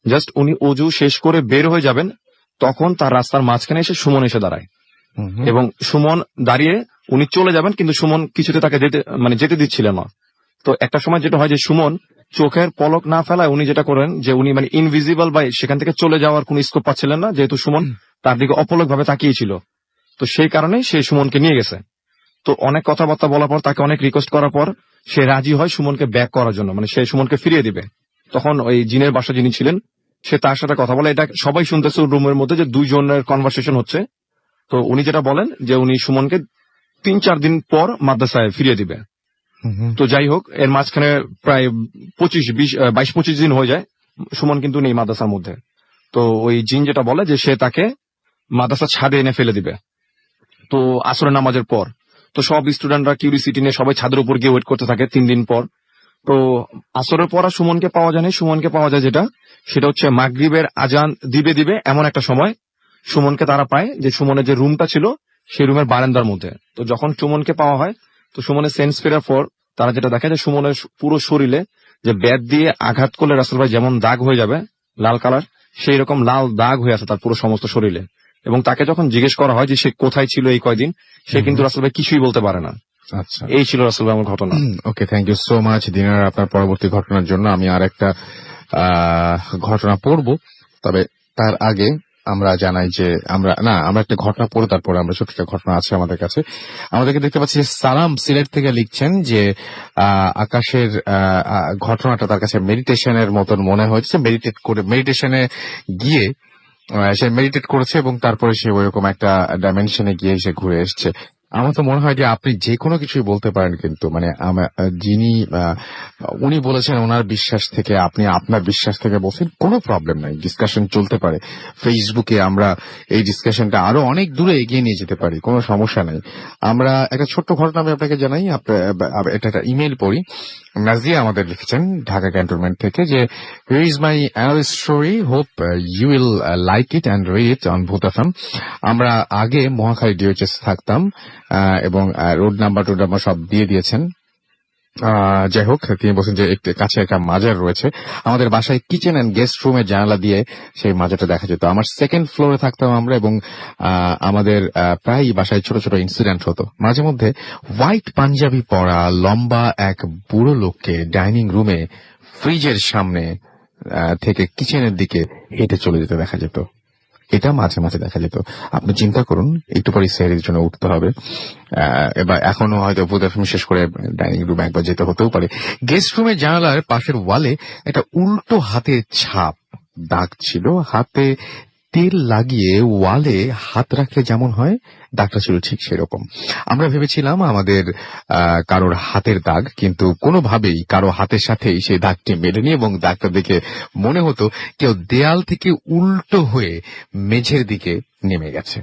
জাস্ট উনি অজু শেষ করে বের হয়ে যাবেন, তখন তার রাস্তার মাঝখানে এসে সুমন এসে দাঁড়ায়, এবং সুমন দাঁড়িয়ে উনি চলে যাবেন, কিন্তু সুমন কিছুতে তাকে যেতে দিচ্ছিলেন না। তো একটা সময় যেটা হয় যে সুমন চোখের পলক না ফেলায় উনি যেটা করেন যে উনি মানে ইনভিজিবল বাই সেখান থেকে চলে যাওয়ার কোন স্কোপ পাচ্ছিলেন না, যেহেতু সুমন তার দিকে অপলক ভাবে তাকিয়েছিল। তো সেই কারণে সে সুমনকে নিয়ে গেছে। তো অনেক কথাবার্তা বলার পর, তাকে অনেক রিকোয়েস্ট করার পর সে রাজি হয় সুমনকে ব্যাক করার জন্য, মানে সে সুমনকে ফিরিয়ে দিবে। তখন ওই জিনের বাসা যিনি ছিলেন সে তার সাথে কথা বলে, এটা সবাই শুনতেছে রুমের মধ্যে যে 2 জনের কনভারসেশন হচ্ছে। তো উনি যেটা বলেন যে উনি সুমনকে 3-4 দিন পর মাদ্রাসায় ফিরিয়ে দিবে। তো যাই হোক, এর মাঝখানে প্রায় 22-25 দিন হয়ে যায়, সুমন কিন্তু নেই মাদ্রাসার মধ্যে। তো ওই জিন যেটা বলে যে সে তাকে মাদ্রাসার ছাদে এনে ফেলে দিবে, তো আসরের নামাজের পর। তো সব স্টুডেন্টরা কিউরিসিটি নিয়ে সবাই ছাদের উপর গিয়ে ওয়েট করতে থাকে 3 দিন পর। তো আসরের পর আর সুমনকে পাওয়া যায় না। সুমনকে পাওয়া যায় সেটা হচ্ছে মাগরিবের আজান দিবে এমন একটা সময় সুমনকে তারা পায়, যে সুমনের যে রুমটা ছিল সেই রুমের বারান্দার মধ্যে। তো যখন সুমনকে পাওয়া হয়, তো সুমনের সেন্স ফেরার পর তারা যেটা দেখে যে সুমনের পুরো শরীরে যে ব্যাট দিয়ে আঘাত করলে রাসেল ভাই যেমন দাগ হয়ে যাবে লাল কালার, সেই রকম লাল দাগ হয়ে আছে তার পুরো সমস্ত শরীরে। এবং তাকে যখন জিজ্ঞেস করা হয় যে সে কোথায় ছিল এই কয়দিন, সে কিন্তু রাসেল ভাই কিছুই বলতে পারে না। আচ্ছা, এই ছিল রাসেল ভাই আমার ঘটনা। ওকে, থ্যাংক ইউ সো মাচ দিনার আপনার পরবর্তী ঘটনার জন্য। আমি আর একটা ঘটনা পড়বো, তবে তার আগে আমরা জানাই যে আমরা একটা ঘটনা পড়ে তারপরে আমরা ছোট একটা ঘটনা আছে আমাদের কাছে। আমাদেরকে দেখতে পাচ্ছি সালাম সিলেট থেকে লিখছেন যে আকাশের ঘটনাটা তার কাছে মেডিটেশনের মতন মনে হয়েছে। মেডিটেশনে গিয়ে সে মেডিটেট করেছে এবং তারপরে সে ওইরকম একটা ডাইমেনশনে গিয়ে সে ঘুরে এসছে। আমার তো মনে হয় যে আপনি যে কোনো কিছুই বলতে পারেন, কিন্তু মানে যিনি উনি বলেছেন ওনার বিশ্বাস থেকে, আপনি আপনার বিশ্বাস থেকে বলছেন, কোনো প্রবলেম নাই, ডিসকাশন চলতে পারে। ফেসবুকে আমরা এই ডিসকাশনটা আরো অনেক দূরে এগিয়ে নিয়ে যেতে পারি, কোনো সমস্যা নাই। আমরা একটা ছোট্ট ঘটনা আমি আপনাকে জানাই, এটা একটা ইমেল পড়ি। নাজিয়া আমাদের লিখেছেন ঢাকা ক্যান্টনমেন্ট থেকে যে here is my analyst story, hope you will like it and read it on Bhoot FM. আমরা আগে মহাখালী ডিওএইচএস থাকতাম এবং রোড নাম্বার সব দিয়ে দিয়েছেন। যাই হোক, তিনি বলছেন যে কাছে একটা মাজার রয়েছে, আমাদের বাসায় কিচেন এন্ড গেস্ট রুমের জানালা দিয়ে সেই মাজারটা দেখা যেত। আমার 2nd ফ্লোরে থাকতাম আমরা, এবং আমাদের প্রায় বাসায় ছোট ছোট ইনসিডেন্ট হতো। মাঝে মধ্যে হোয়াইট পাঞ্জাবি পরা লম্বা এক বুড়ো লোককে ডাইনিং রুমে ফ্রিজের সামনে থেকে কিচেনের দিকে হেঁটে চলে যেতে দেখা যেত। এটা মাঝে মাঝে দেখা যেত। আপনি চিন্তা করুন, একটু পরে সেহরির জন্য উঠতে হবে, এবার এখনো হয়তো বুদাফিল্ম শেষ করে ডাইনিং রুমে একবার যেতে হতেও পারে। গেস্ট রুমের জানালার পাশের ওয়ালে একটা উল্টো হাতের ছাপ দাগ ছিল। হাতে তেল লাগিয়ে ওয়ালে হাত রাখলে যেমন হয়, দাগটা ছিল ঠিক সেরকম। আমরা ভেবেছিলাম আমাদের কারোর হাতের দাগ, কিন্তু কোনোভাবেই কারো হাতের সাথেই সেই দাগটি মেলেনি এবং দাগটা দেখে মনে হতো কেউ দেয়াল থেকে উল্টো হয়ে মেঝের দিকে নেমে গেছে।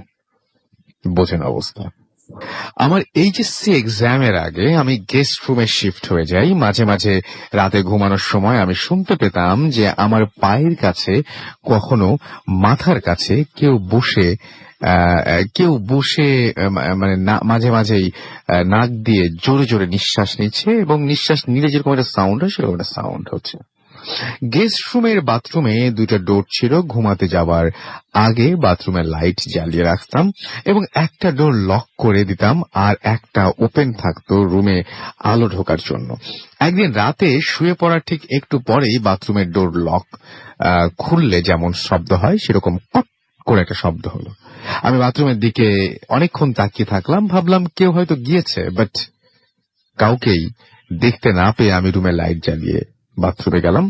বোঝেন অবস্থা। আমার এইচএসসি এক্সামের আগে আমি গেস্ট রুমে শিফট হয়ে যাই। মাঝে মাঝে রাতে ঘুমানোর সময় আমি শুনতে পেতাম যে আমার পায়ের কাছে, কখনো মাথার কাছে কেউ বসে মানে মাঝে মাঝেই নাক দিয়ে জোরে জোরে নিঃশ্বাস নিচ্ছে এবং নিঃশ্বাস নিলে যেরকম একটা সাউন্ড হয় সেরকম একটা সাউন্ড হচ্ছে। গেস্ট রুমের বাথরুমে 2টা ডোর ছিল। ঘুমাতে যাওয়ার আগে বাথরুমের লাইট জ্বালিয়ে রাখতাম এবং একটা ডোর লক করে দিতাম আর একটা ওপেন থাকতো রুমে আলো ঢোকার জন্য। একদিন রাতে শুয়ে পড়ার ঠিক একটু পরেই বাথরুমের ডোর লক খুললে যেমন শব্দ হয় সেরকম কট করে একটা শব্দ হলো। আমি বাথরুমের দিকে অনেকক্ষণ তাকিয়ে থাকলাম, ভাবলাম কেউ হয়তো গিয়েছে, বাট কাউকেই দেখতে না পেয়ে আমি রুমে লাইট জ্বালিয়ে বাথরুমে গেলাম।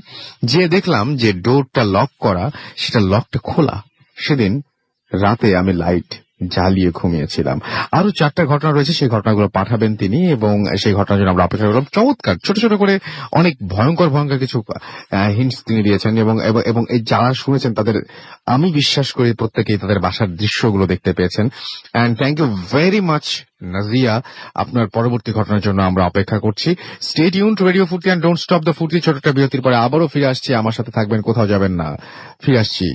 যে দেখলাম যে ডোরটা লক করা, সেটা লকটা খোলা। সেদিন রাতে আমি লাইট জ্বালিয়ে ঘুমিয়েছিলাম। আরো 4টা ঘটনা রয়েছে, সেই ঘটনাগুলো পাঠাবেন তিনি এবং সেই ঘটনার জন্য আমরা অপেক্ষা করলাম। চমৎকার ছোট ছোট করে অনেক ভয়ঙ্কর ভয়ঙ্কর কিছু হিন্টস তিনি দিয়েছেন এবং এই যারা শুনেছেন তাদের আমি বিশ্বাস করি প্রত্যেকেই তাদের বাসার দৃশ্যগুলো দেখতে পেয়েছেন। And thank you very much Nazia. আপনার পরবর্তী ঘটনার জন্য আমরা অপেক্ষা করছি। Stay tune to radio Foorti and don't stop the Foorti. ছোটটা বিরতির পরে আবারও ফিরে আসছি। আমার সাথে থাকবেন, কোথাও যাবেন না। ফিরে আসছি।